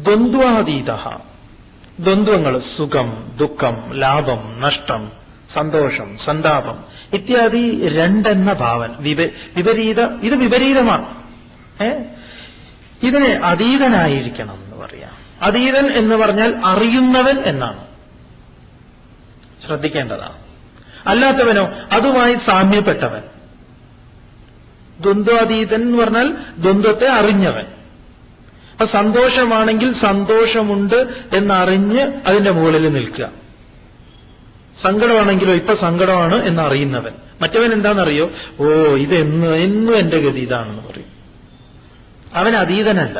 ദ്വന്ദ്വാതീത. ദ്വന്ദ്വങ്ങൾ, സുഖം, ദുഃഖം, ലാഭം, നഷ്ടം, സന്തോഷം, സന്താപം ഇത്യാദി രണ്ടെന്ന ഭാവൻ, വിപരീത, ഇത് വിപരീതമാണ്. ഇതിന് അതീതനായിരിക്കണം എന്ന് പറയാം. അതീതൻ എന്ന് പറഞ്ഞാൽ അറിയുന്നവൻ എന്നാണ്, ശ്രദ്ധിക്കേണ്ടതാണ്. അല്ലാത്തവനോ അതുമായി സാമ്യപ്പെട്ടവൻ. ദ്വന്ദ്വാതീതൻ എന്ന് പറഞ്ഞാൽ ദ്വന്ദ്വത്തെ അറിഞ്ഞവൻ. അപ്പൊ സന്തോഷമാണെങ്കിൽ സന്തോഷമുണ്ട് എന്നറിഞ്ഞ് അതിന്റെ മുകളിൽ നിൽക്കുക. സങ്കടമാണെങ്കിലോ ഇപ്പൊ സങ്കടമാണ് എന്നറിയുന്നവൻ. മറ്റവൻ എന്താണെന്നറിയോ? ഓ, ഇത് എന്നും എന്റെ ഗതി ഇതാണെന്ന് പറയും. അവൻ അതീതനല്ല.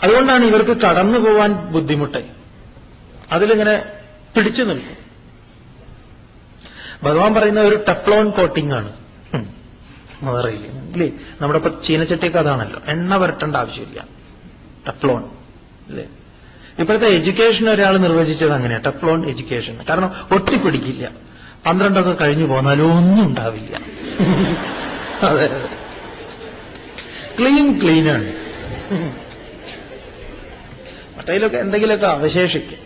അതുകൊണ്ടാണ് ഇവർക്ക് കടന്നു പോവാൻ ബുദ്ധിമുട്ട്. അതിലിങ്ങനെ പിടിച്ചു നിൽക്കും. ഭഗവാൻ പറയുന്ന ഒരു ടെഫ്ലോൺ കോട്ടിംഗ് ആണ്. അറിയില്ലേ ഇല്ലേ? നമ്മുടെ ഇപ്പൊ ചീനച്ചട്ടിയൊക്കെ അതാണല്ലോ, എണ്ണ പുരട്ടേണ്ട ആവശ്യമില്ല, ടെഫ്ലോൺ അല്ലേ? ഇപ്പോഴത്തെ എഡ്യൂക്കേഷൻ ഒരാൾ നിർവചിച്ചത് അങ്ങനെയാണ്, ടെഫ്ലോൺ എഡ്യൂക്കേഷൻ. കാരണം ഒട്ടിപ്പിടിക്കില്ല, 12 കഴിഞ്ഞു പോന്നാലും ഒന്നും ഉണ്ടാവില്ല. അതെ, ക്ലീനാണ്. മറ്റേലൊക്കെ എന്തെങ്കിലുമൊക്കെ അവശേഷിക്കും.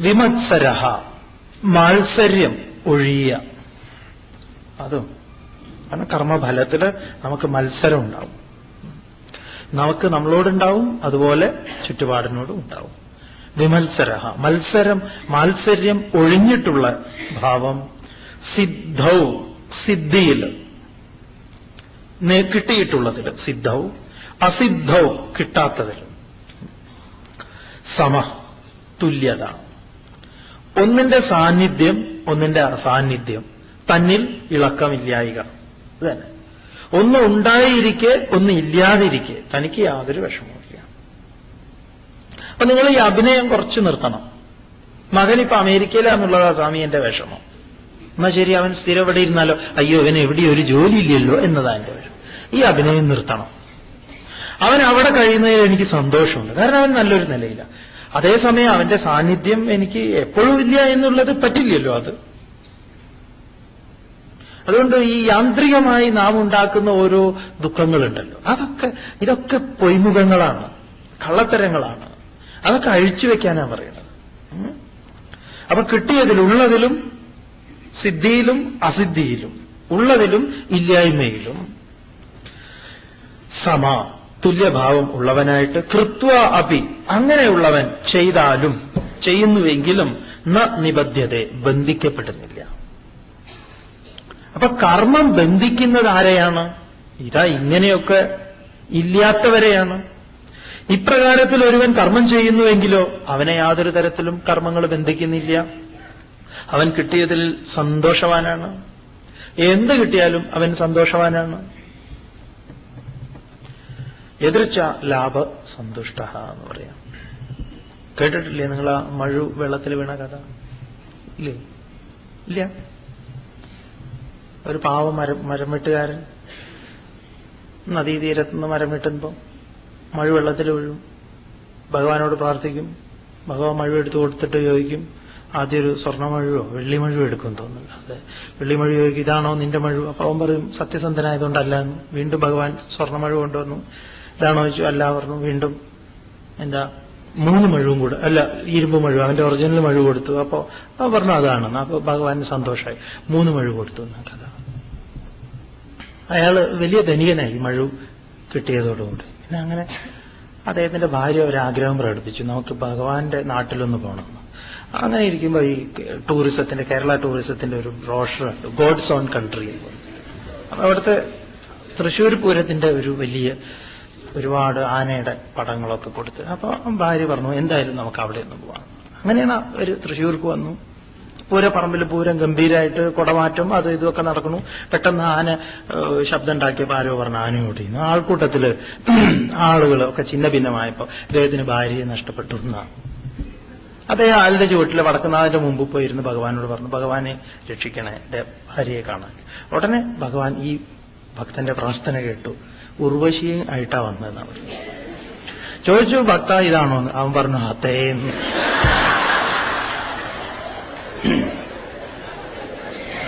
വിമത്സരഹ, മാത്സര്യം ഒഴിയ. അതും കാരണം കർമ്മഫലത്തില് നമുക്ക് മത്സരം ഉണ്ടാവും. നമുക്ക് നമ്മളോടുണ്ടാവും, അതുപോലെ ചുറ്റുപാടിനോടും ഉണ്ടാവും. വിമത്സരഹ, മാത്സര്യം ഒഴിഞ്ഞിട്ടുള്ള ഭാവം. സിദ്ധൗ, സിദ്ധിയിൽ കിട്ടിയിട്ടുള്ളതിൽ സിദ്ധൗ, അസിദ്ധൗ കിട്ടാത്തതിൽ. സമ, തുല്യത. ഒന്നിന്റെ സാന്നിധ്യം, ഒന്നിന്റെ അസാന്നിധ്യം, തന്നിൽ ഇളക്കമില്ലായിക. ഇത് തന്നെ. ഒന്ന് ഉണ്ടായിരിക്കെ ഒന്ന് ഇല്ലാതിരിക്കെ തനിക്ക് യാതൊരു വിഷമവുമില്ല. അപ്പൊ നിങ്ങൾ ഈ അഭിനയം കുറച്ച് നിർത്തണം. മകനിപ്പോ അമേരിക്കയിലാന്നുള്ളതാ സ്വാമി എന്റെ വിഷമം. എന്നാ ശരി, അവൻ സ്ഥിരം ഇവിടെ ഇരുന്നാലോ? അയ്യോ, അവന് എവിടെ ഒരു ജോലി ഇല്ലല്ലോ എന്നതാ എന്റെ വിഷമം. ഈ അഭിനയം നിർത്തണം. അവൻ അവിടെ കഴിയുന്നതിൽ എനിക്ക് സന്തോഷമുണ്ട്, കാരണം അവൻ നല്ലൊരു നിലയില്ല. അതേസമയം അവന്റെ സാന്നിധ്യം എനിക്ക് എപ്പോഴും ഇല്ല എന്നുള്ളത് പറ്റില്ലല്ലോ. അതുകൊണ്ട് ഈ യാന്ത്രികമായി നാം ഉണ്ടാക്കുന്ന ഓരോ ദുഃഖങ്ങളുണ്ടല്ലോ, ഇതൊക്കെ പൊയ്മുഖങ്ങളാണ്, കള്ളത്തരങ്ങളാണ്. അതൊക്കെ അഴിച്ചു വെക്കാനാണ് പറയുന്നത്. അപ്പൊ കിട്ടിയതിലുള്ളതിലും, സിദ്ധിയിലും അസിദ്ധിയിലും, ഉള്ളതിലും ഇല്ലായ്മയിലും സമ, തുല്യഭാവം ഉള്ളവനായിട്ട്. കൃത്വ അപി, അങ്ങനെയുള്ളവൻ ചെയ്താലും, ചെയ്യുന്നുവെങ്കിലും ന നിബദ്ധ്യത, ബന്ധിക്കപ്പെടുന്നില്ല. അപ്പൊ കർമ്മം ബന്ധിക്കുന്നത് ആരെയാണ്? ഇതാ ഇങ്ങനെയൊക്കെ ഇല്ലാത്തവരെയാണ്. ഇപ്രകാരത്തിൽ ഒരുവൻ കർമ്മം ചെയ്യുന്നുവെങ്കിലോ അവനെ യാതൊരു തരത്തിലും കർമ്മങ്ങൾ ബന്ധിക്കുന്നില്ല. അവൻ കിട്ടിയതിൽ സന്തോഷവാനാണ്. എന്ത് കിട്ടിയാലും അവൻ സന്തോഷവാനാണ്. എതിർച്ച ലാഭ സന്തുഷ്ട എന്ന് പറയാം. കേട്ടിട്ടില്ലേ നിങ്ങൾ ആ മഴു വെള്ളത്തിൽ വീണ കഥ? ഇല്ലേ? ഇല്ല. ഒരു പാവ മരം വെട്ടുകാരൻ നദീതീരത്തുനിന്ന് മരം വെട്ടുമ്പോ മഴ വെള്ളത്തിൽ വീഴും. ഭഗവാനോട് പ്രാർത്ഥിക്കും. ഭഗവാൻ മഴ എടുത്തു കൊടുത്തിട്ട് ചോദിക്കും, ആദ്യം ഒരു സ്വർണ്ണമഴുവോ വെള്ളിമഴുവോ എടുക്കും തോന്നുന്നു. അതെ, വെള്ളിമഴു ചോദിക്കും, ഇതാണോ നിന്റെ മഴു? അപ്പൊ അവൻ പറയും സത്യസന്ധനായതുകൊണ്ടല്ല എന്ന്. വീണ്ടും ഭഗവാൻ സ്വർണ്ണമഴു കൊണ്ടുവന്നു. ഇതാണോ ചോദിച്ചു? അല്ല പറഞ്ഞു. വീണ്ടും എന്താ 3 മഴുവും കൂടെ, അല്ല ഇരുമ്പ് മഴു, അവന്റെ ഒറിജിനൽ മഴു കൊടുത്തു. അപ്പോ അവൻ പറഞ്ഞു അതാണെന്ന്. അപ്പൊ ഭഗവാന് സന്തോഷമായി. 3 മഴു കൊടുത്തു എന്ന കഥ. അയാള് വലിയ ധനികനായി മഴു കിട്ടിയതോടുകൂടി. പിന്നെ അങ്ങനെ അദ്ദേഹത്തിന്റെ ഭാര്യ ഒരാഗ്രഹം പ്രകടിപ്പിച്ചു, നമുക്ക് ഭഗവാന്റെ നാട്ടിലൊന്ന് പോകണമെന്ന്. അങ്ങനെ ഇരിക്കുമ്പോ ഈ ടൂറിസത്തിന്റെ, കേരള ടൂറിസത്തിന്റെ ഒരു ബ്രോഷർ ഉണ്ട്, ഗോഡ്സ് ഓൺ കൺട്രി. അപ്പൊ അവിടുത്തെ തൃശ്ശൂർ പൂരത്തിന്റെ ഒരു വലിയ ഒരുപാട് ആനയുടെ പടങ്ങളൊക്കെ കൊടുത്ത്. അപ്പൊ ഭാര്യ പറഞ്ഞു, എന്തായാലും നമുക്ക് അവിടെ ഒന്ന് പോവാം. അങ്ങനെയാണ് ഒരു തൃശ്ശൂർക്ക് വന്നു. പൂരപ്പറമ്പിൽ പൂരം ഗംഭീരമായിട്ട് കുടമാറ്റം അത് ഇതൊക്കെ നടക്കുന്നു. പെട്ടെന്ന് ആന ശബ്ദം ഉണ്ടാക്കിയപ്പോൾ ആരോ പറഞ്ഞു ആന ഓടിയുന്നു. ആൾക്കൂട്ടത്തില് ആളുകളൊക്കെ ചിന്ന ഭിന്നമായപ്പോ അദ്ദേഹത്തിന് ഭാര്യയെ നഷ്ടപ്പെട്ടു എന്നാണ്. അദ്ദേഹം ആലിന്റെ ചുവട്ടിൽ വടക്കുന്നാഥിന്റെ മുമ്പ് പോയിരുന്ന് ഭഗവാനോട് പറഞ്ഞു, ഭഗവാനെ രക്ഷിക്കണേ, എന്റെ ഭാര്യയെ കാണാൻ. ഉടനെ ഭഗവാൻ ഈ ഭക്തന്റെ പ്രാർത്ഥന കേട്ടു. ഉർവശിയും ആയിട്ടാ വന്നതെന്നാണ് പറഞ്ഞു. ചോദിച്ചു, ഭക്ത ഇതാണോ? അവൻ പറഞ്ഞു അതേന്ന്.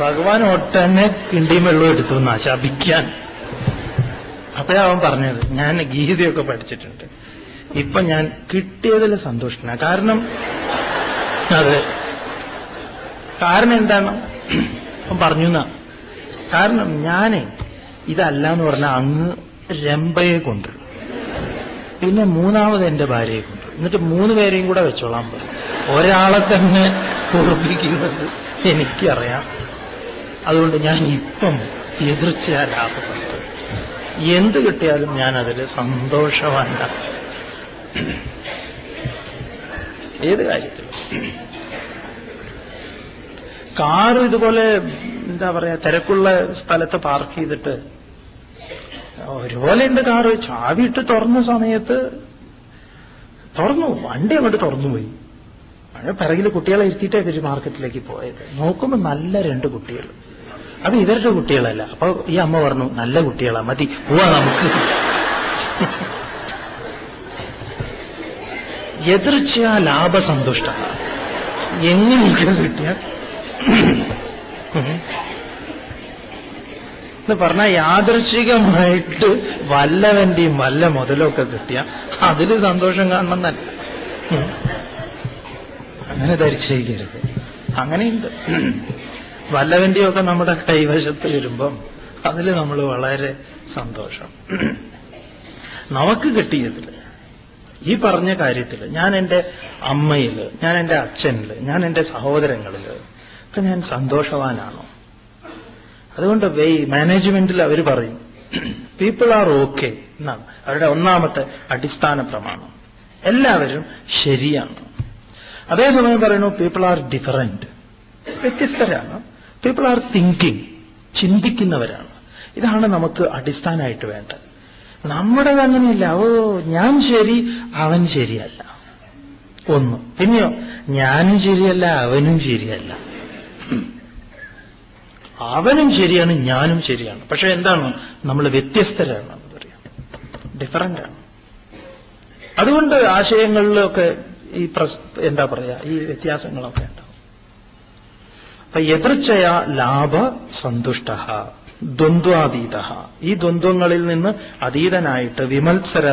ഭഗവാൻ ഒട്ടന്നെ കിണ്ടിയും വെള്ളവും എടുത്തു എന്നാ ശപിക്കാൻ. അപ്പോഴാ അവൻ പറഞ്ഞത്, ഞാൻ ഗീതയൊക്കെ പഠിച്ചിട്ടുണ്ട്, ഇപ്പൊ ഞാൻ കിട്ടിയതിൽ സന്തോഷനാണ്. കാരണം എന്താണ് അവൻ പറഞ്ഞു എന്നാ. കാരണം ഞാനേ ഇതല്ല എന്ന് പറഞ്ഞാൽ അങ്ങ് രംഭയെ കൊണ്ടുവരും, പിന്നെ മൂന്നാമത് എന്റെ ഭാര്യയെ കൊണ്ടുവരും, എന്നിട്ട് 3 പേരെയും കൂടെ വെച്ചോളാൻ പറയും. ഒരാളെ തന്നെ ഉറപ്പിക്കുന്നത് എനിക്കറിയാം. അതുകൊണ്ട് ഞാൻ ഇപ്പം എതിർച്ചയാലാത്ത സന്തോഷം, എന്ത് കിട്ടിയാലും ഞാൻ അതിൽ സന്തോഷവാനാണ്. ഏത് കാര്യത്തിലും. കാറ് ഇതുപോലെ എന്താ പറയാ, തിരക്കുള്ള സ്ഥലത്ത് പാർക്ക് ചെയ്തിട്ട് ഒരുപോലെ എന്റെ കാറ് ചാവിയിട്ട് തുറന്ന സമയത്ത് വണ്ടി അങ്ങോട്ട് തുറന്നുപോയി. പിറകിൽ കുട്ടികളെ ഇരുത്തിയിട്ടേ ഇവര് മാർക്കറ്റിലേക്ക് പോയത്. നോക്കുമ്പോ നല്ല 2 കുട്ടികൾ. അത് ഇവരുടെ കുട്ടികളല്ല. അപ്പൊ ഈ അമ്മ പറഞ്ഞു, നല്ല കുട്ടികളാ, മതി പോവാ നമുക്ക്. എതിർച്ചയാ ലാഭസന്തുഷ്ട. എങ്ങനെയെങ്കിലും കിട്ടിയ എന്ന് പറഞ്ഞാൽ യാദൃശ്ചികമായിട്ട് വല്ലവന്റെയും വല്ല മുതലൊക്കെ കിട്ടിയ അതില് സന്തോഷം കാണണം തന്നെ. അങ്ങനെ ധരിച്ചിരിക്കരുത്. അങ്ങനെയുണ്ട്. വല്ലവന്റെയൊക്കെ നമ്മുടെ കൈവശത്ത് വരുമ്പം അതിൽ നമ്മൾ വളരെ സന്തോഷം. നമുക്ക് കിട്ടിയതിൽ, ഈ പറഞ്ഞ കാര്യത്തിൽ, ഞാൻ എൻ്റെ അമ്മയിൽ, ഞാൻ എൻ്റെ അച്ഛനിൽ, ഞാൻ എൻ്റെ സഹോദരങ്ങളിൽ ഒക്കെ ഞാൻ സന്തോഷവാനാണോ? അതുകൊണ്ട് മാനേജ്മെന്റിൽ അവർ പറയും പീപ്പിൾ ആർ ഓക്കെ എന്നാണ് അവരുടെ ഒന്നാമത്തെ അടിസ്ഥാന പ്രമാണം. എല്ലാവരും ശരിയാണ്. അതേസമയം പറയുന്നു പീപ്പിൾ ആർ ഡിഫറന്റ്, വ്യത്യസ്തരാണ്. പീപ്പിൾ ആർ തിങ്കിങ്, ചിന്തിക്കുന്നവരാണ്. ഇതാണ് നമുക്ക് അടിസ്ഥാനമായിട്ട് വേണ്ടത്. നമ്മുടേത് അങ്ങനെയല്ല. ഞാൻ ശരി, അവൻ ശരിയല്ല. ഒന്ന്. പിന്നെയോ ഞാനും ശരിയല്ല, അവനും ശരിയല്ല. അവനും ശരിയാണ്, ഞാനും ശരിയാണ്. പക്ഷെ എന്താണ്, നമ്മൾ വ്യത്യസ്തരാണ്, പറയാം, ഡിഫറൻ്റാണ്. അതുകൊണ്ട് ആശയങ്ങളിലൊക്കെ ഈ എന്താ പറയാ, ഈ വ്യത്യാസങ്ങളൊക്കെ ഉണ്ടാവും. അപ്പൊ എതിർച്ചയ ലാഭ സന്തുഷ്ട ദ്വന്ദ്വാതീത, ഈ ദ്വന്ദ്വങ്ങളിൽ നിന്ന് അതീതനായിട്ട്, വിമത്സര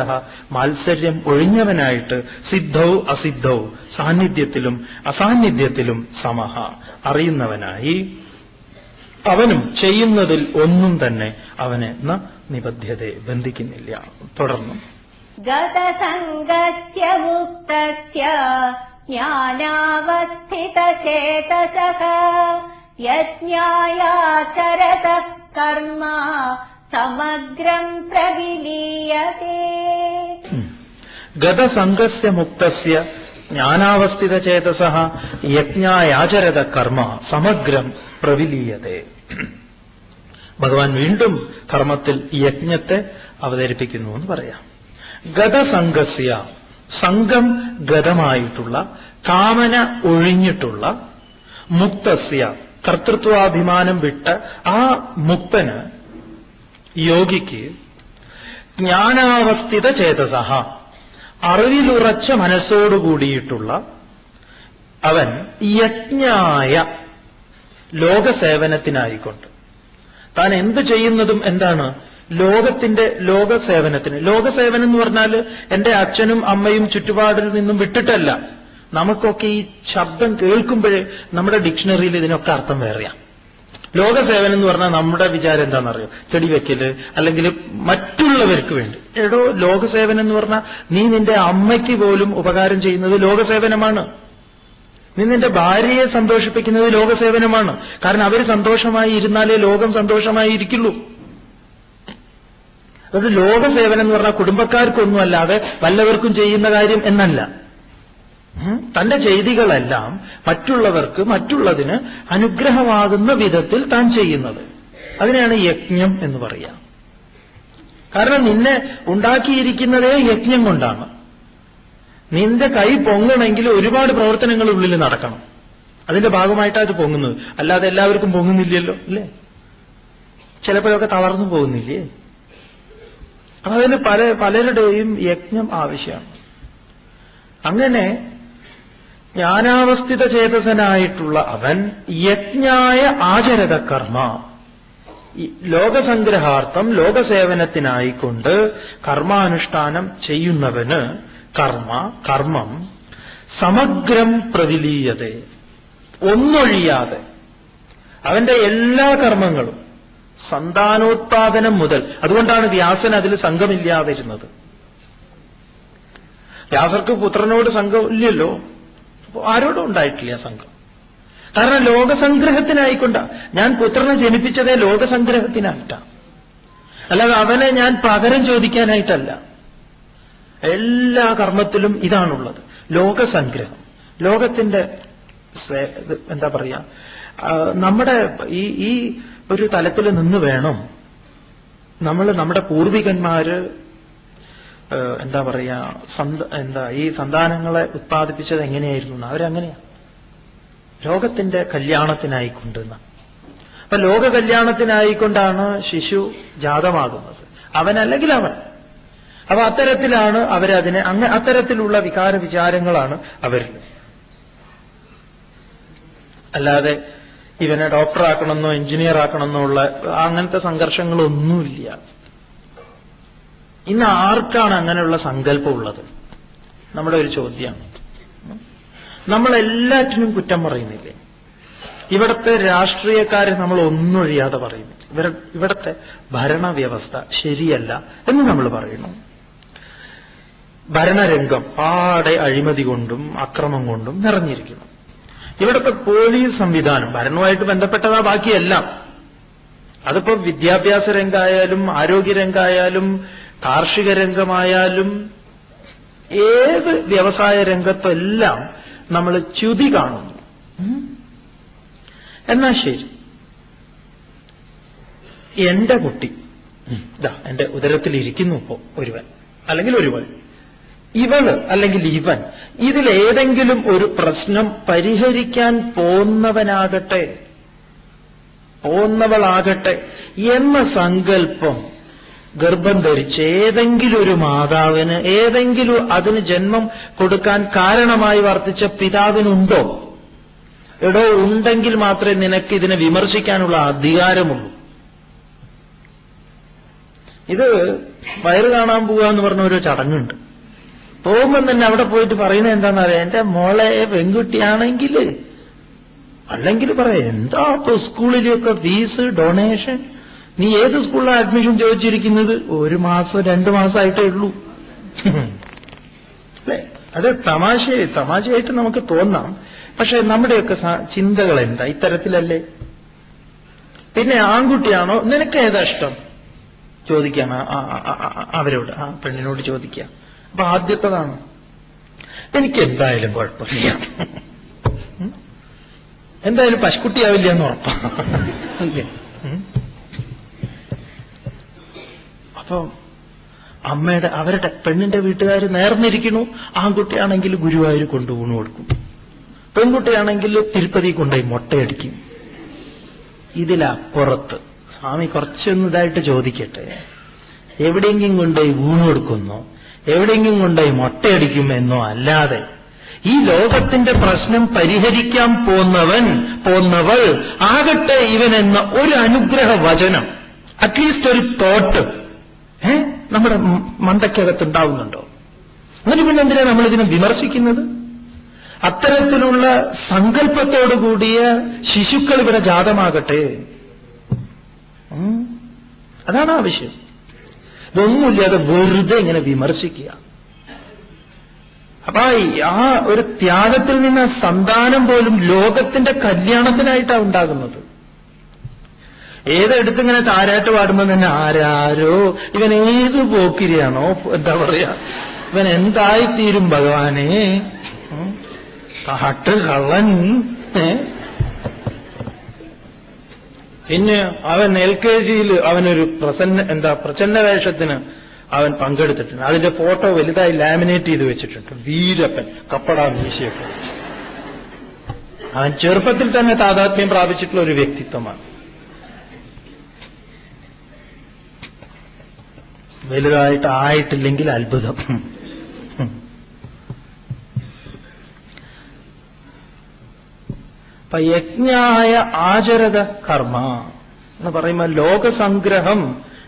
മാത്സര്യം ഒഴിഞ്ഞവനായിട്ട്, സിദ്ധൗ അസിദ്ധൗ സാന്നിധ്യത്തിലും അസാന്നിധ്യത്തിലും സമഹ അറിയുന്നവനായി, അവനും ചെയ്യുന്നതിൽ ഒന്നും തന്നെ അവനെ നിബദ്ധ്യത ബന്ധിക്കുന്നില്ല. തുടർന്നും ഗതസംഗസ്യ മുക്തസ്യ ജ്ഞാനാവസ്ഥിതചേതസഃ യജ്ഞായാചരതഃ കർമ്മ സമഗ്രം പ്രവിലീയതേ. ഗതസംഗസ്യ മുക്തസ്യ ജ്ഞാനാവസ്ഥിതചേതസഃ യജ്ഞായാചരത കർമ്മ സമഗ്രം പ്രവിലീയതേ. ഭഗവാൻ വീണ്ടും കർമ്മത്തിൽ യജ്ഞത്തെ അവതരിപ്പിക്കുന്നു എന്ന് പറയാം. ഗതസംഗസ്യ, സംഘം ഗതമായിട്ടുള്ള, കാമന ഒഴിഞ്ഞിട്ടുള്ള, മുക്തസ്യ കർത്തൃത്വാഭിമാനം വിട്ട് ആ മുക്തന്, യോഗിക്ക്, ജ്ഞാനാവസ്ഥിത ചേതസഃ അറിവിലുറച്ച മനസ്സോടുകൂടിയിട്ടുള്ള അവൻ യജ്ഞായ ലോകസേവനത്തിനായിക്കൊണ്ട്, താൻ എന്ത് ചെയ്യുന്നതും എന്താണ്, ലോകസേവനത്തിന്. ലോകസേവനം എന്ന് പറഞ്ഞാൽ എന്റെ അച്ഛനും അമ്മയും ചുറ്റുപാടിൽ നിന്നും വിട്ടിട്ടല്ല. നമുക്കൊക്കെ ഈ ശബ്ദം കേൾക്കുമ്പോഴേ നമ്മുടെ ഡിക്ഷണറിയിൽ ഇതിനൊക്കെ അർത്ഥം വേറെയാ. ലോകസേവനം എന്ന് പറഞ്ഞാൽ നമ്മുടെ വിചാരം എന്താണെന്നറിയോ, ചെടി വെക്കല്, അല്ലെങ്കിൽ മറ്റുള്ളവർക്ക് വേണ്ടി. എടോ, ലോകസേവനം എന്ന് പറഞ്ഞാൽ നീ നിന്റെ അമ്മയ്ക്ക് പോലും ഉപകാരം ചെയ്യുന്നത് ലോകസേവനമാണ്. നീ നിന്റെ ഭാര്യയെ സന്തോഷിപ്പിക്കുന്നത് ലോകസേവനമാണ്. കാരണം അവർ സന്തോഷമായി ഇരുന്നാലേ ലോകം സന്തോഷമായി ഇരിക്കുള്ളൂ. അതായത് ലോകസേവനം എന്ന് പറഞ്ഞാൽ കുടുംബക്കാർക്കൊന്നും അല്ലാതെ വല്ലവർക്കും ചെയ്യുന്ന കാര്യം എന്നല്ല. തന്റെ ചെയ്തികളെല്ലാം മറ്റുള്ളവർക്ക്, മറ്റുള്ളതിന് അനുഗ്രഹമാകുന്ന വിധത്തിൽ താൻ ചെയ്യുന്നത്, അതിനെയാണ് യജ്ഞം എന്ന് പറയാം. കാരണം നിന്നെ ഉണ്ടാക്കിയിരിക്കുന്നതേ യജ്ഞം കൊണ്ടാണ്. നിന്റെ കൈ പൊങ്ങണമെങ്കിൽ ഒരുപാട് പ്രവർത്തനങ്ങൾ ഉള്ളിൽ നടക്കണം. അതിന്റെ ഭാഗമായിട്ടാണ് അത് പൊങ്ങുന്നത്. അല്ലാതെ എല്ലാവർക്കും പൊങ്ങുന്നില്ലല്ലോ, അല്ലേ? ചിലപ്പോഴൊക്കെ തളർന്നു പോകുന്നില്ലേ? അപ്പൊ അതിന് പലരുടെയും യജ്ഞം ആവശ്യമാണ്. അങ്ങനെ ജ്ഞാനാവസ്ഥിത ചേതസനായിട്ടുള്ള അവൻ യജ്ഞായ ആചരത കർമ്മ, ഈ ലോകസംഗ്രഹാർത്ഥം ലോകസേവനത്തിനായിക്കൊണ്ട് കർമാനുഷ്ഠാനം ചെയ്യുന്നവന് കർമ്മം സമഗ്രം പ്രവിലീയത, ഒന്നൊഴിയാതെ അവന്റെ എല്ലാ കർമ്മങ്ങളും സന്താനോത്പാദനം മുതൽ, അതുകൊണ്ടാണ് വ്യാസൻ അതിൽ സംഘമില്ലാതിരുന്നത്. വ്യാസർക്ക് പുത്രനോട് സംഘമില്ലല്ലോ, ആരോടും ഉണ്ടായിട്ടില്ല സംഘം. കാരണം ലോകസംഗ്രഹത്തിനായിക്കൊണ്ടാ. ഞാൻ പുത്രനെ ജനിപ്പിച്ചതേ ലോകസംഗ്രഹത്തിനായിട്ടാണ്, അല്ലാതെ അവനെ ഞാൻ പകരം ചോദിക്കാനായിട്ടല്ല. എല്ലാ കർമ്മത്തിലും ഇതാണുള്ളത്, ലോകസംഗ്രഹം. ലോകത്തിന്റെ എന്താ പറയാ, നമ്മുടെ ഈ ഒരു തലത്തിൽ നിന്ന് വേണം നമ്മൾ നമ്മുടെ പൂർവികന്മാര് എന്താ പറയാ ഈ സന്താനങ്ങളെ ഉത്പാദിപ്പിച്ചത് എങ്ങനെയായിരുന്നു? അവരങ്ങനെയാ, ലോകത്തിന്റെ കല്യാണത്തിനായിക്കൊണ്ടെന്ന. അപ്പൊ ലോക കല്യാണത്തിനായിക്കൊണ്ടാണ് ശിശു ജാതമാകുന്നത്, അവനല്ലെങ്കിൽ അവൻ. അപ്പൊ അത്തരത്തിലാണ് അവരതിനെ അത്തരത്തിലുള്ള വികാര വിചാരങ്ങളാണ് അവരിൽ. അല്ലാതെ ഇവനെ ഡോക്ടറാക്കണമെന്നോ എഞ്ചിനീയർ ആക്കണമെന്നോ ഉള്ള അങ്ങനത്തെ സംഘർഷങ്ങളൊന്നുമില്ല. ഇന്ന് ആർക്കാണ് അങ്ങനെയുള്ള സങ്കല്പം ഉള്ളത്? നമ്മുടെ ഒരു ചോദ്യമാണ്. നമ്മളെല്ലാറ്റിനും കുറ്റം പറയുന്നില്ലേ? ഇവിടുത്തെ രാഷ്ട്രീയക്കാരെ നമ്മൾ ഒന്നൊഴിയാതെ പറയുന്നു, ഇവിടുത്തെ ഭരണവ്യവസ്ഥ ശരിയല്ല എന്ന് നമ്മൾ പറയുന്നു. ഭരണരംഗം പാടെ അഴിമതി കൊണ്ടും അക്രമം കൊണ്ടും നിറഞ്ഞിരിക്കുന്നു. ഇവിടുത്തെ പോലീസ് സംവിധാനം ഭരണവുമായിട്ട് ബന്ധപ്പെട്ടതാ ബാക്കിയെല്ലാം. അതിപ്പോ വിദ്യാഭ്യാസ രംഗമായാലും ആരോഗ്യരംഗമായാലും കാർഷിക രംഗമായാലും ഏത് വ്യവസായ രംഗത്തെല്ലാം നമ്മൾ ച്യുതി കാണുന്നു. എന്നാ ശരി, എന്റെ കുട്ടി ഇതാ എന്റെ ഉദരത്തിലിരിക്കുന്നു ഇപ്പോ ഒരുവൻ അല്ലെങ്കിൽ ഒരുവൾ, ഇവള് അല്ലെങ്കിൽ ഇവൻ, ഇതിലേതെങ്കിലും ഒരു പ്രശ്നം പരിഹരിക്കാൻ പോന്നവളാകട്ടെ എന്ന സങ്കല്പം ഗർഭം ധരിച്ച് ഏതെങ്കിലും ഒരു മാതാവിന്, ഏതെങ്കിലും അതിന് ജന്മം കൊടുക്കാൻ കാരണമായി വർത്തിച്ച പിതാവിനുണ്ടോ? എടോ, ഉണ്ടെങ്കിൽ മാത്രമേ നിനക്ക് ഇതിനെ വിമർശിക്കാനുള്ള അധികാരമുള്ളൂ. ഇത് വയറ് കാണാൻ പോവുക എന്ന് പറഞ്ഞ ഒരു ചടങ്ങുണ്ട്. പോകുമ്പോൾ തന്നെ അവിടെ പോയിട്ട് പറയുന്നത് എന്താണെന്നറിയാം, എന്റെ മോളെ പെൺകുട്ടിയാണെങ്കിൽ അല്ലെങ്കിൽ പറയാം, എന്താ ഇപ്പൊ സ്കൂളിലൊക്കെ ഫീസ് ഡൊണേഷൻ, നീ ഏത് സ്കൂളിലാണ് അഡ്മിഷൻ ചോദിച്ചിരിക്കുന്നത്? 1 മാസം 2 മാസമായിട്ടേ ഉള്ളൂ. അല്ലേ? അത് തമാശയായിട്ട് നമുക്ക് തോന്നാം. പക്ഷെ നമ്മുടെയൊക്കെ ചിന്തകൾ എന്താ ഇത്തരത്തിലല്ലേ? പിന്നെ ആൺകുട്ടിയാണോ, നിനക്ക് ഏതാ ഇഷ്ടം ചോദിക്കാം അവരോട്, ആ പെണ്ണിനോട് ചോദിക്കാം. അപ്പൊ ആദ്യത്തേതാണ്, എനിക്ക് എന്തായാലും കുഴപ്പമില്ല, എന്തായാലും പശുക്കുട്ടിയാവില്ല എന്ന് ഉറപ്പാണ്. അപ്പൊ അവരുടെ പെണ്ണിന്റെ വീട്ടുകാർ നേർന്നിരിക്കണു. ആൺകുട്ടിയാണെങ്കിൽ ഗുരുവായൂർ കൊണ്ട് ഊണ് കൊടുക്കും, പെൺകുട്ടിയാണെങ്കിൽ തിരുപ്പതി കൊണ്ടുപോയി മുട്ടയടിക്കും. ഇതിലപ്പുറത്ത് സ്വാമി കുറച്ചൊന്നും ഇതായിട്ട് ചോദിക്കട്ടെ, എവിടെയെങ്കിലും കൊണ്ടുപോയി ഊണ് കൊടുക്കുന്നോ, എവിടെയെങ്കിലും കൊണ്ടുപോയി മുട്ടയടിക്കുമെന്നോ അല്ലാതെ ഈ ലോകത്തിന്റെ പ്രശ്നം പരിഹരിക്കാൻ പോന്നവൾ ആകട്ടെ ഇവനെന്ന ഒരു അനുഗ്രഹ വചനം, അറ്റ്ലീസ്റ്റ് ഒരു തോട്ട് നമ്മുടെ മണ്ടയ്ക്കകത്തുണ്ടാവുന്നുണ്ടോ? എന്നിട്ട് പിന്നെ എന്തിനാ നമ്മളിതിനെ വിമർശിക്കുന്നത്? അത്തരത്തിലുള്ള സങ്കല്പത്തോടുകൂടിയ ശിശുക്കൾ ഇവിടെ ജാതമാകട്ടെ, അതാണ് ആവശ്യം. ഇതൊന്നുമില്ലാതെ വെറുതെ ഇങ്ങനെ വിമർശിക്കുക. അപ്പൊ ആ ഒരു ത്യാഗത്തിൽ നിന്ന് സന്താനം പോലും ലോകത്തിന്റെ കല്യാണത്തിനായിട്ടാണ് ഉണ്ടാകുന്നത്. ഏതെടുത്തിങ്ങനെ താരാട്ട് പാടുമ്പോൾ തന്നെ ആരാരോ ഇവൻ ഏത് പോക്കിരിയാണോ, എന്താ പറയാ, ഇവൻ എന്തായിത്തീരും ഭഗവാനെ, കാട്ട് കള്ളൻ. പിന്നെ അവൻ LKG അവനൊരു പ്രസന്ന വേഷത്തിന് അവൻ പങ്കെടുത്തിട്ടുണ്ട്. അതിന്റെ ഫോട്ടോ വലുതായി ലാമിനേറ്റ് ചെയ്ത് വെച്ചിട്ടുണ്ട്. വീരപ്പൻ, കപ്പട മീശയൊക്കെ. അവൻ ചെറുപ്പത്തിൽ തന്നെ താതാത്മ്യം പ്രാപിച്ചിട്ടുള്ള ഒരു വ്യക്തിത്വമാണ്. വലുതായിട്ട് ആയിട്ടില്ലെങ്കിൽ അത്ഭുതം. അപ്പൊ യജ്ഞായ ആചരത കർമ്മ, എന്ന് പറയുമ്പോൾ ലോകസംഗ്രഹം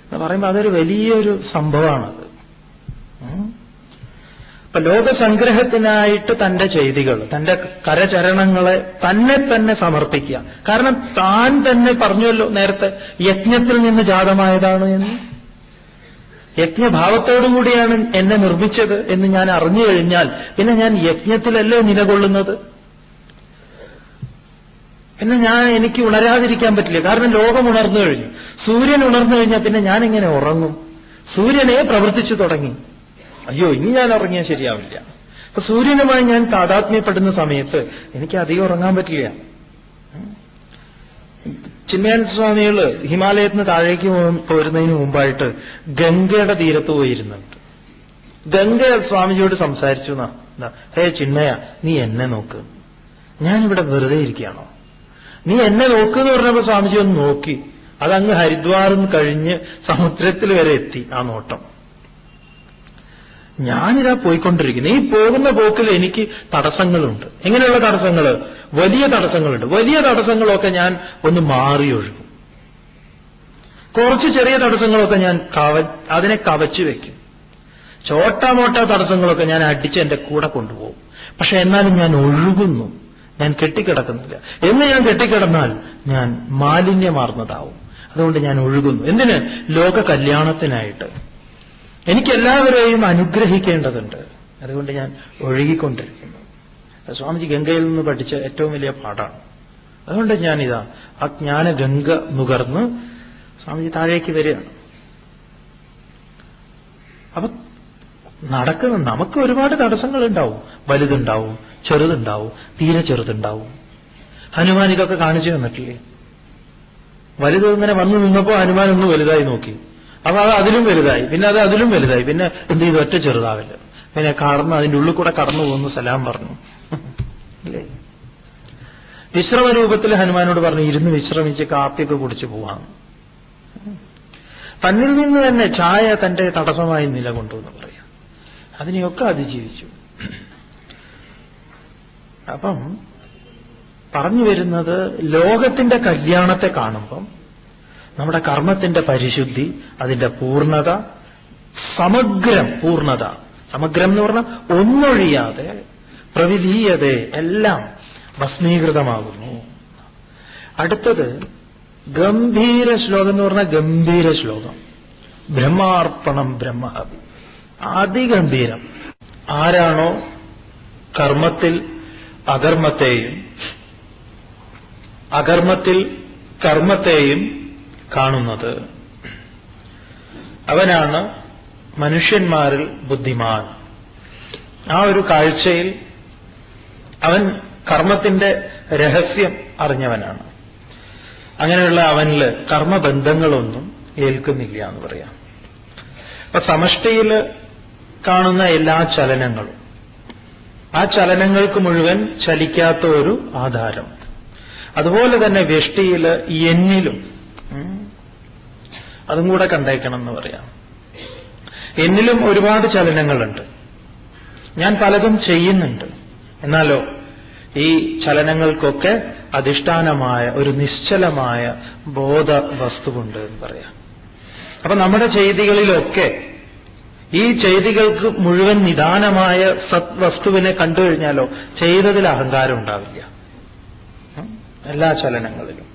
എന്ന് പറയുമ്പോൾ അതൊരു വലിയൊരു സംഭവമാണത്. അപ്പൊ ലോകസംഗ്രഹത്തിനായിട്ട് തന്റെ ചെയ്തികൾ, തന്റെ കരചരണങ്ങളെ തന്നെ സമർപ്പിക്കുക. കാരണം താൻ തന്നെ പറഞ്ഞല്ലോ നേരത്തെ, യജ്ഞത്തിൽ നിന്ന് ജാതമായതാണ് എന്ന്. യജ്ഞഭാവത്തോടുകൂടിയാണ് എന്നെ നിർമ്മിച്ചത് എന്ന് ഞാൻ അറിഞ്ഞു കഴിഞ്ഞാൽ പിന്നെ ഞാൻ യജ്ഞത്തിലല്ലേ നിലകൊള്ളുന്നത്? പിന്നെ എനിക്ക് ഉണരാതിരിക്കാൻ പറ്റില്ല. കാരണം ലോകം ഉണർന്നു കഴിഞ്ഞു. സൂര്യൻ ഉണർന്നു കഴിഞ്ഞാൽ പിന്നെ ഞാൻ എങ്ങനെ ഉറങ്ങും? സൂര്യനെ പ്രവർത്തിച്ചു തുടങ്ങി. അയ്യോ, ഇനി ഞാൻ ഉറങ്ങിയാൽ ശരിയാവില്ല. അപ്പൊ സൂര്യനുമായി ഞാൻ താതാത്മ്യപ്പെടുന്ന സമയത്ത് എനിക്ക് അധികം ഉറങ്ങാൻ പറ്റില്ല. ചിന്മയാനന്ദ സ്വാമികൾ ഹിമാലയത്തിൽ നിന്ന് താഴേക്ക് പോരുന്നതിന് മുമ്പായിട്ട് ഗംഗയുടെ തീരത്ത് പോയിരുന്നുണ്ട്. ഗംഗ സ്വാമിജിയോട് സംസാരിച്ചു എന്നാ, ഹേ ചിന്മയ, നീ എന്നെ നോക്ക്, ഞാനിവിടെ വെറുതെ ഇരിക്കുകയാണോ? നീ എന്നെ നോക്കുന്ന് പറഞ്ഞപ്പോ സ്വാമിജി ഒന്ന് നോക്കി. അതങ്ങ് ഹരിദ്വാറിൽ നിന്ന് കഴിഞ്ഞ് സമുദ്രത്തിൽ വരെ എത്തി ആ നോട്ടം. ഞാനിതാ പോയിക്കൊണ്ടിരിക്കുന്നു. ഈ പോകുന്ന പോക്കിൽ എനിക്ക് തടസ്സങ്ങളുണ്ട്. എങ്ങനെയുള്ള തടസ്സങ്ങൾ? വലിയ തടസ്സങ്ങളുണ്ട്. വലിയ തടസ്സങ്ങളൊക്കെ ഞാൻ ഒന്ന് മാറി ഒഴുകും. കുറച്ച് ചെറിയ തടസ്സങ്ങളൊക്കെ ഞാൻ അതിനെ കവച്ചു വെക്കും. ചോട്ടാമോട്ട തടസ്സങ്ങളൊക്കെ ഞാൻ അടിച്ച് എന്റെ കൂടെ കൊണ്ടുപോകും. പക്ഷെ എന്നാലും ഞാൻ ഒഴുകുന്നു, ഞാൻ കെട്ടിക്കിടക്കുന്നില്ല. എന്ന് ഞാൻ കെട്ടിക്കിടന്നാൽ ഞാൻ മാലിന്യമാർന്നതാവും. അതുകൊണ്ട് ഞാൻ ഒഴുകുന്നു. എന്തിന്? ലോക കല്യാണത്തിനായിട്ട്. എനിക്കെല്ലാവരെയും അനുഗ്രഹിക്കേണ്ടതുണ്ട്. അതുകൊണ്ട് ഞാൻ ഒഴുകിക്കൊണ്ടിരിക്കുന്നു. സ്വാമിജി ഗംഗയിൽ നിന്ന് പഠിച്ച ഏറ്റവും വലിയ പാഠാണ്. അതുകൊണ്ട് ഞാനിതാ ആ ജ്ഞാന ഗംഗ നുകർന്ന് സ്വാമിജി താഴേക്ക് വരികയാണ്. അപ്പൊ നമുക്ക് ഒരുപാട് തടസ്സങ്ങളുണ്ടാവും. വലുതുണ്ടാവും, ചെറുതുണ്ടാവും, തീരെ ചെറുതുണ്ടാവും. ഹനുമാൻ ഇതൊക്കെ കാണിച്ചു തന്നിട്ടില്ലേ? വലുത് ഇങ്ങനെ വന്നു നിന്നപ്പോ ഹനുമാൻ ഒന്ന് വലുതായി നോക്കി. അപ്പൊ അത് അതിലും വലുതായി, പിന്നെ അത് അതിലും വലുതായി. പിന്നെ എന്ത് ചെയ്തു? ഒറ്റ ചെറുതാവില്ല. പിന്നെ അതിന്റെ ഉള്ളിൽ കൂടെ കടന്നു പോകുന്നു, സലാം പറഞ്ഞു. അല്ലേ? വിശ്രമ രൂപത്തിൽ ഹനുമാനോട് പറഞ്ഞു, ഇരുന്ന് വിശ്രമിച്ച് കാപ്പിയൊക്കെ കുടിച്ചു പോവാം. തന്നിൽ നിന്ന് തന്നെ ചായ തന്റെ തടസ്സമായി നിലകൊണ്ടു എന്ന് പറയാം. അതിനെയൊക്കെ അതിജീവിച്ചു. അപ്പം പറഞ്ഞു വരുന്നത്, ലോകത്തിന്റെ കല്യാണത്തെ കാണുമ്പം നമ്മുടെ കർമ്മത്തിന്റെ പരിശുദ്ധി, അതിന്റെ പൂർണ്ണത, സമഗ്രം എന്ന് പറഞ്ഞാൽ ഒന്നൊഴിയാതെ പ്രവിധീയതേ എല്ലാം ഭസ്മീകൃതമാകുന്നു. അടുത്തത് ഗംഭീര ശ്ലോകം എന്ന് പറഞ്ഞാൽ ഗംഭീര ശ്ലോകം. ബ്രഹ്മാർപ്പണം ബ്രഹ്മഹവി, അതിഗംഭീരം. ആരാണോ കർമ്മത്തിൽ അകർമ്മത്തിൽ കർമ്മത്തെയും കാണുന്നത്, അവനാണ് മനുഷ്യന്മാരിൽ ബുദ്ധിമാൻ. ആ ഒരു കാഴ്ചയിൽ അവൻ കർമ്മത്തിന്റെ രഹസ്യം അറിഞ്ഞവനാണ്. അങ്ങനെയുള്ള അവനില് കർമ്മബന്ധങ്ങളൊന്നും ഏൽക്കുന്നില്ല എന്ന് പറയാം. അപ്പൊ സമഷ്ടിയിൽ കാണുന്ന എല്ലാ ചലനങ്ങളും, ആ ചലനങ്ങൾക്ക് മുഴുവൻ ചലിക്കാത്ത ഒരു ആധാരം. അതുപോലെ തന്നെ വ്യഷ്ടിയിൽ എന്നിലും അതും കൂടെ കണ്ടേക്കണം എന്ന് പറയാം. എന്നിലും ഒരുപാട് ചലനങ്ങളുണ്ട്, ഞാൻ പലതും ചെയ്യുന്നുണ്ട്. എന്നാലോ ഈ ചലനങ്ങൾക്കൊക്കെ അധിഷ്ഠാനമായ ഒരു നിശ്ചലമായ ബോധ വസ്തുവുണ്ട് എന്ന് പറയാം. അപ്പൊ നമ്മുടെ ചെയ്തികളിലൊക്കെ ഈ ചെയ്തികൾക്ക് മുഴുവൻ നിദാനമായ സത്വസ്തുവിനെ കണ്ടു കഴിഞ്ഞാലോ ചെയ്തതിൽ അഹങ്കാരം ഉണ്ടാവില്ല. എല്ലാ ചലനങ്ങളിലും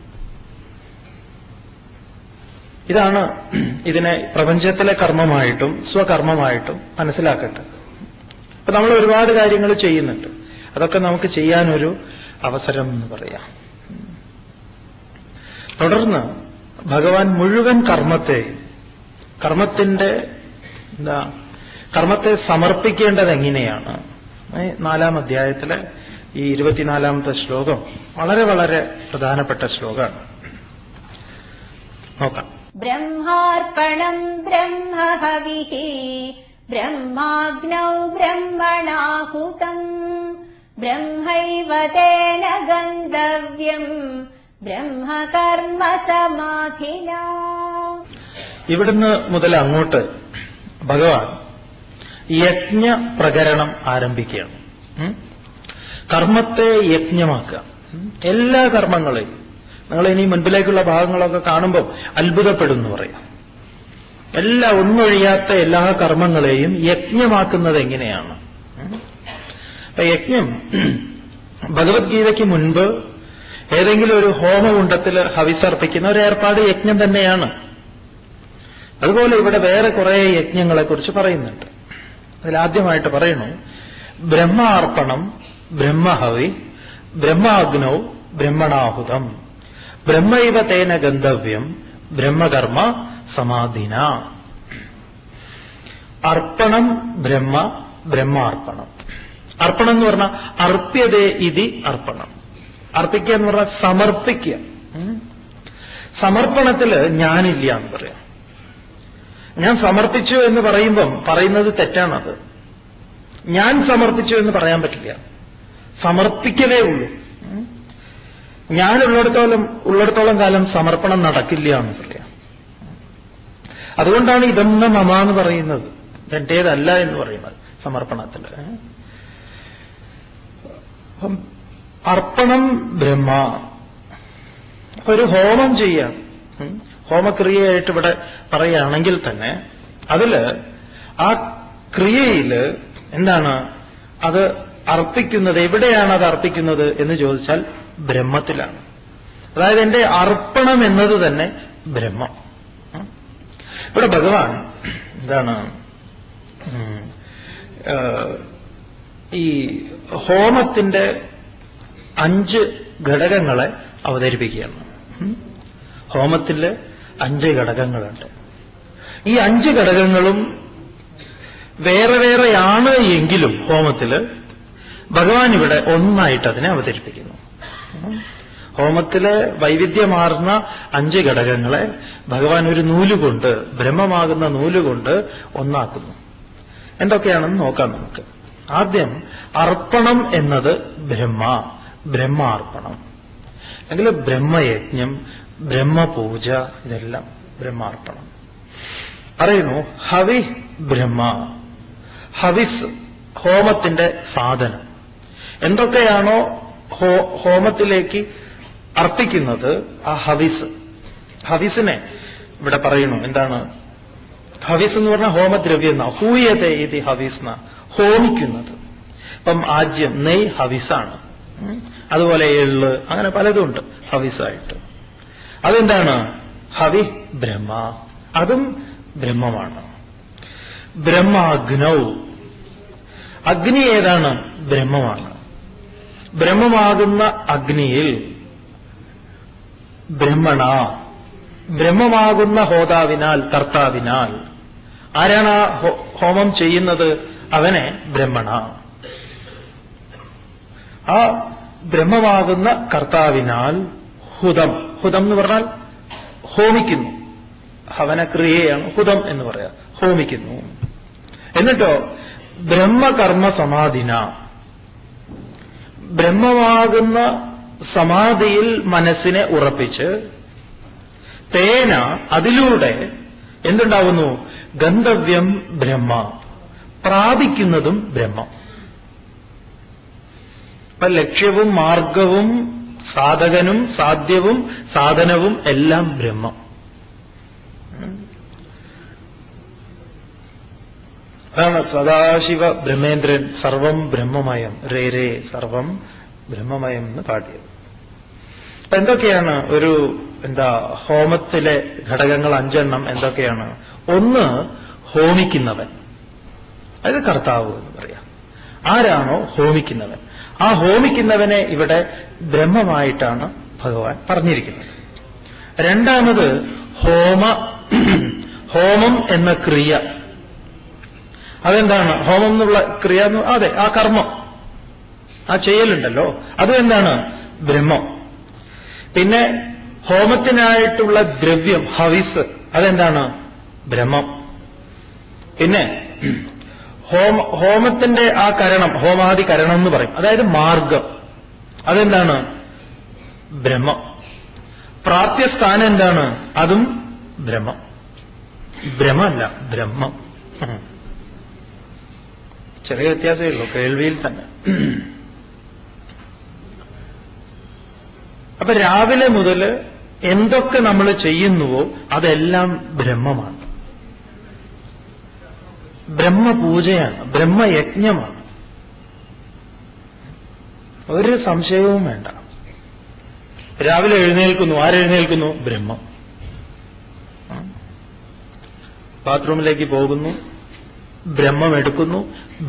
ഇതാണ്. ഇതിനെ പ്രപഞ്ചത്തിലെ കർമ്മമായിട്ടും സ്വകർമ്മമായിട്ടും മനസ്സിലാക്കട്ടെ. അപ്പൊ നമ്മൾ ഒരുപാട് കാര്യങ്ങൾ ചെയ്യുന്നുണ്ട്. അതൊക്കെ നമുക്ക് ചെയ്യാനൊരു അവസരം എന്ന് പറയാം. തുടർന്ന് ഭഗവാൻ മുഴുവൻ കർമ്മത്തെ സമർപ്പിക്കേണ്ടത് എങ്ങനെയാണ്? 4-ാം അധ്യായത്തിലെ ഈ 24-ാമത്തെ ശ്ലോകം വളരെ വളരെ പ്രധാനപ്പെട്ട ശ്ലോകമാണ്. നോക്കാം. ബ്രഹ്മാർപ്പണം ബ്രഹ്മഹവിഃ ബ്രഹ്മാഗ്നൗ ബ്രഹ്മണാഹുതം ബ്രഹ്മൈവ തേന ഗന്ധവ്യം ബ്രഹ്മകർമ്മ സമാധിനാ. ഇവിടുന്ന് മുതൽ അങ്ങോട്ട് ഭഗവാൻ യജ്ഞ പ്രകരണം ആരംഭിക്കുകയാണ്. കർമ്മത്തെ യജ്ഞമാക്കുക. എല്ലാ കർമ്മങ്ങളെയും നിങ്ങൾ ഇനി മുൻപിലേക്കുള്ള ഭാഗങ്ങളൊക്കെ കാണുമ്പോൾ അത്ഭുതപ്പെടുന്നു പറയാം. ഒന്നൊഴിയാത്ത എല്ലാ കർമ്മങ്ങളെയും യജ്ഞമാക്കുന്നത് എങ്ങനെയാണ്? അപ്പൊ യജ്ഞം ഭഗവത്ഗീതയ്ക്ക് മുൻപ് ഏതെങ്കിലും ഒരു ഹോമകുണ്ഡത്തിൽ ഹവിസർപ്പിക്കുന്ന ഒരു ഏർപ്പാട് യജ്ഞം തന്നെയാണ്. അതുപോലെ ഇവിടെ വേറെ കുറെ യജ്ഞങ്ങളെക്കുറിച്ച് പറയുന്നുണ്ട്. അതിലാദ്യമായിട്ട് പറയുന്നു, ബ്രഹ്മാർപ്പണം, ബ്രഹ്മഹവി, ബ്രഹ്മാഗ്നൗ, ബ്രഹ്മണാഹുതം, ബ്രഹ്മൈവ തേന ഗന്ധവ്യം, ബ്രഹ്മകർമ്മ സമാധിന. അർപ്പണം ബ്രഹ്മ, ബ്രഹ്മാർപ്പണം. അർപ്പണം എന്ന് പറഞ്ഞാൽ അർപ്യതേ ഇതി അർപ്പണം. അർപ്പിക്കുക എന്ന് പറഞ്ഞാൽ സമർപ്പിക്കുക. സമർപ്പണത്തില് ഞാനില്ല എന്ന് പറയാം. ഞാൻ സമർപ്പിച്ചു എന്ന് പറയുമ്പം പറയുന്നത് തെറ്റാണത്. ഞാൻ സമർപ്പിച്ചു എന്ന് പറയാൻ പറ്റില്ല. സമർപ്പിക്കലേ ഉള്ളൂ. ഞാനുള്ളിടത്തോളം കാലം സമർപ്പണം നടക്കില്ല എന്ന് പറയാം. അതുകൊണ്ടാണ് ഇതെന്ന മമ എന്ന് പറയുന്നത്, ഇതെന്റേതല്ല എന്ന് പറയുന്നത് സമർപ്പണത്തിൽ. അർപ്പണം ബ്രഹ്മ. ഒരു ഹോമം ചെയ്യാം. ഹോമക്രിയയായിട്ട് ഇവിടെ പറയുകയാണെങ്കിൽ തന്നെ അതില് ആ ക്രിയയില് എന്താണ് അത് അർപ്പിക്കുന്നത്? എവിടെയാണ് അത് അർപ്പിക്കുന്നത് എന്ന് ചോദിച്ചാൽ ബ്രഹ്മത്തിലാണ്. അതായത് എന്റെ അർപ്പണം എന്നത് തന്നെ ബ്രഹ്മം. ഇവിടെ ഭഗവാൻ എന്താണ് ഈ ഹോമത്തിന്റെ 5 ഘടകങ്ങളെ അവതരിപ്പിക്കുകയാണ്. ഹോമത്തില് 5 ഘടകങ്ങളുണ്ട്. ഈ 5 ഘടകങ്ങളും വേറെ വേറെയാണ് എങ്കിലും ഹോമത്തില് ഭഗവാൻ ഇവിടെ ഒന്നായിട്ട് അതിനെ അവതരിപ്പിക്കുന്നു. ഹോമത്തിലെ വൈവിധ്യമാർന്ന 5 ഘടകങ്ങളെ ഭഗവാൻ ഒരു നൂലുകൊണ്ട്, ബ്രഹ്മമാകുന്ന നൂലുകൊണ്ട് ഒന്നാക്കുന്നു. എന്തൊക്കെയാണെന്ന് നോക്കാം നമുക്ക്. ആദ്യം അർപ്പണം എന്നത് ബ്രഹ്മാർപ്പണം, അല്ലെങ്കിൽ ബ്രഹ്മയജ്ഞം, ബ്രഹ്മപൂജ, ഇതെല്ലാം ബ്രഹ്മാർപ്പണം. പറയുന്നു ഹവി ബ്രഹ്മ. ഹവിസ് ഹോമത്തിന്റെ സാധനം. എന്തൊക്കെയാണോ ഹോമത്തിലേക്ക് അർപ്പിക്കുന്നത് ആ ഹവിസിനെ ഇവിടെ പറയുന്നു. എന്താണ് ഹവിസ് എന്ന് പറഞ്ഞാൽ ഹോമദ്രവ്യം എന്നാ. ഹൂയതേ ഇതി ഹവിസ്ന, ഹോമിക്കുന്നത്. ഇപ്പം ആജ്യം നെയ് ഹവിസാണ്. അതുപോലെ എള്ള്, അങ്ങനെ പലതുണ്ട് ഹവിസായിട്ട്. അതെന്താണ്? ഹവി ബ്രഹ്മ, അതും ബ്രഹ്മമാണ്. ബ്രഹ്മാഗ്നൗ, അഗ്നി ഏതാണ്? ബ്രഹ്മമാണ്. ബ്രഹ്മമാകുന്ന അഗ്നിയിൽ ബ്രഹ്മണ, ബ്രഹ്മമാകുന്ന ഹോതാവിനാൽ, കർത്താവിനാൽ. ആരാണ് ആ ഹോമം ചെയ്യുന്നത്? അവനെ ബ്രഹ്മണ. ആ ബ്രഹ്മമാകുന്ന കർത്താവിനാൽ ഹുതം. ഹുതം എന്ന് പറഞ്ഞാൽ ഹോമിക്കുന്നു. ഹവനക്രിയയാണ് ഹുതം എന്ന് പറയാം. ഹോമിക്കുന്നു. എന്നിട്ടോ ബ്രഹ്മകർമ്മ സമാധിന, ബ്രഹ്മമാകുന്ന സമാധിയിൽ മനസ്സിനെ ഉറപ്പിച്ച് തേന, അതിലൂടെ എന്തുണ്ടാവുന്നു? ഗന്ധവ്യം ബ്രഹ്മ, പ്രാപിക്കുന്നതും ബ്രഹ്മം. അപ്പൊ ലക്ഷ്യവും മാർഗവും സാധകനും സാധ്യവും സാധനവും എല്ലാം ബ്രഹ്മം. അതാണ് സദാശിവ ബ്രഹ്മേന്ദ്രൻ സർവം ബ്രഹ്മമയം രേ സർവം ബ്രഹ്മമയം എന്ന് പാടിയത്. അപ്പൊ എന്തൊക്കെയാണ് ഒരു ഹോമത്തിലെ ഘടകങ്ങൾ? 5 എന്തൊക്കെയാണ്? ഒന്ന്, ഹോമിക്കുന്നവൻ, അത് കർത്താവ് എന്ന് പറയാം. ആരാണോ ഹോമിക്കുന്നവൻ, ആ ഹോമിക്കുന്നവനെ ഇവിടെ ബ്രഹ്മമായിട്ടാണ് ഭഗവാൻ പറഞ്ഞിരിക്കുന്നത്. രണ്ടാമത് ഹോമം എന്ന ക്രിയ. അതെന്താണ്? ഹോമം എന്നുള്ള ക്രിയ, അതെ, ആ കർമ്മം, ആ ചെയ്യലുണ്ടല്ലോ, അത് എന്താണ്? ബ്രഹ്മം. പിന്നെ ഹോമത്തിനായിട്ടുള്ള ദ്രവ്യം ഹവിസ്, അതെന്താണ്? ബ്രഹ്മം. പിന്നെ ഹോമത്തിന്റെ ആ കരണം, ഹോമാദി കരണം എന്ന് പറയും, അതായത് മാർഗം, അതെന്താണ്? ബ്രഹ്മം. പ്രാപ്യസ്ഥാനം എന്താണ്? അതും ബ്രഹ്മം. ബ്രഹ്മല്ല, ബ്രഹ്മം. ചെറിയ വ്യത്യാസമേ ഉള്ളൂ കേൾവിയിൽ തന്നെ. അപ്പൊ രാവിലെ മുതൽ എന്തൊക്കെ നമ്മൾ ചെയ്യുന്നുവോ അതെല്ലാം ബ്രഹ്മമാണ്, ബ്രഹ്മപൂജയാണ്, ബ്രഹ്മയജ്ഞമാണ്. ഒരു സംശയവും വേണ്ട. രാവിലെ എഴുന്നേൽക്കുന്നു, ആരെഴുന്നേൽക്കുന്നു? ബ്രഹ്മം. ബാത്റൂമിലേക്ക് പോകുന്നു, ബ്രഹ്മം എടുക്കുന്നു,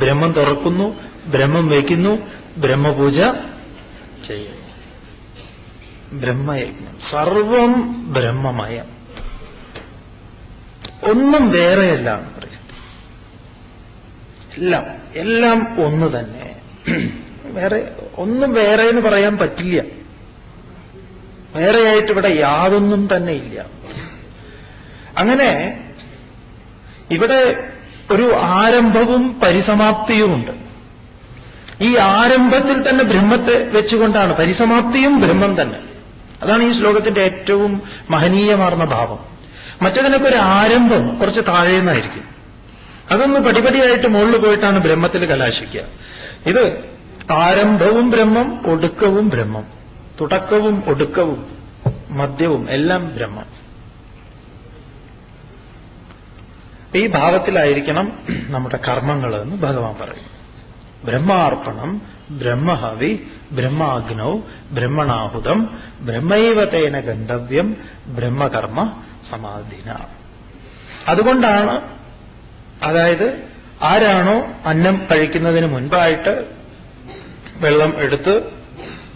ബ്രഹ്മം തുറക്കുന്നു, ബ്രഹ്മം വയ്ക്കുന്നു, ബ്രഹ്മപൂജ ചെയ്യുന്നു. ബ്രഹ്മയജ്ഞം, സർവം ബ്രഹ്മമയം, ഒന്നും വേറെയല്ല എന്ന് പറയാം. എല്ലാം എല്ലാം ഒന്ന് തന്നെ. വേറെ ഒന്നും വേറെ എന്ന് പറയാൻ പറ്റില്ല. വേറെയായിട്ട് ഇവിടെ യാതൊന്നും തന്നെ ഇല്ല. അങ്ങനെ ഇവിടെ ഒരു ആരംഭവും പരിസമാപ്തിയുമുണ്ട്. ഈ ആരംഭത്തിൽ തന്നെ ബ്രഹ്മത്തെ വെച്ചുകൊണ്ടാണ്, പരിസമാപ്തിയും ബ്രഹ്മം തന്നെ. അതാണ് ഈ ശ്ലോകത്തിന്റെ ഏറ്റവും മഹനീയമാർന്ന ഭാവം. മറ്റതിനൊക്കെ ഒരു ആരംഭം കുറച്ച് താഴേന്നായിരിക്കും, അതൊന്ന് പടിപടിയായിട്ട് മുകളിൽ പോയിട്ടാണ് ബ്രഹ്മത്തിൽ കലാശിക്കുക. ഇത് ആരംഭവും ബ്രഹ്മം, ഒടുക്കവും ബ്രഹ്മം, തുടക്കവും ഒടുക്കവും മധ്യവും എല്ലാം ബ്രഹ്മം. ഈ ഭാവത്തിലായിരിക്കണം നമ്മുടെ കർമ്മങ്ങൾ എന്ന് ഭഗവാൻ പറയും. ബ്രഹ്മാർപ്പണം, ബ്രഹ്മഹവി, ബ്രഹ്മാഗ്നൗ, ബ്രഹ്മണാഹുതം, ബ്രഹ്മൈവ തേന ഗന്ധവ്യം, ബ്രഹ്മകർമ്മ സമാധിന. അതുകൊണ്ടാണ്, അതായത് ആരാണോ അന്നം കഴിക്കുന്നതിന് മുൻപായിട്ട് വെള്ളം എടുത്ത്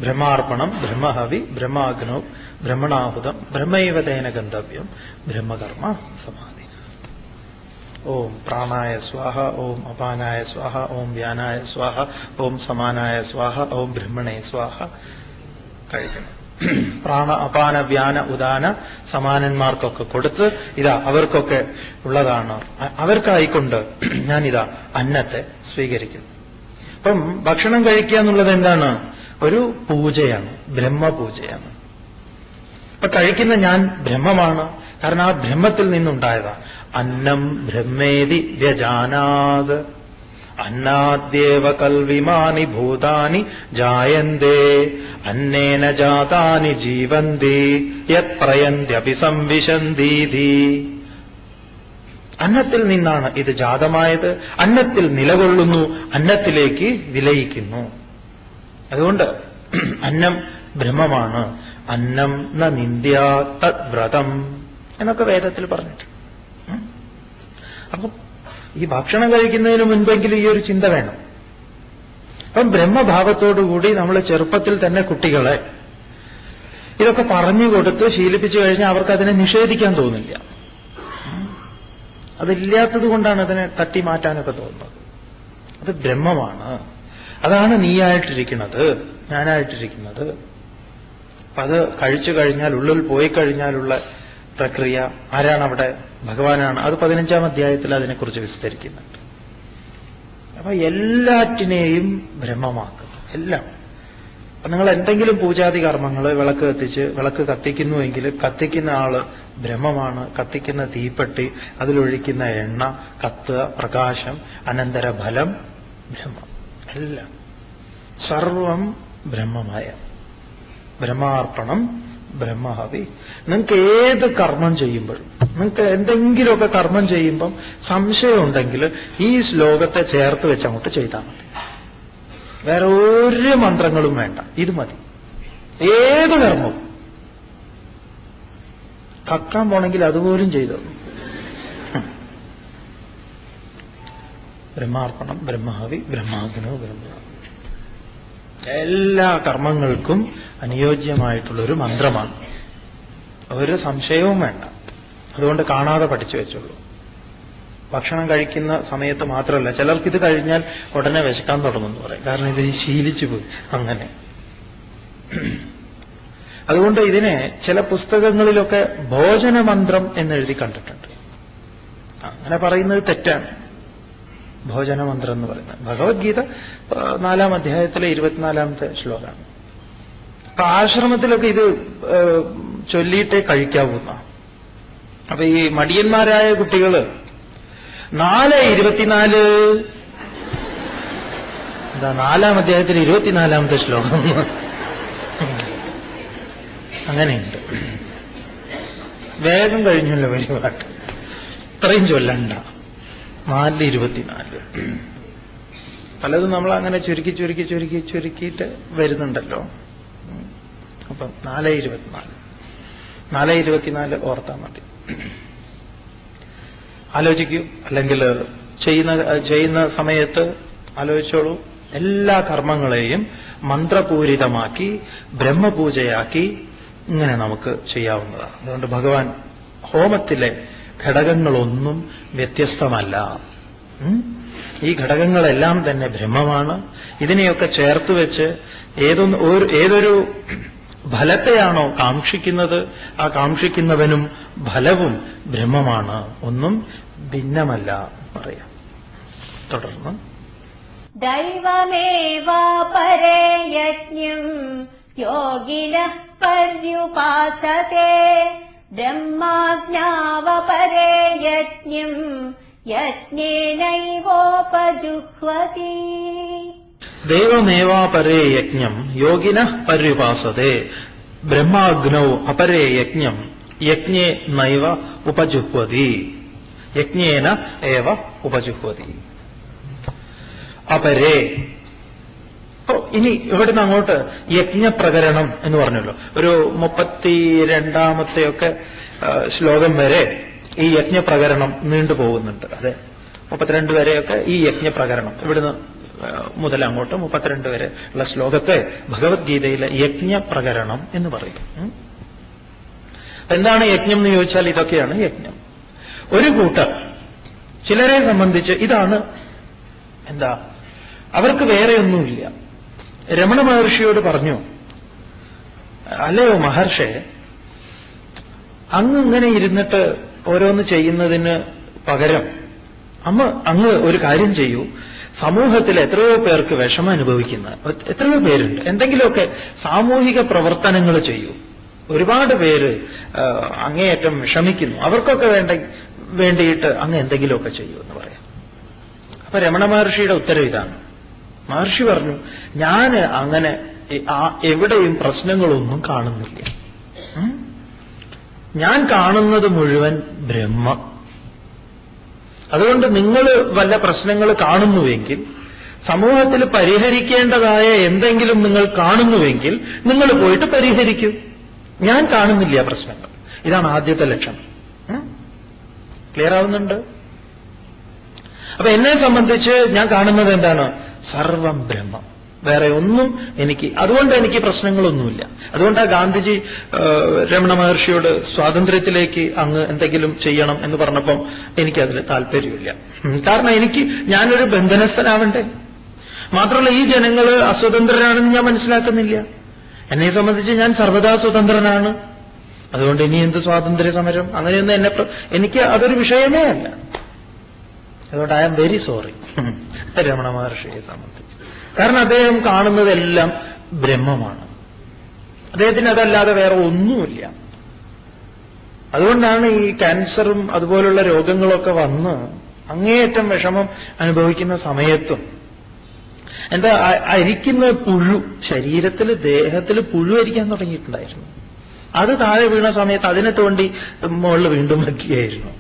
ബ്രഹ്മാർപ്പണം, ബ്രഹ്മഹവി, ബ്രഹ്മാഗ്നൗ, ബ്രഹ്മണാഹുതം, ബ്രഹ്മൈവ തേന ഗന്ധവ്യം, ബ്രഹ്മകർമ്മ സമാധിന. ഓം പ്രാണായ സ്വാഹ, ഓം അപാനായ സ്വാഹ, ഓം വ്യാനായ സ്വാഹ, ഓം സമാനായ സ്വാഹ, ഓം ബ്രഹ്മണേ സ്വാഹ കഴിക്കണം. പ്രാണ, അപാന, വ്യാന, ഉദാന സമാനന്മാർക്കൊക്കെ കൊടുത്ത് ഇതാ അവർക്കൊക്കെ ഉള്ളതാണ്, അവർക്കായിക്കൊണ്ട് ഞാനിതാ അന്നത്തെ സ്വീകരിക്കുന്നു. അപ്പം ഭക്ഷണം കഴിക്കുക എന്നുള്ളത് എന്താണ്? ഒരു പൂജയാണ്, ബ്രഹ്മപൂജയാണ്. അപ്പൊ കഴിക്കുന്ന ഞാൻ ബ്രഹ്മമാണ്, കാരണം ആ ബ്രഹ്മത്തിൽ നിന്നുണ്ടായതാണ്. അന്നം ബ്രഹ്മേതി വ്യജാനാത് അന്നാദ്യേവ കൽവിമാനി ഭൂതാനി ജായന്തേ അന്നേന ജാതാനി ജീവന്തി യത് പ്രയന്ത്യപി സംവിശന്തീതി. അന്നത്തിൽ നിന്നാണ് ഇത് ജാതമായത്, അന്നത്തിൽ നിലകൊള്ളുന്നു, അന്നത്തിലേക്ക് വിലയിക്കുന്നു. അതുകൊണ്ട് അന്നം ബ്രഹ്മമാണ്. അന്നം ന നിന്ദ്യാ തദ്വ്രതം എന്നൊക്കെ വേദത്തിൽ പറഞ്ഞിട്ടുണ്ട്. അപ്പം ഈ ഭക്ഷണം കഴിക്കുന്നതിന് മുൻപെങ്കിലും ഈ ഒരു ചിന്ത വേണം. അപ്പം ബ്രഹ്മഭാവത്തോടുകൂടി നമ്മൾ ചെറുപ്പത്തിൽ തന്നെ കുട്ടികളെ ഇതൊക്കെ പറഞ്ഞു കൊടുത്ത് ശീലിപ്പിച്ചു കഴിഞ്ഞാൽ അവർക്ക് അതിനെ നിഷേധിക്കാൻ തോന്നില്ല. അതില്ലാത്തത് കൊണ്ടാണ് അതിനെ തട്ടി മാറ്റാനൊക്കെ തോന്നുന്നത്. അത് ബ്രഹ്മമാണ്, അതാണ് നീയായിട്ടിരിക്കുന്നത്, ഞാനായിട്ടിരിക്കുന്നത്. അപ്പൊ അത് കഴിച്ചു കഴിഞ്ഞാൽ, ഉള്ളിൽ പോയി കഴിഞ്ഞാലുള്ള പ്രക്രിയ ആരാണ് അവിടെ? ഭഗവാനാണ്. അത് 15-ാം അധ്യായത്തിൽ അതിനെക്കുറിച്ച് വിസ്തരിക്കുന്നുണ്ട്. അപ്പൊ എല്ലാറ്റിനെയും ബ്രഹ്മമാക്കുന്നു, എല്ലാം. അപ്പൊ നിങ്ങൾ എന്തെങ്കിലും പൂജാതി കർമ്മങ്ങൾ, വിളക്ക് കത്തിച്ച് വിളക്ക് കത്തിക്കുന്നുവെങ്കിൽ കത്തിക്കുന്ന ആള് ബ്രഹ്മമാണ്. കത്തിക്കുന്ന തീപ്പെട്ടി, അതിലൊഴിക്കുന്ന എണ്ണ, കത്തുക, പ്രകാശം, അനന്തര ഫലം ബ്രഹ്മം, എല്ലാം സർവം ബ്രഹ്മമായ. ബ്രഹ്മാർപ്പണം, ബ്രഹ്മഹവി. നിങ്ങൾക്ക് ഏത് കർമ്മം ചെയ്യുമ്പോഴും, നിങ്ങൾക്ക് എന്തെങ്കിലുമൊക്കെ കർമ്മം ചെയ്യുമ്പം സംശയമുണ്ടെങ്കിൽ ഈ ശ്ലോകത്തെ ചേർത്ത് വെച്ച് അങ്ങോട്ട് ചെയ്താൽ മതി. വേറെ ഒരു മന്ത്രങ്ങളും വേണ്ട, ഇത് മതി. ഏത് കർമ്മവും. കക്കാൻ പോണെങ്കിൽ അതുപോലും ചെയ്തു. ബ്രഹ്മാർപ്പണം, ബ്രഹ്മഹവി, ബ്രഹ്മാഗ്നോ, ബ്രഹ്മ. എല്ലാ കർമ്മങ്ങൾക്കും അനുയോജ്യമായിട്ടുള്ളൊരു മന്ത്രമാണ്. ഒരു സംശയവും വേണ്ട. അതുകൊണ്ട് കാണാതെ പഠിച്ചു വെച്ചുള്ളൂ. ഭക്ഷണം കഴിക്കുന്ന സമയത്ത് മാത്രമല്ല, ചിലർക്കിത് കഴിഞ്ഞാൽ ഉടനെ വിശക്കാൻ തുടങ്ങുമെന്ന് പറയും. കാരണം ഇത് ശീലിച്ചു പോയി അങ്ങനെ. അതുകൊണ്ട് ഇതിനെ ചില പുസ്തകങ്ങളിലൊക്കെ ഭോജനമന്ത്രം എന്നെഴുതി കണ്ടിട്ടുണ്ട്. അങ്ങനെ പറയുന്നത് തെറ്റാണ്. ഭോജനമന്ത്രം എന്ന് പറയുന്നത് ഭഗവത്ഗീത 4-ാം അധ്യായത്തിലെ 24-ാമത്തെ ശ്ലോകമാണ്. അപ്പൊ ആശ്രമത്തിലൊക്കെ ഇത് ചൊല്ലിയിട്ടേ കഴിക്കാവുന്ന. അപ്പൊ ഈ മടിയന്മാരായ കുട്ടികള് 4:24 എന്താ 4-ാം അധ്യായത്തിൽ 24-ാമത്തെ ശ്ലോകം. അങ്ങനെയുണ്ട്. വേഗം കഴിഞ്ഞല്ലോ പരിപാടി, ഇത്രയും ചൊല്ലണ്ട. 4:24 പലതും നമ്മൾ അങ്ങനെ ചുരുക്കിയിട്ട് വരുന്നുണ്ടല്ലോ. അപ്പം 4:24 ഓർത്താൽ മതി. ആലോചിക്കൂ, അല്ലെങ്കിൽ ചെയ്യുന്ന സമയത്ത് ആലോചിച്ചോളൂ. എല്ലാ കർമ്മങ്ങളെയും മന്ത്രപൂരിതമാക്കി ബ്രഹ്മപൂജയാക്കി ഇങ്ങനെ നമുക്ക് ചെയ്യാവുന്നതാണ്. അതുകൊണ്ട് ഭഗവാൻ ഹോമത്തിലെ ഘടകങ്ങളൊന്നും വ്യത്യസ്തമല്ല. ഈ ഘടകങ്ങളെല്ലാം തന്നെ ബ്രഹ്മമാണ്. ഇതിനെയൊക്കെ ചേർത്ത് വെച്ച് ഏതൊരു ഫലത്തെയാണോ കാക്ഷിക്കുന്നത്, ആ കാക്ഷിക്കുന്നവനും ഫലവും ബ്രഹ്മമാണ്, ഒന്നും ഭിന്നമല്ല പറയാം. തുടർന്ന് ദൈവമേവാപരേ യജ്ഞം യോഗിനഃ പര്യുപാസതേ ബ്രഹ്മാജ്ഞാവപരേ യജ്ഞം യജ്ഞേനൈവോപജുഹ്വതി. ദൈവമേവാപരേ യജ്ഞം യോഗിനഃ പര്യുപാസതേ ബ്രഹ്മാഗ്നൗ അപരേ യജ്ഞം യജ്ഞേ നൈവ ഉപജുഹ്വതി. യജ്ഞേന ഏവ ഉപജുഹ്വതി. അപരേ. ഇനി ഇവിടുന്ന് അങ്ങോട്ട് യജ്ഞപ്രകരണം എന്ന് പറഞ്ഞല്ലോ. ഒരു 32-ാമത്തെയൊക്കെ ശ്ലോകം വരെ ഈ യജ്ഞപ്രകരണം നീണ്ടുപോകുന്നുണ്ട്. അതെ, 32 വരെയൊക്കെ ഈ യജ്ഞപ്രകരണം, ഇവിടുന്ന് മുതൽ അങ്ങോട്ട് 32 വരെ ഉള്ള ശ്ലോകത്തെ ഭഗവത്ഗീതയിലെ യജ്ഞപ്രകരണം എന്ന് പറയും. എന്താണ് യജ്ഞം എന്ന് ചോദിച്ചാൽ ഇതൊക്കെയാണ് യജ്ഞം. ഒരു കൂട്ടർ ചിലരെ സംബന്ധിച്ച് ഇതാണ് എന്താ, അവർക്ക് വേറെ ഒന്നുമില്ല. രമണ മഹർഷിയോട് പറഞ്ഞു, അല്ലയോ മഹർഷേ, അങ്ങ് ഇങ്ങനെ ഇരുന്നിട്ട് ഓരോന്ന് ചെയ്യുന്നതിന് പകരം അങ്ങ് ഒരു കാര്യം ചെയ്യൂ. സമൂഹത്തിൽ എത്രയോ പേർക്ക് വിഷമം അനുഭവിക്കുന്ന എത്രയോ പേരുണ്ട്. എന്തെങ്കിലുമൊക്കെ സാമൂഹിക പ്രവർത്തനങ്ങൾ ചെയ്യൂ. ഒരുപാട് പേര് അങ്ങേയറ്റം വിഷമിക്കുന്നു. അവർക്കൊക്കെ വേണ്ടിയിട്ട് അങ്ങ് എന്തെങ്കിലുമൊക്കെ ചെയ്യൂ എന്ന് പറയാം. അപ്പൊ രമണ മഹർഷിയുടെ ഉത്തരവ് ഇതാണ്. മഹർഷി പറഞ്ഞു, ഞാൻ അങ്ങനെ എവിടെയും പ്രശ്നങ്ങളൊന്നും കാണുന്നില്ല. ഞാൻ കാണുന്നത് മുഴുവൻ ബ്രഹ്മം. അതുകൊണ്ട് നിങ്ങൾ വല്ല പ്രശ്നങ്ങൾ കാണുന്നുവെങ്കിൽ, സമൂഹത്തിൽ പരിഹരിക്കേണ്ടതായ എന്തെങ്കിലും നിങ്ങൾ കാണുന്നുവെങ്കിൽ നിങ്ങൾ പോയിട്ട് പരിഹരിക്കൂ. ഞാൻ കാണുന്നില്ല പ്രശ്നങ്ങൾ. ഇതാണ് ആദ്യത്തെ ലക്ഷണം. ക്ലിയർ ആവുന്നുണ്ട്? അപ്പൊ എന്നെ സംബന്ധിച്ച് ഞാൻ കാണുന്നത് എന്താണ്? സർവം ബ്രഹ്മം, വേറെ ഒന്നും അതുകൊണ്ട് എനിക്ക് പ്രശ്നങ്ങളൊന്നുമില്ല. അതുകൊണ്ടാണ് ഗാന്ധിജി രമണ മഹർഷിയോട് സ്വാതന്ത്ര്യത്തിലേക്ക് അങ്ങ് എന്തെങ്കിലും ചെയ്യണം എന്ന് പറഞ്ഞപ്പം എനിക്കതിൽ താല്പര്യമില്ല. കാരണം ഞാനൊരു ബന്ധനസ്ഥനാവണ്ടേ. മാത്രമല്ല, ഈ ജനങ്ങൾ അസ്വതന്ത്രരാണെന്ന് ഞാൻ മനസ്സിലാക്കുന്നില്ല. എന്നെ സംബന്ധിച്ച് ഞാൻ സർവ്വതാ സ്വതന്ത്രനാണ്. അതുകൊണ്ട് ഇനി എന്ത് സ്വാതന്ത്ര്യ സമരം, അങ്ങനെയൊന്നും എനിക്ക് അതൊരു വിഷയമേ അല്ല. അതുകൊണ്ട് I am very sorry Ramana മഹർഷിയെ സംബന്ധിച്ച്. കാരണം അദ്ദേഹം കാണുന്നതെല്ലാം ബ്രഹ്മമാണ്. അദ്ദേഹത്തിന് അതല്ലാതെ വേറെ ഒന്നുമില്ല. അതുകൊണ്ടാണ് ഈ ക്യാൻസറും അതുപോലുള്ള രോഗങ്ങളൊക്കെ വന്ന് അങ്ങേയറ്റം വിഷമം അനുഭവിക്കുന്ന സമയത്തും അരിക്കുന്ന പുഴു, ശരീരത്തിൽ ദേഹത്തിൽ പുഴു അരിക്കാൻ തുടങ്ങിയിട്ടുണ്ടായിരുന്നു. അത് താഴെ വീണ സമയത്ത് അതിനെ തോണ്ടി മുകളിൽ വീണ്ടും വയ്ക്കുകയായിരുന്നു.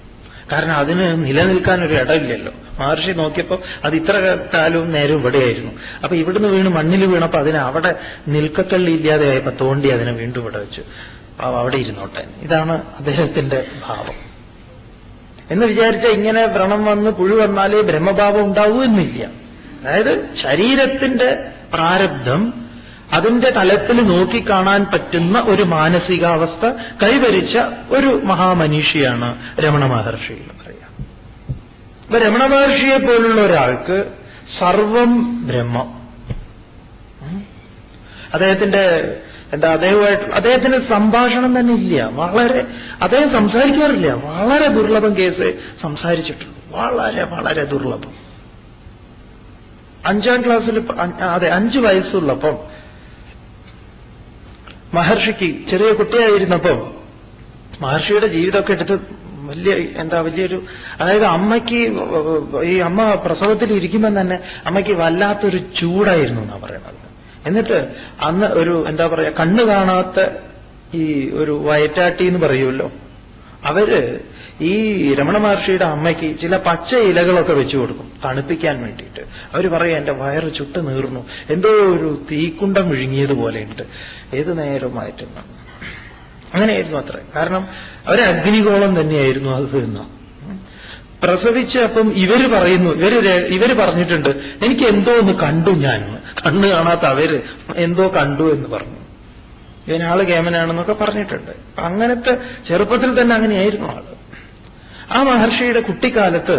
കാരണം അതിന് നിലനിൽക്കാൻ ഒരു ഇടമില്ലല്ലോ. മഹർഷി നോക്കിയപ്പോൾ അത് ഇത്ര കാലവും നേരം ഇവിടെയായിരുന്നു. അപ്പൊ ഇവിടുന്ന് വീണ് മണ്ണിൽ വീണപ്പോൾ അതിന് അവിടെ നിൽക്കക്കള്ളി ഇല്ലാതെ ആയപ്പോ തോണ്ടി അതിനെ വീണ്ടും ഇവിടെ വെച്ചു. അവിടെ ഇരുന്നോട്ടെ. ഇതാണ് അദ്ദേഹത്തിന്റെ ഭാവം. എന്ന് വിചാരിച്ച ഇങ്ങനെ വ്രണം വന്ന് പുഴു വന്നാലേ ബ്രഹ്മഭാവം ഉണ്ടാവൂ എന്നില്ല. അതായത് ശരീരത്തിന്റെ പ്രാരബ്ധം അതിന്റെ തലത്തിൽ നോക്കിക്കാണാൻ പറ്റുന്ന ഒരു മാനസികാവസ്ഥ കൈവരിച്ച ഒരു മഹാമനീഷിയാണ് രമണ മഹർഷി എന്ന് പറയാം. ഇപ്പൊ രമണ മഹർഷിയെ പോലുള്ള ഒരാൾക്ക് സർവം ബ്രഹ്മം. അദ്ദേഹത്തിന് സംഭാഷണം തന്നെ ഇല്ല. അദ്ദേഹം സംസാരിക്കാറില്ല. വളരെ ദുർലഭം കേസ് സംസാരിച്ചിട്ടുള്ളൂ. വളരെ ദുർലഭം. 5ാം ക്ലാസ്സിൽ 5 വയസ്സുള്ളപ്പം മഹർഷിക്ക് ചെറിയ കുട്ടിയായിരുന്നപ്പം മഹർഷിയുടെ ജീവിതമൊക്കെ എടുത്ത് വലിയൊരു അതായത് അമ്മ പ്രസവത്തിൽ ഇരിക്കുമ്പോൾ തന്നെ അമ്മയ്ക്ക് വല്ലാത്തൊരു ചൂടായിരുന്നു എന്നാ പറയുന്നത്. എന്നിട്ട് അന്ന് ഒരു കണ്ണു കാണാത്ത ഈ ഒരു വയറ്റാട്ടി എന്ന് പറയുമല്ലോ, അവര് ഈ രമണ മഹർഷിയുടെ അമ്മയ്ക്ക് ചില പച്ച ഇലകളൊക്കെ വെച്ചു കൊടുക്കും തണുപ്പിക്കാൻ വേണ്ടിയിട്ട്. അവർ പറയും എന്റെ വയറ് ചുട്ട് നീർന്നു, എന്തോ ഒരു തീക്കുണ്ടം വിഴുങ്ങിയതുപോലെയുണ്ട്, ഏത് നേരം മാറ്റുന്നു. അങ്ങനെയായിരുന്നു അത്ര. കാരണം അവർ അഗ്നിഗോളം തന്നെയായിരുന്നു അത് എന്ന്. പ്രസവിച്ച് അപ്പം ഇവര് പറയുന്നു, ഇവര് പറഞ്ഞിട്ടുണ്ട് എനിക്ക് എന്തോ ഒന്ന് കണ്ടു, ഞാൻ കണ്ണ് കാണാത്ത അവര് എന്തോ കണ്ടു എന്ന് പറഞ്ഞു. ഇവനാള് കേമനാണെന്നൊക്കെ പറഞ്ഞിട്ടുണ്ട്. അങ്ങനത്തെ ചെറുപ്പത്തിൽ തന്നെ അങ്ങനെയായിരുന്നു ആള്. ആ മഹർഷിയുടെ കുട്ടിക്കാലത്ത്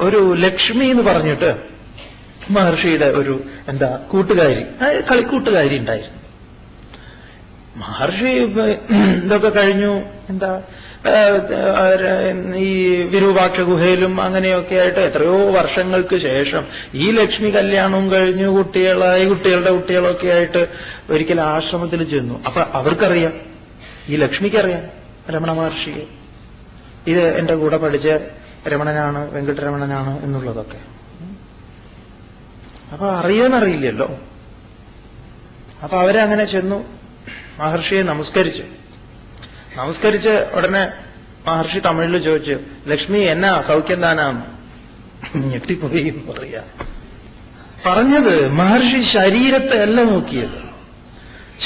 ഒരു ലക്ഷ്മി എന്ന് പറഞ്ഞിട്ട് മഹർഷിയുടെ ഒരു കൂട്ടുകാരി, കളിക്കൂട്ടുകാരി ഉണ്ടായിരുന്നു. മഹർഷി ഇതൊക്കെ കഴിഞ്ഞു ഈ വിരൂപാക്ഷ ഗുഹയിലും അങ്ങനെയൊക്കെ ആയിട്ട് എത്രയോ വർഷങ്ങൾക്ക് ശേഷം ഈ ലക്ഷ്മി കല്യാണവും കഴിഞ്ഞു, കുട്ടികളായി, കുട്ടികളുടെ കുട്ടികളൊക്കെ ആയിട്ട് ഒരിക്കൽ ആശ്രമത്തിൽ ചെന്നു. അപ്പൊ അവർക്കറിയാം, ഈ ലക്ഷ്മിക്കറിയാം രമണ മഹർഷിയെ, ഇത് എന്റെ കൂടെ പഠിച്ച രമണനാണ്, വെങ്കട്ടരമണനാണ് എന്നുള്ളതൊക്കെ. അപ്പൊ അറിയാന്നറിയില്ലല്ലോ. അപ്പൊ അവരങ്ങനെ ചെന്നു, മഹർഷിയെ നമസ്കരിച്ച് ഉടനെ മഹർഷി തമിഴിൽ ചോദിച്ചു, ലക്ഷ്മി എന്നാ സൗഖ്യം താനാന്ന്. ഞെട്ടിപ്പോയി എന്ന് പറയാ. പറഞ്ഞത് മഹർഷി ശരീരത്തെ അല്ല നോക്കിയത്.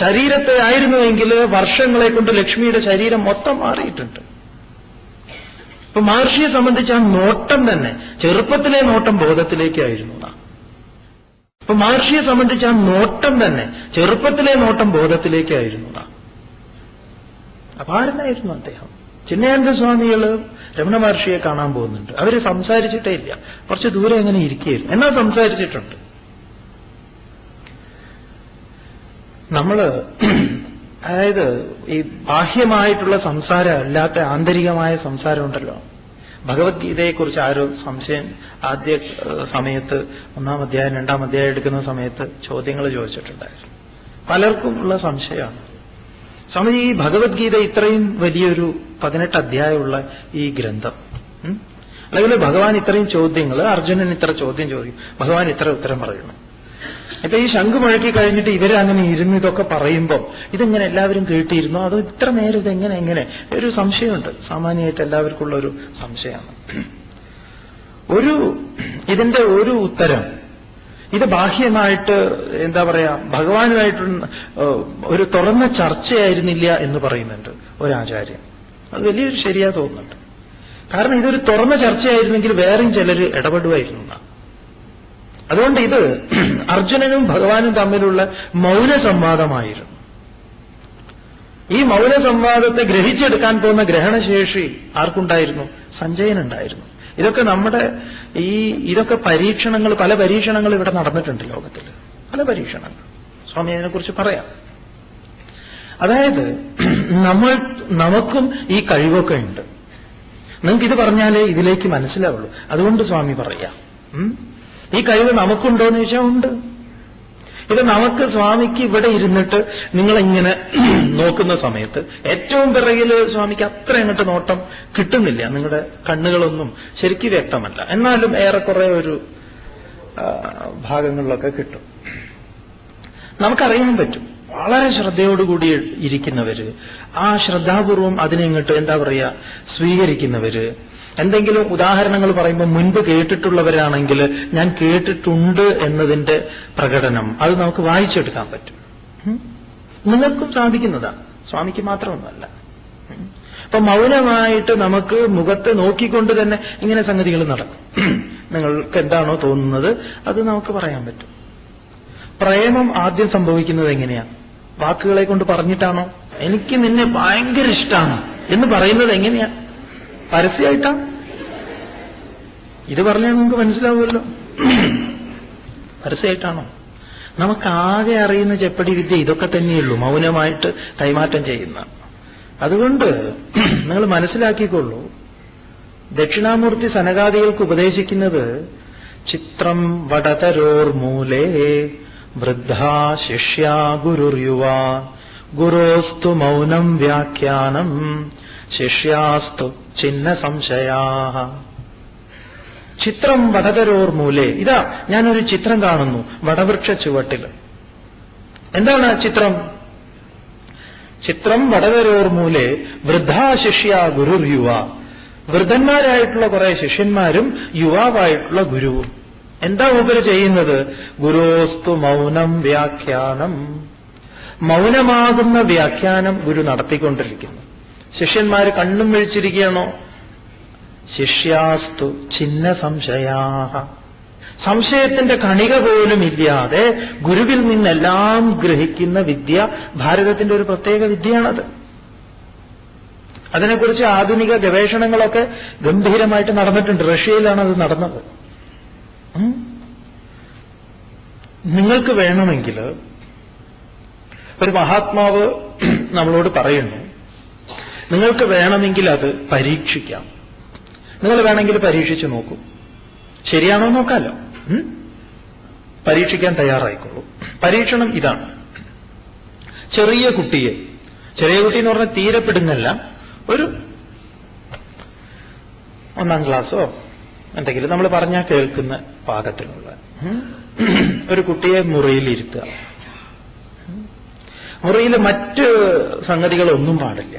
ശരീരത്തെ ആയിരുന്നുവെങ്കിൽ വർഷങ്ങളെ കൊണ്ട് ലക്ഷ്മിയുടെ ശരീരം മൊത്തം മാറിയിട്ടുണ്ട്. ഇപ്പൊ മഹർഷിയെ സംബന്ധിച്ച് ആ നോട്ടം തന്നെ, ചെറുപ്പത്തിലെ നോട്ടം ബോധത്തിലേക്കായിരുന്നു. അപ്പൊ മഹർഷിയെ സംബന്ധിച്ച് ആ നോട്ടം തന്നെ, ചെറുപ്പത്തിലെ നോട്ടം ബോധത്തിലേക്കായിരുന്നു. അപാരനായിരുന്നു അദ്ദേഹം. ചിന്മയാനന്ദ സ്വാമികൾ രമണ മഹർഷിയെ കാണാൻ പോകുന്നുണ്ട്. അവര് സംസാരിച്ചിട്ടേ ഇല്ല, കുറച്ച് ദൂരെ എങ്ങനെ ഇരിക്കുകയായിരുന്നു. എന്നാൽ സംസാരിച്ചിട്ടുണ്ട്. അതായത് ഈ ബാഹ്യമായിട്ടുള്ള സംസാരം അല്ലാത്ത ആന്തരികമായ സംസാരം ഉണ്ടല്ലോ. ഭഗവത്ഗീതയെക്കുറിച്ച് ആരോ സംശയം ആദ്യ സമയത്ത് 1-ാം അധ്യായം 2-ാം അധ്യായം എടുക്കുന്ന സമയത്ത് ചോദ്യങ്ങൾ ചോദിച്ചിട്ടുണ്ടായിരുന്നു. പലർക്കും ഉള്ള സംശയമാണ്, സ്വാമി ഈ ഭഗവത്ഗീത ഇത്രയും വലിയൊരു 18 അധ്യായമുള്ള ഈ ഗ്രന്ഥം, അല്ലെങ്കിൽ ഭഗവാൻ ഇത്രയും ചോദ്യങ്ങൾ, അർജുനൻ ഇത്ര ചോദ്യം ചോദിക്കും, ഭഗവാൻ ഇത്ര ഉത്തരം പറയണം. ഇപ്പൊ ഈ ശംഖ് മുഴക്കി കഴിഞ്ഞിട്ട് ഇവരങ്ങനെ ഇരുന്ന് ഇതൊക്കെ പറയുമ്പോൾ ഇതെങ്ങനെ എല്ലാവരും കേട്ടിരുന്നോ, അതോ ഇത്ര നേരം ഇതെങ്ങനെ ഒരു സംശയമുണ്ട്. സാമാന്യമായിട്ട് എല്ലാവർക്കും ഉള്ള ഒരു സംശയമാണ്. ഇതിന്റെ ഒരു ഉത്തരം, ഇത് ബാഹ്യമായിട്ട് ഭഗവാനുമായിട്ട് ഒരു തുറന്ന ചർച്ചയായിരുന്നില്ല എന്ന് പറയുന്നുണ്ട് ഒരാചാര്യൻ. അത് വലിയൊരു ശരിയാ തോന്നുന്നുണ്ട്. കാരണം ഇതൊരു തുറന്ന ചർച്ചയായിരുന്നെങ്കിൽ വേറെയും ചിലർ ഇടപെടുമായിരുന്നു. അതുകൊണ്ട് ഇത് അർജുനനും ഭഗവാനും തമ്മിലുള്ള മൗന സംവാദമായിരുന്നു. ഈ മൗന സംവാദത്തെ ഗ്രഹിച്ചെടുക്കാൻ പോകുന്ന ഗ്രഹണശേഷി ആർക്കുണ്ടായിരുന്നു? സഞ്ജയനുണ്ടായിരുന്നു. ഇതൊക്കെ ഇതൊക്കെ പരീക്ഷണങ്ങൾ, പല പരീക്ഷണങ്ങൾ ഇവിടെ നടന്നിട്ടുണ്ട് ലോകത്തിൽ, പല പരീക്ഷണങ്ങൾ. സ്വാമി അതിനെക്കുറിച്ച് പറയാം. അതായത് നമുക്കും ഈ കഴിവൊക്കെ ഉണ്ട്. നിങ്ങൾക്ക് ഇത് പറഞ്ഞാലേ ഇതിലേക്ക് മനസ്സിലാവുള്ളൂ. അതുകൊണ്ട് സ്വാമി പറയാം, ഈ കഴിവ് നമുക്കുണ്ടോ എന്ന് ചോദിച്ചാൽ ഉണ്ട്. ഇത് നമുക്ക് സ്വാമിക്ക് ഇവിടെ ഇരുന്നിട്ട് നിങ്ങളിങ്ങനെ നോക്കുന്ന സമയത്ത് ഏറ്റവും പിറകിൽ സ്വാമിക്ക് അത്ര അങ്ങോട്ട് നോട്ടം കിട്ടുന്നില്ല. നിങ്ങളുടെ കണ്ണുകളൊന്നും ശരിക്കും വ്യക്തമല്ല, എന്നാലും ഏറെക്കുറെ ഒരു ഭാഗങ്ങളിലൊക്കെ കിട്ടും. നമുക്കറിയാൻ പറ്റും. വളരെ ശ്രദ്ധയോടുകൂടി ഇരിക്കുന്നവര്, ആ ശ്രദ്ധാപൂർവം അതിനെ ഇങ്ങോട്ട് സ്വീകരിക്കുന്നവര്, എന്തെങ്കിലും ഉദാഹരണങ്ങൾ പറയുമ്പോൾ മുൻപ് കേട്ടിട്ടുള്ളവരാണെങ്കിൽ ഞാൻ കേട്ടിട്ടുണ്ട് എന്നതിന്റെ പ്രകടനം അത് നമുക്ക് വായിച്ചെടുക്കാൻ പറ്റും. നിങ്ങൾക്കും സാധിക്കുന്നതാണ്, സ്വാമിക്ക് മാത്രമൊന്നുമല്ല. അപ്പൊ മൗനമായിട്ട് നമുക്ക് മുഖത്തെ നോക്കിക്കൊണ്ട് തന്നെ ഇങ്ങനെ സംഗതികൾ നടക്കും. നിങ്ങൾക്ക് എന്താണോ തോന്നുന്നത് അത് നമുക്ക് പറയാൻ പറ്റും. പ്രേമം ആദ്യം സംഭവിക്കുന്നത് എങ്ങനെയാ? വാക്കുകളെ കൊണ്ട് പറഞ്ഞിട്ടാണോ? എനിക്ക് നിന്നെ ഭയങ്കര ഇഷ്ടമാണ് എന്ന് പറയുന്നത് എങ്ങനെയാ? പരസ്യമായിട്ടാ? ഇത് പറഞ്ഞാൽ നിങ്ങൾക്ക് മനസ്സിലാവുമല്ലോ. പരസ്യമായിട്ടാണോ? നമുക്കാകെ അറിയുന്ന ചെപ്പടി വിദ്യ ഇതൊക്കെ തന്നെയുള്ളൂ, മൗനമായിട്ട് കൈമാറ്റം ചെയ്യുന്ന. അതുകൊണ്ട് നിങ്ങൾ മനസ്സിലാക്കിക്കൊള്ളൂ, ദക്ഷിണാമൂർത്തി സനകാദികൾക്ക് ഉപദേശിക്കുന്നത് ചിത്രം വടതരോർമൂലേ വൃദ്ധാ ശിഷ്യാ ഗുരുർയുവാ ഗുരോസ്തു മൗനം വ്യാഖ്യാനം ശിഷ്യാസ്തു ചിഹ്ന സംശയാ. ചിത്രം വടതരോർമൂലേ. ഇതാ ഞാനൊരു ചിത്രം കാണുന്നു വടവൃക്ഷ ചുവട്ടിൽ. എന്താണ് ചിത്രം? ചിത്രം വടകരോർ മൂലെ വൃദ്ധാശിഷ്യ ഗുരുർ യുവ. വൃദ്ധന്മാരായിട്ടുള്ള കുറെ ശിഷ്യന്മാരും യുവാവായിട്ടുള്ള ഗുരുവും. എന്താ മൂപ്പര് ചെയ്യുന്നത്? ഗുരോസ്തു മൗനം വ്യാഖ്യാനം. മൗനമാകുന്ന വ്യാഖ്യാനം ഗുരു നടത്തിക്കൊണ്ടിരിക്കുന്നു. ശിഷ്യന്മാര് കണ്ണും വിളിച്ചിരിക്കുകയാണോ? ശിഷ്യാസ്തു ഛിന്ന സംശയാഹ. സംശയത്തിന്റെ കണിക പോലും ഇല്ലാതെ ഗുരുവിൽ നിന്നെല്ലാം ഗ്രഹിക്കുന്ന വിദ്യ ഭാരതത്തിന്റെ ഒരു പ്രത്യേക വിദ്യയാണത്. അതിനെക്കുറിച്ച് ആധുനിക ഗവേഷണങ്ങളൊക്കെ ഗംഭീരമായിട്ട് നടന്നിട്ടുണ്ട്. റഷ്യയിലാണ് അത് നടന്നത്. നിങ്ങൾക്ക് വേണമെങ്കിൽ ഒരു മഹാത്മാവ് നമ്മളോട് പറയുന്നു, നിങ്ങൾക്ക് വേണമെങ്കിൽ അത് പരീക്ഷിക്കാം. നിങ്ങൾ വേണമെങ്കിൽ പരീക്ഷിച്ച് നോക്കൂ. ശരിയാണോ നോക്കാമല്ലോ. പരീക്ഷിക്കാൻ തയ്യാറായിക്കോളൂ. പരീക്ഷണം ഇതാണ്. ചെറിയ കുട്ടി എന്ന് പറഞ്ഞാൽ തീരെ പിടുങ്ങല്ല, ഒരു 1ാം ക്ലാസ്സോ എന്തെങ്കിലും നമ്മൾ പറഞ്ഞാൽ കേൾക്കുന്ന പാകത്തിലുള്ള ഒരു കുട്ടിയെ മുറിയിലിരുത്തുക. മുറിയിൽ മറ്റ് സംഗതികളൊന്നും പാടില്ല.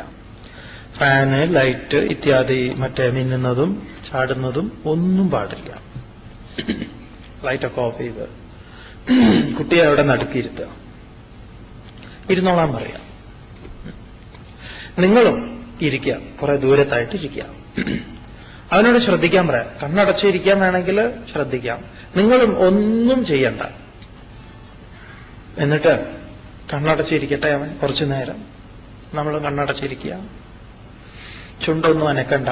ഫാന്, ലൈറ്റ് ഇത്യാദി മറ്റേ മിന്നുന്നതും ചാടുന്നതും ഒന്നും പാടില്ല. ലൈറ്റൊക്കെ ഓഫ് ചെയ്ത് കുട്ടിയെ അവിടെ നടുക്കിയിരുത്തുക. ഇരുന്നോളാൻ പറയാം. നിങ്ങളും ഇരിക്കുക, കുറെ ദൂരത്തായിട്ട് ഇരിക്കുക. അവനോട് ശ്രദ്ധിക്കാൻ പറയാം. കണ്ണടച്ചിരിക്കാൻ വേണമെങ്കിൽ ശ്രദ്ധിക്കാം. നിങ്ങളും ഒന്നും ചെയ്യണ്ട. എന്നിട്ട് കണ്ണടച്ചിരിക്കട്ടെ അവൻ കുറച്ചു നേരം. നമ്മൾ കണ്ണടച്ചിരിക്കുക, ചുണ്ടൊന്നും അനക്കണ്ട.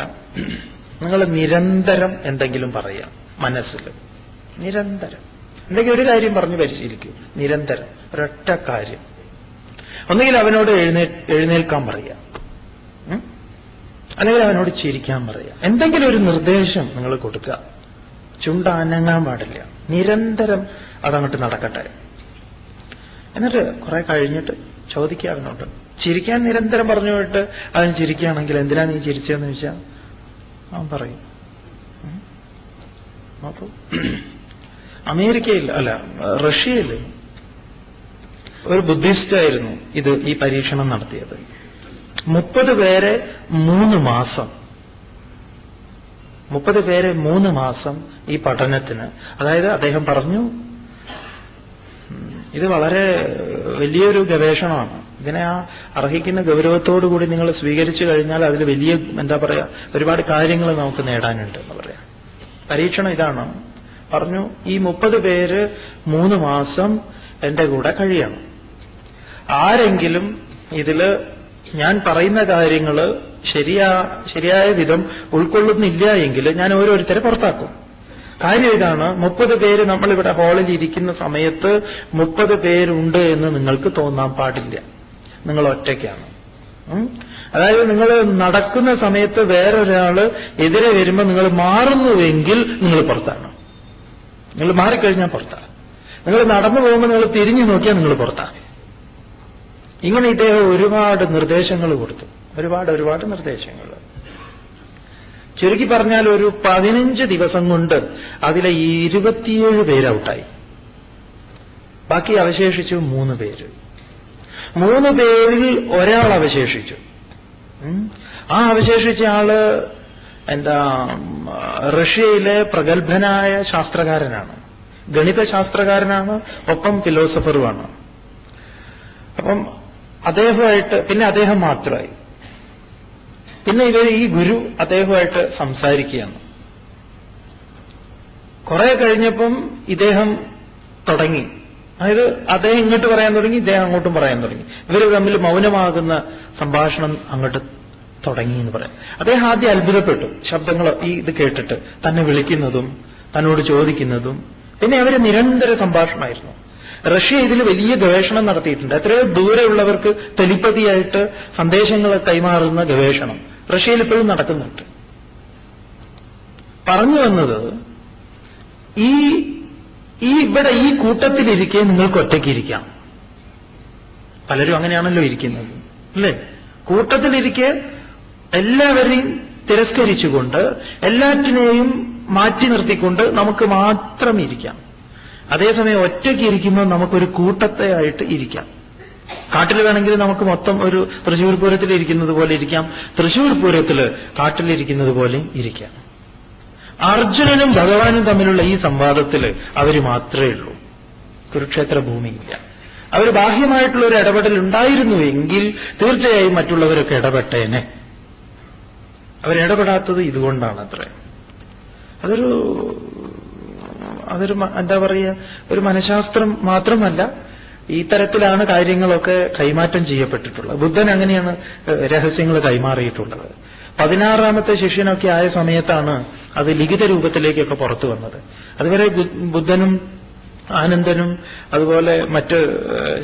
നിങ്ങൾ നിരന്തരം എന്തെങ്കിലും പറയാം മനസ്സിൽ. നിരന്തരം എന്തെങ്കിലും ഒരു കാര്യം പറഞ്ഞു പരിശീലിക്കൂ. നിരന്തരം ഒരൊറ്റ കാര്യം. ഒന്നുകിൽ അവനോട് എഴുന്നേൽക്കാൻ പറയാം, അല്ലെങ്കിൽ അവനോട് ചിരിക്കാൻ പറയാം. എന്തെങ്കിലും ഒരു നിർദ്ദേശം നിങ്ങൾ കൊടുക്കുക. ചുണ്ട അനങ്ങാൻ പാടില്ല. നിരന്തരം അതങ്ങോട്ട് നടക്കട്ടെ. എന്നിട്ട് കുറെ കഴിഞ്ഞിട്ട് ചോദിക്കുക അവനോട്. ചിരിക്കാൻ നിരന്തരം പറഞ്ഞു പോയിട്ട് അവൻ ചിരിക്കുകയാണെങ്കിൽ എന്തിനാ നീ ചിരിച്ചതെന്ന് ചോദിച്ചാൽ അവൻ പറയും. നോക്കൂ, അമേരിക്കയിൽ അല്ല റഷ്യയിൽ ഒരു ബുദ്ധിസ്റ്റ് ആയിരുന്നു ഈ പരീക്ഷണം നടത്തിയത്. 30 പേരെ 3 മാസം 30 പേരെ 3 മാസം ഈ പഠനത്തിന്. അതായത് അദ്ദേഹം പറഞ്ഞു, ഇത് വളരെ വലിയൊരു ഗവേഷണമാണ്. ഇതിനെ അർഹിക്കുന്ന ഗൗരവത്തോടുകൂടി നിങ്ങൾ സ്വീകരിച്ചു കഴിഞ്ഞാൽ അതിൽ വലിയ എന്താ പറയാ ഒരുപാട് കാര്യങ്ങൾ നമുക്ക് നേടാനുണ്ട് എന്ന് പറയാം. പരീക്ഷണം ഇതാണ്. പറഞ്ഞു, ഈ 30 പേര് 3 മാസം എന്റെ കൂടെ കഴിയണം. ആരെങ്കിലും ഇതില് ഞാൻ പറയുന്ന കാര്യങ്ങൾ ശരിയായ വിധം ഉൾക്കൊള്ളുന്നില്ല എങ്കിൽ ഞാൻ ഓരോരുത്തരെ പുറത്താക്കും. കാര്യം ഇതാണ്, 30 പേര് നമ്മളിവിടെ ഹാളിൽ ഇരിക്കുന്ന സമയത്ത് 30 പേരുണ്ട് എന്ന് നിങ്ങൾക്ക് തോന്നാൻ പാടില്ല. നിങ്ങൾ ഒറ്റയ്ക്കാണ്. അതായത് നിങ്ങൾ നടക്കുന്ന സമയത്ത് വേറൊരാള് എതിരെ വരുമ്പോൾ നിങ്ങൾ മാറുന്നുവെങ്കിൽ നിങ്ങൾ പുറത്താണ്. നിങ്ങൾ മാറിക്കഴിഞ്ഞാൽ പുറത്താണ്. നിങ്ങൾ നടന്നു പോകുമ്പോൾ നിങ്ങൾ തിരിഞ്ഞു നോക്കിയാൽ നിങ്ങൾ പുറത്താണ്. ഇങ്ങനെ ഇദ്ദേഹം ഒരുപാട് നിർദ്ദേശങ്ങൾ കൊടുത്തു. ഒരുപാട് നിർദ്ദേശങ്ങൾ. ചുരുക്കി പറഞ്ഞാൽ ഒരു 15 ദിവസം കൊണ്ട് അതിലെ 27 പേര് ഔട്ടായി. ബാക്കി അവശേഷിച്ചു 3 പേര്. 3 പേരിൽ ഒരാൾ അവശേഷിച്ചു. ആ അവശേഷിച്ച ആള് റഷ്യയിലെ പ്രഗത്ഭനായ ശാസ്ത്രകാരനാണ്, ഗണിത ശാസ്ത്രകാരനാണ്, ഒപ്പം ഫിലോസഫറുമാണ്. അപ്പം അദ്ദേഹമായിട്ട് പിന്നെ അദ്ദേഹം മാത്രമായി. പിന്നെ ഈ ഗുരു അദ്ദേഹമായിട്ട് സംസാരിക്കുകയാണ്. കുറെ കഴിഞ്ഞപ്പം ഇദ്ദേഹം തുടങ്ങി. അതായത് അദ്ദേഹം ഇങ്ങോട്ട് പറയാൻ തുടങ്ങി, ഇദ്ദേഹം അങ്ങോട്ടും പറയാൻ തുടങ്ങി. ഇവർ തമ്മിൽ മൗനമാകുന്ന സംഭാഷണം അങ്ങോട്ട് തുടങ്ങി എന്ന് പറയാം. അദ്ദേഹം ആദ്യം അത്ഭുതപ്പെട്ടു. ശബ്ദങ്ങൾ ഇത് കേട്ടിട്ട് തന്നെ വിളിക്കുന്നതും തന്നോട് ചോദിക്കുന്നതും. പിന്നെ അവര് നിരന്തര സംഭാഷണമായിരുന്നു. റഷ്യ ഇതിൽ വലിയ ഗവേഷണം നടത്തിയിട്ടുണ്ട്. എത്രയോ ദൂരെയുള്ളവർക്ക് ടെലിപ്പതിയായിട്ട് സന്ദേശങ്ങൾ കൈമാറുന്ന ഗവേഷണം റഷ്യയിൽ ഇപ്പോഴും നടക്കുന്നുണ്ട്. പറഞ്ഞു വന്നത്, ഇവിടെ ഈ കൂട്ടത്തിലിരിക്കെ നിങ്ങൾക്ക് ഒറ്റയ്ക്കിരിക്കാം. പലരും അങ്ങനെയാണല്ലോ ഇരിക്കുന്നത്, അല്ലേ? കൂട്ടത്തിലിരിക്കെ എല്ലാവരെയും തിരസ്കരിച്ചുകൊണ്ട് എല്ലാറ്റിനെയും മാറ്റി നിർത്തിക്കൊണ്ട് നമുക്ക് മാത്രം ഇരിക്കാം. അതേസമയം ഒറ്റയ്ക്ക് ഇരിക്കുമ്പോൾ നമുക്കൊരു കൂട്ടത്തെ ആയിട്ട് ഇരിക്കാം. കാട്ടിൽ വേണമെങ്കിൽ നമുക്ക് മൊത്തം ഒരു തൃശ്ശൂർ പൂരത്തിൽ ഇരിക്കുന്നത് പോലെ ഇരിക്കാം, തൃശ്ശൂർ പൂരത്തിൽ കാട്ടിലിരിക്കുന്നത് പോലെയും ഇരിക്കാം. അർജുനനും ഭഗവാനും തമ്മിലുള്ള ഈ സംവാദത്തിൽ അവർ മാത്രമേ ഉള്ളൂ, കുരുക്ഷേത്ര ഭൂമിയില്ല. അവർ ബാഹ്യമായിട്ടുള്ള ഒരു ഇടപെടൽ ഉണ്ടായിരുന്നുവെങ്കിൽ തീർച്ചയായും മറ്റുള്ളവരൊക്കെ ഇടപെട്ടേനെ. അവരിടപെടാത്തത് ഇതുകൊണ്ടാണ് അത്രേ. അതൊരു എന്താ പറയുക, ഒരു മനഃശാസ്ത്രം മാത്രമല്ല, ഈ തരത്തിലാണ് കാര്യങ്ങളൊക്കെ കൈമാറ്റം ചെയ്യപ്പെട്ടിട്ടുള്ളത്. ബുദ്ധൻ അങ്ങനെയാണ് രഹസ്യങ്ങൾ കൈമാറിയിട്ടുള്ളത്. 16ാമത്തെ ശിഷ്യനൊക്കെ ആയ സമയത്താണ് അത് ലിഖിത രൂപത്തിലേക്കൊക്കെ പുറത്തു വന്നത്. അതുവരെ ബുദ്ധനും ആനന്ദനും അതുപോലെ മറ്റ്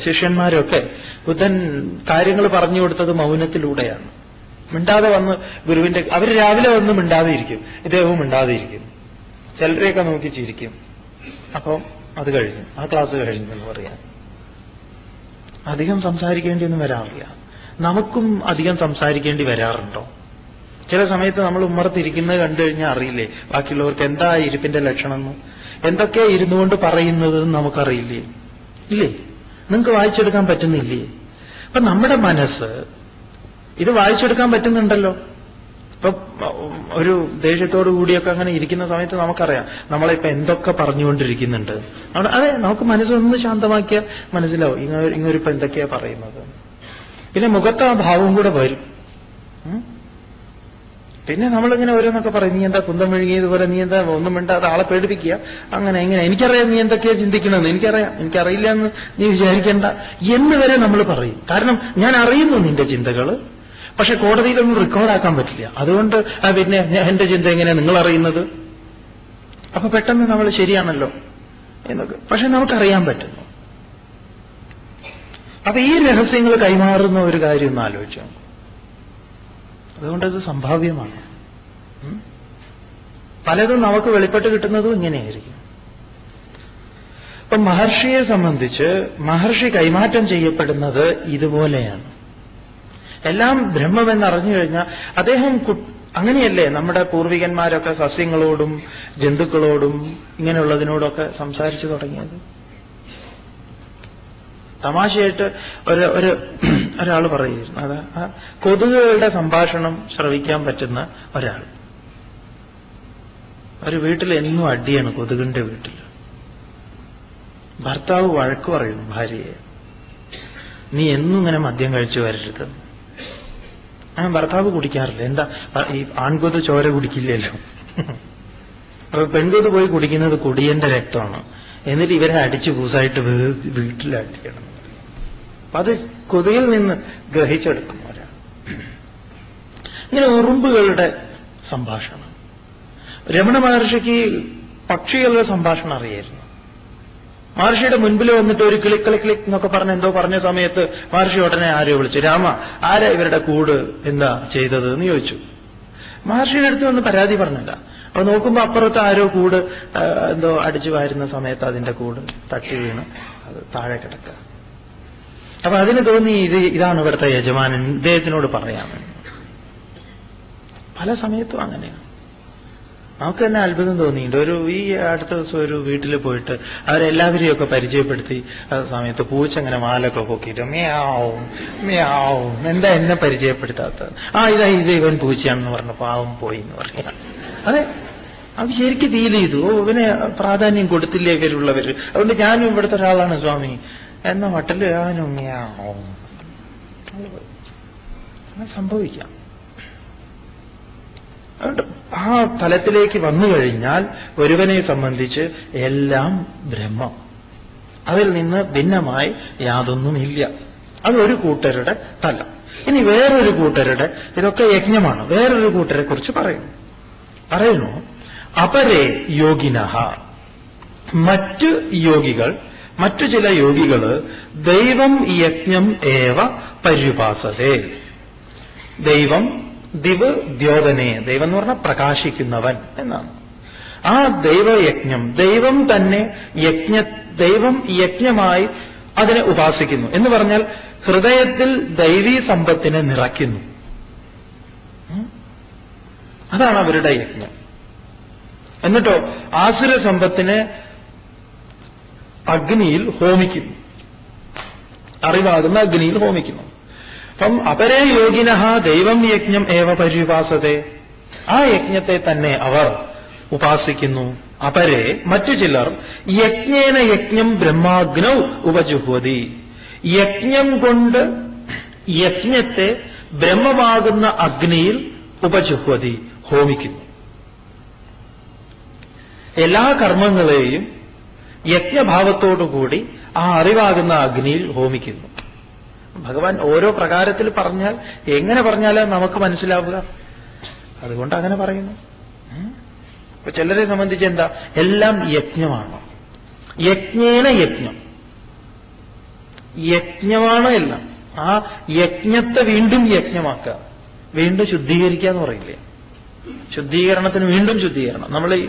ശിഷ്യന്മാരൊക്കെ ബുദ്ധൻ കാര്യങ്ങൾ പറഞ്ഞു കൊടുത്തത് മൗനത്തിലൂടെയാണ്. മിണ്ടാതെ വന്ന് ഗുരുവിന്റെ, അവർ രാവിലെ വന്ന് മിണ്ടാതെ ഇരിക്കും, ഇദ്ദേഹവും മിണ്ടാതെ ഇരിക്കും, ചിലരെയൊക്കെ നോക്കി ചിരിക്കും. അപ്പം അത് കഴിഞ്ഞു, ആ ക്ലാസ് കഴിഞ്ഞു എന്ന് പറയാം. അധികം സംസാരിക്കേണ്ടിയൊന്നും വരാറില്ല. നമുക്കും അധികം സംസാരിക്കേണ്ടി വരാറുണ്ടോ? ചില സമയത്ത് നമ്മൾ ഉമ്മറത്തിരിക്കുന്നത് കണ്ടു കഴിഞ്ഞാൽ അറിയില്ലേ ബാക്കിയുള്ളവർക്ക് എന്താ ഇരിപ്പിന്റെ ലക്ഷണമെന്ന്, എന്തൊക്കെയാ ഇരുന്നുകൊണ്ട് പറയുന്നതെന്ന് നമുക്കറിയില്ലേ? ഇല്ലേ? നിങ്ങൾക്ക് വായിച്ചെടുക്കാൻ പറ്റുന്നില്ലേ? അപ്പൊ നമ്മുടെ മനസ്സ് ഇത് വായിച്ചെടുക്കാൻ പറ്റുന്നുണ്ടല്ലോ. ഇപ്പൊ ഒരു ദേഷ്യത്തോടു കൂടിയൊക്കെ അങ്ങനെ ഇരിക്കുന്ന സമയത്ത് നമുക്കറിയാം നമ്മളിപ്പോ എന്തൊക്കെ പറഞ്ഞുകൊണ്ടിരിക്കുന്നുണ്ട്. അതെ, നമുക്ക് മനസ്സൊന്ന് ശാന്തമാക്കിയാൽ മനസ്സിലാവും ഇങ്ങൊരിപ്പോ എന്തൊക്കെയാ പറയുന്നത്. പിന്നെ മുഖത്ത് ആ ഭാവവും കൂടെ വരും. പിന്നെ നമ്മളിങ്ങനെ ഓരോന്നൊക്കെ പറയും, നീ എന്താ കുന്തം വിഴുങ്ങിയതുപോലെ, നീ എന്താ ഒന്നും മിണ്ടാതെ ആളെ പേടിപ്പിക്കുക, അങ്ങനെ എങ്ങനെ, എനിക്കറിയാം നീ എന്തൊക്കെയാ ചിന്തിക്കണമെന്ന്, എനിക്കറിയില്ല എന്ന് നീ വിചാരിക്കേണ്ട എന്ന് വരെ നമ്മൾ പറയും. കാരണം ഞാൻ അറിയുന്നു നിന്റെ ചിന്തകൾ, പക്ഷെ കോടതിയിലൊന്നും റെക്കോർഡാക്കാൻ പറ്റില്ല. അതുകൊണ്ട് പിന്നെ എന്റെ ചിന്ത എങ്ങനെയാ നിങ്ങൾ അറിയുന്നത്? അപ്പൊ പെട്ടെന്ന് നമ്മൾ ശരിയാണല്ലോ എന്നൊക്കെ പക്ഷെ നമുക്കറിയാൻ പറ്റുന്നു. അപ്പൊ ഈ രഹസ്യങ്ങൾ കൈമാറുന്ന ഒരു കാര്യം ഒന്ന് ആലോചിച്ചു. അതുകൊണ്ടത് സംഭാവ്യമാണ്. പലതും നമുക്ക് വെളിപ്പെട്ട് കിട്ടുന്നതും ഇങ്ങനെയായിരിക്കും. ഇപ്പൊ മഹർഷിയെ സംബന്ധിച്ച് മഹർഷി കൈമാറ്റം ചെയ്യപ്പെടുന്നത് ഇതുപോലെയാണ്. എല്ലാം ബ്രഹ്മമെന്നറിഞ്ഞു കഴിഞ്ഞാൽ അദ്ദേഹം അങ്ങനെയല്ലേ നമ്മുടെ പൂർവികന്മാരൊക്കെ സസ്യങ്ങളോടും ജന്തുക്കളോടും ഇങ്ങനെയുള്ളതിനോടൊക്കെ സംസാരിച്ചു തുടങ്ങിയത്. തമാശയായിട്ട് ഒരാൾ പറയുന്നു, അത് കൊതുകുകളുടെ സംഭാഷണം ശ്രവിക്കാൻ പറ്റുന്ന ഒരാൾ. ഒരു വീട്ടിൽ എന്നും അടിയാണ്, കൊതുകിന്റെ വീട്ടിൽ. ഭർത്താവ് വഴക്ക് പറയുന്നു ഭാര്യയെ, നീ എന്നും ഇങ്ങനെ മദ്യം കഴിച്ചു വരരുത്. ഭർത്താവ് കുടിക്കാറില്ല. എന്താ, ഈ ആൺകൊതു ചോര കുടിക്കില്ലല്ലോ. അപ്പൊ പെൺകൊതു പോയി കുടിക്കുന്നത് കുടിയന്റെ രക്തമാണ്. എന്നിട്ട് ഇവരെ അടിച്ചു കൂസായിട്ട് വീട്ടിലടിക്കണം. അപ്പൊ അത് കൊതുകിൽ നിന്ന് ഗ്രഹിച്ചെടുക്കും ഒരാൾ. ഇങ്ങനെ ഉറുമ്പുകളുടെ സംഭാഷണം. രമണ മഹർഷിക്ക് പക്ഷികളുടെ സംഭാഷണം അറിയായിരുന്നു. മഹർഷിയുടെ മുൻപിൽ വന്നിട്ട് ഒരു ക്ലിക് ക്ലിക് ക്ലിക് എന്നൊക്കെ പറഞ്ഞ് എന്തോ പറഞ്ഞ സമയത്ത് മഹർഷി ഉടനെ ആരോ വിളിച്ചു, രാമ, ആരാ ഇവരുടെ കൂട് എന്താ ചെയ്തത് എന്ന് ചോദിച്ചു. മഹർഷിയുടെ അടുത്ത് വന്ന് പരാതി പറഞ്ഞില്ല. അപ്പൊ നോക്കുമ്പോ അപ്പുറത്ത് ആരോ കൂട് എന്തോ അടിച്ചു വാരുന്ന സമയത്ത് അതിന്റെ കൂട് തട്ടി വീണ് അത് താഴെ കിടക്കുക. അപ്പൊ അതിന് തോന്നി ഇതാണ് ഇവിടുത്തെ യജമാനൻ, ഇദ്ദേഹത്തിനോട് പറയാമെന്ന്. പല സമയത്തും അങ്ങനെയാണ്. നമുക്ക് തന്നെ അത്ഭുതം തോന്നിയിട്ടുണ്ട്. ഈ അടുത്ത ദിവസം ഒരു വീട്ടിൽ പോയിട്ട് അവരെല്ലാവരെയും ഒക്കെ പരിചയപ്പെടുത്തി സമയത്ത് പൂച്ച അങ്ങനെ വാലൊക്കെ പൊക്കിയിട്ട് മ്യാവും മ്യാവും, എന്താ എന്നെ പരിചയപ്പെടുത്താത്തത്? ഇത് ഇവൻ പൂച്ചയാണെന്ന് പറഞ്ഞു, പാവം പോയി എന്ന് പറയാ. അതെ, അത് ശരിക്കും ഫീൽ ചെയ്തു. ഇവനെ പ്രാധാന്യം കൊടുത്തില്ലേ ഇവരുള്ളവർ, അതുകൊണ്ട് ഞാനും ഇവിടുത്തെ ഒരാളാണ് സ്വാമി എന്ന മട്ടില് അവനും മ്യാവും. അങ്ങനെ സംഭവിക്കാം. അതുകൊണ്ട് ആ തലത്തിലേക്ക് വന്നു കഴിഞ്ഞാൽ ഒരുവനെ സംബന്ധിച്ച് എല്ലാം ബ്രഹ്മം, അതിൽ നിന്ന് ഭിന്നമായി യാതൊന്നുമില്ല. അതൊരു കൂട്ടരുടെ തലം. ഇനി വേറൊരു കൂട്ടരുടെ, ഇതൊക്കെ യജ്ഞമാണ്, വേറൊരു കൂട്ടരെ കുറിച്ച് പറയുന്നു അപരേ യോഗിനഃ, മറ്റു യോഗികൾ, മറ്റു ചില യോഗികള് ദൈവം യജ്ഞം ഏവ പര്യുപാസതേ. ദൈവം ദിവ് ദ്യോതനെ, ദൈവം എന്ന് പറഞ്ഞാൽ പ്രകാശിക്കുന്നവൻ എന്നാണ്. ആ ദൈവയജ്ഞം, ദൈവം തന്നെ ദൈവം യജ്ഞമായി അതിനെ ഉപാസിക്കുന്നു എന്ന് പറഞ്ഞാൽ ഹൃദയത്തിൽ ദൈവീ സമ്പത്തിനെ നിറയ്ക്കുന്നു. അതാണ് അവരുടെ യജ്ഞം. എന്നിട്ടോ ആസുര സമ്പത്തിനെ അഗ്നിയിൽ ഹോമിക്കുന്നു. അറിവാകുന്ന അഗ്നിയിൽ ഹോമിക്കുന്നു. അപ്പം അപരേ യോഗിനഃ ദൈവം യജ്ഞം ഏവ പര്യുപാസതേ, ആ യജ്ഞത്തെ തന്നെ അവർ ഉപാസിക്കുന്നു. അപരേ മറ്റു ചിലർ യജ്ഞേന യജ്ഞം ബ്രഹ്മാഗ്നൗ ഉപജുഹ്വതി, യജ്ഞം കൊണ്ട് യജ്ഞത്തെ ബ്രഹ്മമാകുന്ന അഗ്നിയിൽ ഉപജുഹ്വതി ഹോമിക്കുന്നു. എല്ലാ കർമ്മങ്ങളെയും യജ്ഞഭാവത്തോടുകൂടി ആ അറിവാകുന്ന അഗ്നിയിൽ ഹോമിക്കുന്നു. ഭഗവാൻ ഓരോ പ്രകാരത്തിൽ പറഞ്ഞാൽ എങ്ങനെ പറഞ്ഞാലും നമുക്ക് മനസ്സിലാവുക, അതുകൊണ്ട് അങ്ങനെ പറയുന്നു. അപ്പൊ ചിലരെ സംബന്ധിച്ച് എന്താ, എല്ലാം യജ്ഞമാണ്, യജ്ഞേന യജ്ഞം, യജ്ഞമാണ് എല്ലാം. ആ യജ്ഞത്തെ വീണ്ടും യജ്ഞമാക്കുക, വീണ്ടും ശുദ്ധീകരിക്കുക എന്ന് പറയില്ലേ, ശുദ്ധീകരണത്തിന് വീണ്ടും ശുദ്ധീകരണം. നമ്മൾ ഈ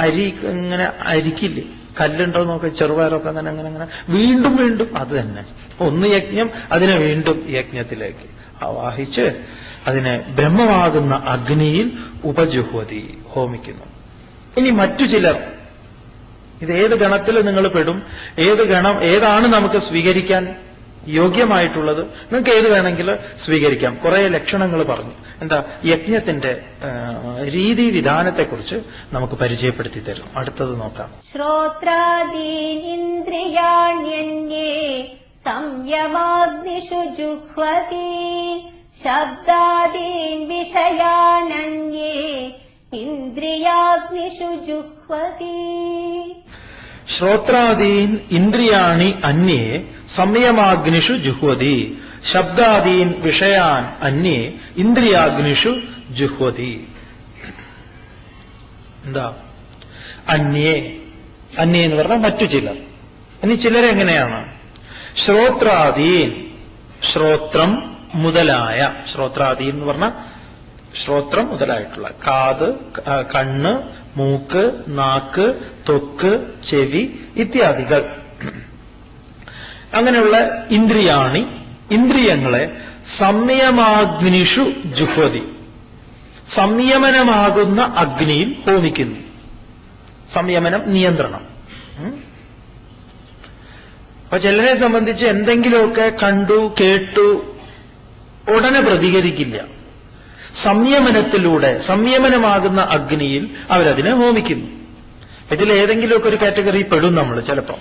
അരി ഇങ്ങനെ അരിക്കില്ലേ, കല്ലുണ്ടോ നോക്കുക, ചെറുപയറൊക്കെ അങ്ങനെ അങ്ങനെ അങ്ങനെ വീണ്ടും വീണ്ടും അത് തന്നെ. ഒന്ന് യജ്ഞം, അതിനെ വീണ്ടും യജ്ഞത്തിലേക്ക് ആവാഹിച്ച് അതിനെ ബ്രഹ്മമാകുന്ന അഗ്നിയിൽ ഉപജുഹ്വതി ഹോമിക്കുന്നു. ഇനി മറ്റു ചിലർ, ഇത് ഏത് ഗണത്തിൽ നിങ്ങൾ പെടും, ഏത് ഗണം ഏതാണ് നമുക്ക് സ്വീകരിക്കാൻ യോഗ്യമായിട്ടുള്ളത്, നിങ്ങൾക്ക് ഏത് വേണമെങ്കിൽ സ്വീകരിക്കാം. കുറെ ലക്ഷണങ്ങൾ പറഞ്ഞു. എന്താ, യജ്ഞത്തിന്റെ രീതിവിധാനത്തെക്കുറിച്ച് നമുക്ക് പരിചയപ്പെടുത്തി തരും. അടുത്തത് നോക്കാം. ശ്രോത്രാദീനിന്ദ്രിയാണ്യന്യേ സംയമാഗ്നിഷു ജുഹ്വതി ശബ്ദാദീൻ വിഷയാനന്യേ ഇന്ദ്രിയാഗ്നിഷു ജുഹ്വതി. ശ്രോത്രാദീൻ ഇന്ദ്രിയാണി അന്യേ സംയമാഗ്നിഷു ജുഹ്വതി ശബ്ദാദീൻ വിഷയാൻ അന്യേ ഇന്ദ്രിയാഗ്നിഷു ജുഹ്വതി. എന്താ അന്യേ, അന്യേ എന്ന് പറഞ്ഞാൽ മറ്റു ചിലർ. ഇനി ചിലരെങ്ങനെയാണ്? ശ്രോത്രാദീൻ, ശ്രോത്രം മുതലായ, ശ്രോത്രാദീൻ എന്ന് പറഞ്ഞാൽ ശ്രോത്രം മുതലായിട്ടുള്ള കാത്, കണ്ണ്, മൂക്ക്, നാക്ക്, ത്വക്ക്, ചെവി ഇത്യാദികൾ, അങ്ങനെയുള്ള ഇന്ദ്രിയാണി, ഇന്ദ്രിയങ്ങളെ സംയമമാഗ്നിഷു ജുഹ്വതി, സംയമനമാകുന്ന അഗ്നിയിൽ ഹോമിക്കുന്നു. സംയമനം, നിയന്ത്രണം. അപ്പൊ ചിലരെ സംബന്ധിച്ച് എന്തെങ്കിലുമൊക്കെ കണ്ടു കേട്ടു ഉടനെ പ്രതികരിക്കില്ല. സംയമനത്തിലൂടെ, സംയമനമാകുന്ന അഗ്നിയിൽ അവരതിനെ ഹോമിക്കുന്നു. ഇതിലേതെങ്കിലുമൊക്കെ ഒരു കാറ്റഗറി പെടും നമ്മൾ ചിലപ്പം.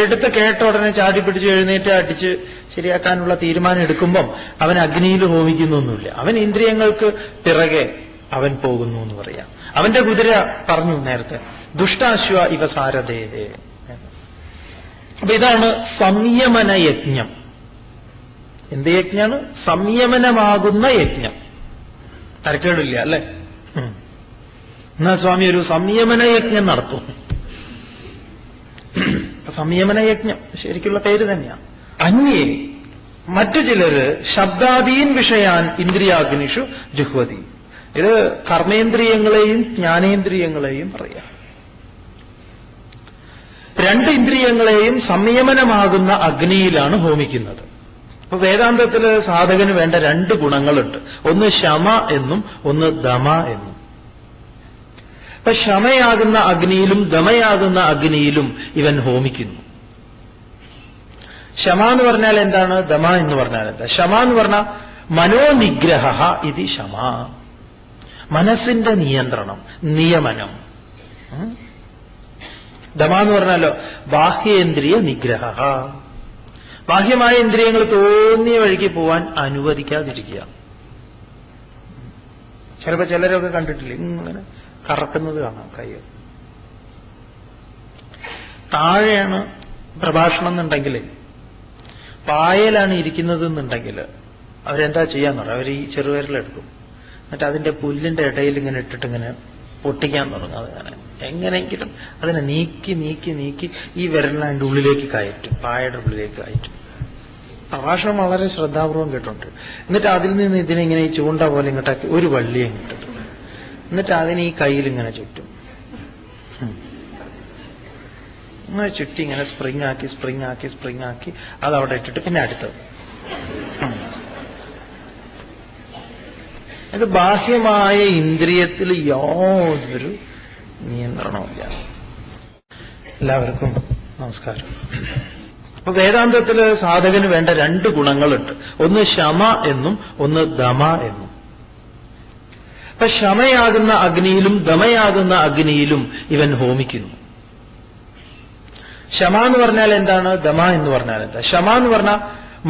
എടുത്ത് കേട്ട ഉടനെ ചാടി പിടിച്ച് എഴുന്നേറ്റ് അടിച്ച് ശരിയാക്കാനുള്ള തീരുമാനം എടുക്കുമ്പം അവൻ അഗ്നിയിൽ ഹോമിക്കുന്നൊന്നുമില്ല. അവൻ ഇന്ദ്രിയങ്ങൾക്ക് പിറകെ അവൻ പോകുന്നു എന്ന് പറയാം. അവന്റെ കുതിര പറഞ്ഞു നേരത്തെ, ദുഷ്ടാശ്വ ഇവ സാരഥേഹേ. അപ്പൊ ഇതാണ് സംയമന യജ്ഞം. എന്ത് യജ്ഞാണ്? സംയമനമാകുന്ന യജ്ഞം. തരക്കേടില്ല അല്ലേ? എന്നാ സ്വാമി ഒരു സംയമന യജ്ഞം നടത്തും. സംയമന യജ്ഞം ശരിക്കുള്ള പേര് തന്നെയാണ്. അന്യേ മറ്റു ചിലര് ശബ്ദാദീൻ വിഷയാൻ ഇന്ദ്രിയാഗ്നിഷു ജുഹ്വതി. ഇത് കർമ്മേന്ദ്രിയങ്ങളെയും ജ്ഞാനേന്ദ്രിയങ്ങളെയും പറയാം. രണ്ട് ഇന്ദ്രിയങ്ങളെയും സംയമനമാകുന്ന അഗ്നിയിലാണ് ഹോമിക്കുന്നത്. അപ്പൊ വേദാന്തത്തില് സാധകന് വേണ്ട രണ്ട് ഗുണങ്ങളുണ്ട്. ഒന്ന് ശമ എന്നും ഒന്ന് ദമ എന്നും. അപ്പൊ ശമയാകുന്ന അഗ്നിയിലും ദമയാകുന്ന അഗ്നിയിലും ഇവൻ ഹോമിക്കുന്നു. ശമ എന്ന് പറഞ്ഞാൽ എന്താണ്? ദമ എന്ന് പറഞ്ഞാൽ എന്താ? ശമ എന്ന് പറഞ്ഞാൽ മനോനിഗ്രഹ ഇത് ശമ, മനസ്സിന്റെ നിയന്ത്രണം, നിയമനം. ദമ എന്ന് പറഞ്ഞാലോ ബാഹ്യേന്ദ്രിയ നിഗ്രഹ, ബാഹ്യമായ ഇന്ദ്രിയങ്ങൾ തോന്നിയ വഴിക്ക് പോവാൻ അനുവദിക്കാതിരിക്കുക. ചിലപ്പോ ചിലരൊക്കെ കണ്ടിട്ടില്ലേ, ഇങ്ങനെ കറക്കുന്നത് കാണാം കൈ. താഴെയാണ് പ്രഭാഷണം എന്നുണ്ടെങ്കിൽ, പായലാണ് ഇരിക്കുന്നത് എന്നുണ്ടെങ്കിൽ അവരെന്താ ചെയ്യാന്ന് പറയാം, അവർ ഈ ചെറുവിരലെടുക്കും, എന്നിട്ട് അതിന്റെ പുല്ലിന്റെ ഇടയിൽ ഇങ്ങനെ ഇട്ടിട്ട് ഇങ്ങനെ പൊട്ടിക്കാൻ തുടങ്ങും. അതങ്ങനെ എങ്ങനെയെങ്കിലും അതിനെ നീക്കി നീക്കി നീക്കി ഈ വിരലിന്റെ ഉള്ളിലേക്ക് കയറ്റും, പായയുടെ ഉള്ളിലേക്ക് കയറ്റും. പ്രഭാഷണം വളരെ ശ്രദ്ധാപൂർവം കേട്ടുണ്ട്. എന്നിട്ട് അതിൽ നിന്ന് ഇതിനെങ്ങനെ ഈ ചൂണ്ട പോലെ ഇങ്ങോട്ടാക്കി ഒരു വള്ളിയെ ഇട്ടിട്ട്, എന്നിട്ട് അതിന് ഈ കയ്യിൽ ഇങ്ങനെ ചുറ്റും, ഇങ്ങനെ ചുറ്റി ഇങ്ങനെ സ്പ്രിങ് ആക്കി സ്പ്രിങ് ആക്കി സ്പ്രിങ് ആക്കി അത് അവിടെ ഇട്ടിട്ട് പിന്നെ അടുത്തത്. ഇത് ബാഹ്യമായ ഇന്ദ്രിയത്തിൽ യാതൊരു നിയന്ത്രണമില്ല. എല്ലാവർക്കും നമസ്കാരം. അപ്പൊ വേദാന്തത്തില് സാധകന് വേണ്ട 2 ഗുണങ്ങളുണ്ട്. ഒന്ന് ശമ എന്നും ഒന്ന് ദമ എന്നും. അപ്പൊ ശമയാകുന്ന അഗ്നിയിലും ദമയാകുന്ന അഗ്നിയിലും ഇവൻ ഹോമിക്കുന്നു. ശമ എന്ന് പറഞ്ഞാൽ എന്താണ്? ദമ എന്ന് പറഞ്ഞാൽ എന്താ? ശമ എന്ന് പറഞ്ഞാൽ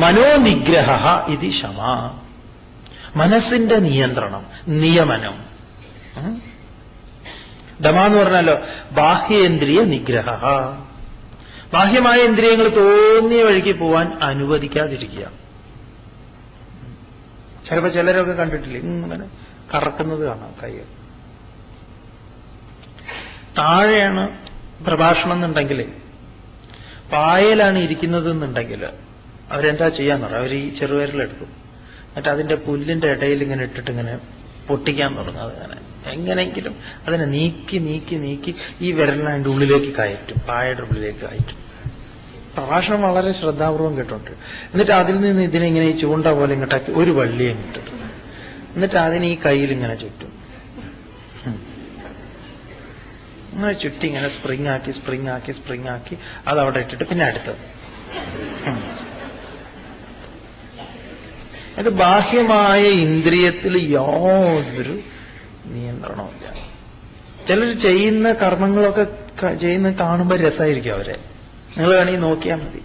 മനോനിഗ്രഹ ഇത് ശമ, മനസ്സിന്റെ നിയന്ത്രണം, നിയമനം. ദമ എന്ന് പറഞ്ഞാലോ ബാഹ്യേന്ദ്രിയ നിഗ്രഹ, ബാഹ്യമായ ഇന്ദ്രിയങ്ങൾ തോന്നിയ വഴിക്ക് പോവാൻ അനുവദിക്കാതിരിക്കുക. ചിലപ്പോ ചിലരൊക്കെ കണ്ടിട്ടില്ലേ ഇങ്ങനെ കറക്കുന്നത് കാണാം കൈ. താഴെയാണ് പ്രഭാഷണം എന്നുണ്ടെങ്കിൽ, പായലാണ് ഇരിക്കുന്നത് എന്നുണ്ടെങ്കിൽ അവരെന്താ ചെയ്യാന്ന് പറയാം, അവർ ഈ ചെറുവിരലെടുക്കും, എന്നിട്ട് അതിന്റെ പുല്ലിന്റെ ഇടയിൽ ഇങ്ങനെ ഇട്ടിട്ട് ഇങ്ങനെ പൊട്ടിക്കാൻ തുടങ്ങും. അതിങ്ങനെ എങ്ങനെയെങ്കിലും അതിനെ നീക്കി നീക്കി നീക്കി ഈ വിരലിനെ അതിന്റെ ഉള്ളിലേക്ക് കയറ്റും, പായയുടെ ഉള്ളിലേക്ക് കയറ്റും. പ്രഭാഷണം വളരെ ശ്രദ്ധാപൂർവം കേട്ടോണ്ട് എന്നിട്ട് അതിൽ നിന്ന് ഇതിനെ ഇങ്ങനെ ഈ ചൂണ്ട പോലെ ഇങ്ങോട്ടാക്കി ഒരു വള്ളിയെ ഇട്ടിട്ട് എന്നിട്ട് അതിന് ഈ കയ്യിൽ ഇങ്ങനെ ചുറ്റും. അങ്ങനെ ചുറ്റി ഇങ്ങനെ സ്പ്രിങ് ആക്കി സ്പ്രിങ് ആക്കി സ്പ്രിങ് ആക്കി അത് അവിടെ ഇട്ടിട്ട് പിന്നെ അടുത്തത്. അത് ബാഹ്യമായ ഇന്ദ്രിയത്തിൽ യാതൊരു നിയന്ത്രണമില്ല. ചിലർ ചെയ്യുന്ന കർമ്മങ്ങളൊക്കെ ചെയ്യുന്ന കാണുമ്പോൾ രസമായിരിക്കും അവരെ. നിങ്ങൾ വേണമെങ്കിൽ നോക്കിയാൽ മതി.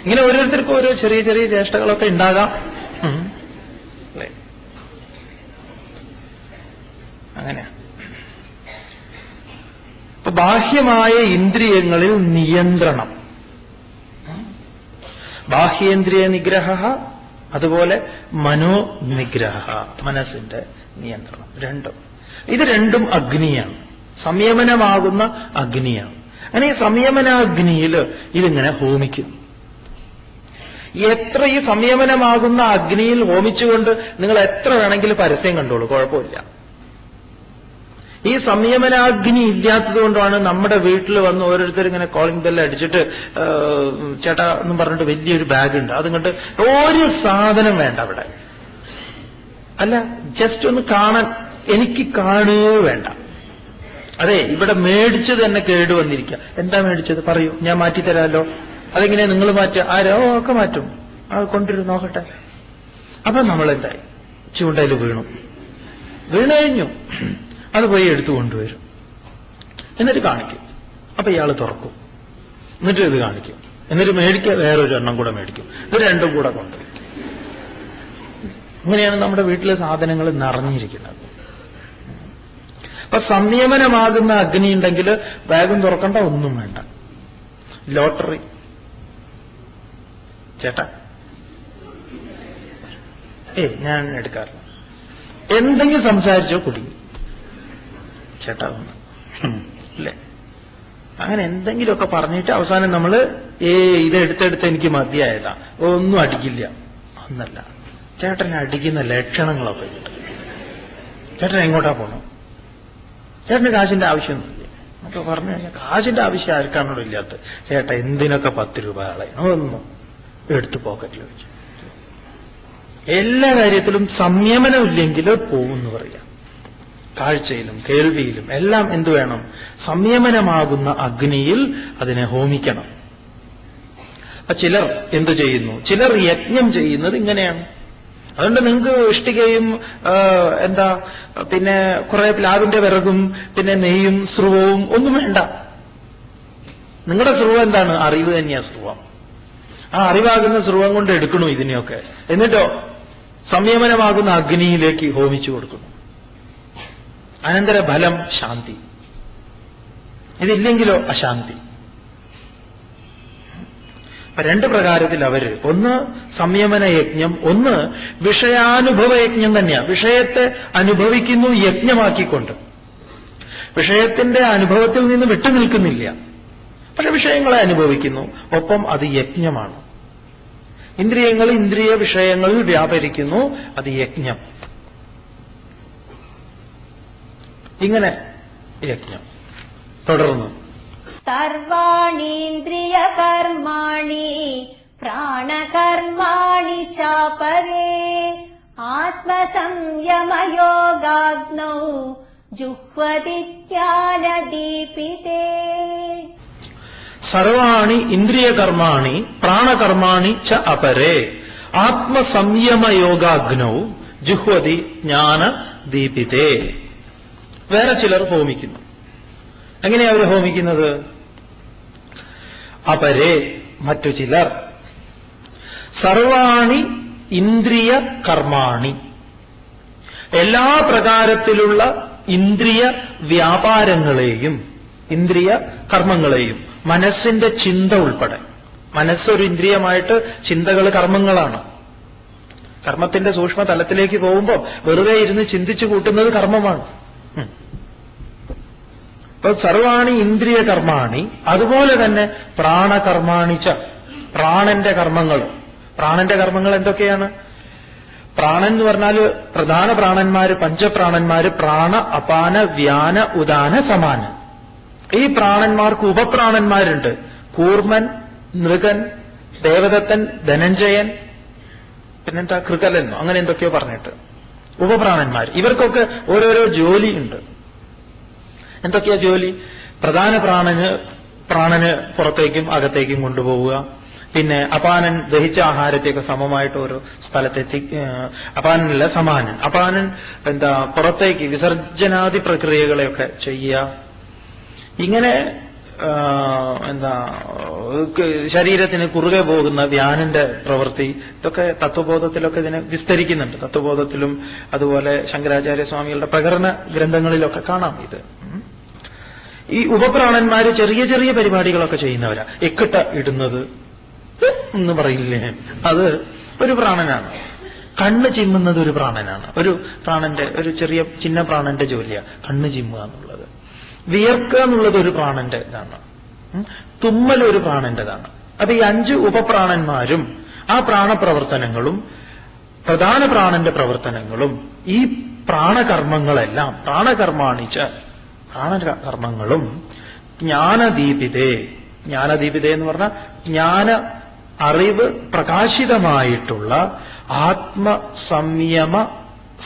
ഇങ്ങനെ ഓരോരുത്തർക്കും ഓരോ ചെറിയ ചെറിയ ചേഷ്ടകളൊക്കെ ഉണ്ടാകാം. അല്ലേ? അങ്ങനെയാ. അപ്പൊ ബാഹ്യമായ ഇന്ദ്രിയങ്ങളിൽ നിയന്ത്രണം, ബാഹ്യേന്ദ്രിയ നിഗ്രഹ, അതുപോലെ മനോനിഗ്രഹ, മനസ്സിന്റെ നിയന്ത്രണം. ഇത് രണ്ടും അഗ്നിയാണ്, സംയമനമാകുന്ന അഗ്നിയാണ്. അങ്ങനെ ഈ സംയമനാഗ്നിയിൽ ഇതിങ്ങനെ ഹോമിക്കുന്നു. എത്ര ഈ സംയമനമാകുന്ന അഗ്നിയിൽ ഹോമിച്ചുകൊണ്ട് നിങ്ങൾ എത്ര വേണമെങ്കിലും പരസ്യം കണ്ടോളൂ, കുഴപ്പമില്ല. ഈ സംയമനാഗ്നി ഇല്ലാത്തത് കൊണ്ടാണ് നമ്മുടെ വീട്ടിൽ വന്ന് ഓരോരുത്തർ ഇങ്ങനെ കോളിംഗ് ബെല്ല് അടിച്ചിട്ട് ചേട്ടാ എന്നും പറഞ്ഞിട്ട് വലിയൊരു ബാഗ് ഉണ്ട്, അതുകൊണ്ട് ഒരു സാധനം വേണ്ട അവിടെ. അല്ല, ജസ്റ്റ് ഒന്ന് കാണാൻ, എനിക്ക് കാണുകയോ വേണ്ട. അതെ, ഇവിടെ മേടിച്ചത് തന്നെ കേടുവന്നിരിക്കുക. എന്താ മേടിച്ചത് പറയൂ, ഞാൻ മാറ്റിത്തരാമല്ലോ. അതെങ്ങനെയാ നിങ്ങൾ മാറ്റുക? ആരോ ഒക്കെ മാറ്റും, അത് കൊണ്ടുവരും നോക്കട്ടെ. അപ്പൊ നമ്മളെന്തായി, ചൂണ്ടയിൽ വീണു കഴിഞ്ഞു. അത് പോയി എടുത്തു കൊണ്ടുവരും, എന്നിട്ട് കാണിക്കും. അപ്പൊ ഇയാൾ തുറക്കും, എന്നിട്ട് ഇത് കാണിക്കും, എന്നിട്ട് മേടിക്കുക, വേറൊരു എണ്ണം കൂടെ മേടിക്കും, ഇത് രണ്ടും കൂടെ കൊണ്ടുവയ്ക്കും. ഇങ്ങനെയാണ് നമ്മുടെ വീട്ടിലെ സാധനങ്ങൾ നിറഞ്ഞിരിക്കുന്നത്. അപ്പൊ സംയമനമാകുന്ന അഗ്നി ഉണ്ടെങ്കിൽ ബാഗും തുറക്കണ്ട, ഒന്നും വേണ്ട. ലോട്ടറി ചേട്ടാ, ഞാൻ എടുക്കാറില്ല. എന്തെങ്കിലും സംസാരിച്ചോ കുടുങ്ങി ചേട്ടാ ഒന്ന് അല്ലേ, അങ്ങനെ എന്തെങ്കിലുമൊക്കെ പറഞ്ഞിട്ട് അവസാനം നമ്മൾ ഇതെടുത്തെടുത്ത് എനിക്ക് മതിയായതാ, ഒന്നും അടിക്കില്ല ഒന്നല്ല. ചേട്ടനെ അടിക്കുന്ന ലക്ഷണങ്ങളൊക്കെ ഉണ്ട്. ചേട്ടൻ എങ്ങോട്ടാ പോകണം, ചേട്ടന് കാശിന്റെ ആവശ്യമൊന്നുമില്ല എന്നൊക്കെ പറഞ്ഞു കഴിഞ്ഞാൽ, കാശിന്റെ ആവശ്യം ആർക്കാണോ ഇല്ലാത്ത ചേട്ടാ എന്തിനൊക്കെ 10 രൂപ ഒന്നും എടുത്ത് പോക്കറ്റിൽ വെച്ചു. എല്ലാ കാര്യത്തിലും സംയമനമില്ലെങ്കിൽ പോകുമെന്ന് പറയാം. കാഴ്ചയിലും കേൾവിയിലും എല്ലാം എന്തു വേണം? സംയമനമാകുന്ന അഗ്നിയിൽ അതിനെ ഹോമിക്കണം. ചിലർ എന്തു ചെയ്യുന്നു? ചിലർ യജ്ഞം ചെയ്യുന്നത് ഇങ്ങനെയാണ്. അതുകൊണ്ട് നിങ്ങൾക്ക് ഇഷ്ടികയും പിന്നെ കുറെ പ്ലാവിന്റെ വിറകും പിന്നെ നെയ്യും സ്രുവവും ഒന്നും വേണ്ട. നിങ്ങളുടെ സ്രുവം എന്താണ്? അറിവ് തന്നെയാ സ്രുവം. ആ അറിവാകുന്ന സ്രുവം കൊണ്ട് എടുക്കണു ഇതിനെയൊക്കെ. എന്നിട്ടോ സംയമനമാകുന്ന അഗ്നിയിലേക്ക് ഹോമിച്ചു കൊടുക്കുന്നു. അനന്തര ഫലം ശാന്തി. ഇതില്ലെങ്കിലോ അശാന്തി. 2 പ്രകാരത്തിൽ അവര്, ഒന്ന് സംയമന യജ്ഞം, ഒന്ന് വിഷയാനുഭവ യജ്ഞം തന്നെയാണ്. വിഷയത്തെ അനുഭവിക്കുന്നു യജ്ഞമാക്കിക്കൊണ്ട്. വിഷയത്തിന്റെ അനുഭവത്തിൽ നിന്ന് വിട്ടുനിൽക്കുന്നില്ല, പക്ഷെ വിഷയങ്ങളെ അനുഭവിക്കുന്നു, ഒപ്പം അത് യജ്ഞമാണ്. ഇന്ദ്രിയങ്ങൾ ഇന്ദ്രിയ വിഷയങ്ങളിൽ വ്യാപരിക്കുന്നു, അത് യജ്ഞം. ഇങ്ങനെ യജ്ഞം തുടർന്നു. സർവാണീന്ദ്രിയ കർമാണി പ്രാണകർമാണി ചാപരേ ആത്മസംയമയോഗാഗ്നൗ ജുഹ്വതി ജ്ഞാനദീപിതേ. സർവാണി ഇന്ദ്രിയകർമാണി പ്രാണകർമാണി ച അപരേ ആത്മസംയമയോഗാഗ്നൗ ജുഹ്വതി ജ്ഞാന ദീപിതേ. വേറെ ചിലർ ഹോമിക്കുന്നു. എങ്ങനെയാ അവർ ഹോമിക്കുന്നത്? അപരേ, മറ്റു ചിലർ, സർവാണി ഇന്ദ്രിയ കർമാണി, എല്ലാ പ്രകാരത്തിലുള്ള ഇന്ദ്രിയ വ്യാപാരങ്ങളെയും ഇന്ദ്രിയ കർമ്മങ്ങളെയും, മനസ്സിന്റെ ചിന്ത ഉൾപ്പെടെ. മനസ്സൊരു ഇന്ദ്രിയമായിട്ട് ചിന്തകൾ കർമ്മങ്ങളാണ്. കർമ്മത്തിന്റെ സൂക്ഷ്മ തലത്തിലേക്ക് പോകുമ്പോൾ വെറുതെ ഇരുന്ന് ചിന്തിച്ചു കൂട്ടുന്നത് കർമ്മമാണ്. അപ്പൊ സർവാണി ഇന്ദ്രിയ കർമാണി, അതുപോലെ തന്നെ പ്രാണകർമാണിച്ച, പ്രാണന്റെ കർമ്മങ്ങൾ. പ്രാണന്റെ കർമ്മങ്ങൾ എന്തൊക്കെയാണ്? പ്രാണൻ എന്ന് പറഞ്ഞാൽ പ്രധാന പ്രാണന്മാര്, പഞ്ചപ്രാണന്മാര് പ്രാണ, അപാന, വ്യാന, ഉദാന, സമാന. ഈ പ്രാണന്മാർക്ക് ഉപപ്രാണന്മാരുണ്ട്. കൂർമൻ, നൃഗൻ, ദേവദത്തൻ, ധനഞ്ജയൻ, പിന്നെന്താ കൃകലെന്നോ അങ്ങനെ എന്തൊക്കെയോ പറഞ്ഞിട്ട് ഉപപ്രാണന്മാർ. ഇവർക്കൊക്കെ ഓരോരോ ജോലിയുണ്ട്. എന്തൊക്കെയാ ജോലി? പ്രധാന പ്രാണന് പുറത്തേക്കും അകത്തേക്കും കൊണ്ടുപോവുക. പിന്നെ അപാനൻ ദഹിച്ച ആഹാരത്തെയൊക്കെ സമമായിട്ട് ഓരോ സ്ഥലത്തെത്തി. അപാനനല്ല, സമാനൻ. അപാനൻ പുറത്തേക്ക് വിസർജനാദി പ്രക്രിയകളെയൊക്കെ ചെയ്യുക. ഇങ്ങനെ ശരീരത്തിന് കുറുകെ പോകുന്ന വ്യാനന്റെ പ്രവൃത്തി, ഇതൊക്കെ തത്വബോധത്തിലൊക്കെ ഇതിനെ വിസ്തരിക്കുന്നുണ്ട്. തത്വബോധത്തിലും അതുപോലെ ശങ്കരാചാര്യസ്വാമികളുടെ പ്രകരണ ഗ്രന്ഥങ്ങളിലൊക്കെ കാണാം ഇത്. ഈ ഉപപ്രാണന്മാര് ചെറിയ ചെറിയ പരിപാടികളൊക്കെ ചെയ്യുന്നവരാ. എക്കിട്ട ഇടുന്നത് എന്ന് പറയില്ലേ, അത് ഒരു പ്രാണനാണ്. കണ്ണ് ചിമ്മുന്നത് ഒരു പ്രാണനാണ്. ഒരു പ്രാണന്റെ, ഒരു ചെറിയ ചിന്ന പ്രാണന്റെ ജോലിയാ കണ്ണ് ചിമ്മുക എന്നുള്ളത്. വിയർക്കുക എന്നുള്ളത് ഒരു പ്രാണന്റെ ഇതാണ്. തുമ്മൽ ഒരു പ്രാണന്റെതാണ്. അപ്പൊ ഈ 5 ഉപപ്രാണന്മാരും ആ പ്രാണപ്രവർത്തനങ്ങളും പ്രധാന പ്രാണന്റെ പ്രവർത്തനങ്ങളും ഈ പ്രാണകർമ്മങ്ങളെല്ലാം, പ്രാണകർമാണിച്ച പ്രാണകർമ്മങ്ങളും ജ്ഞാനദീപിതേ. ജ്ഞാനദീപിതേ എന്ന് പറഞ്ഞാൽ ജ്ഞാന അറിവ് പ്രകാശിതമായിട്ടുള്ള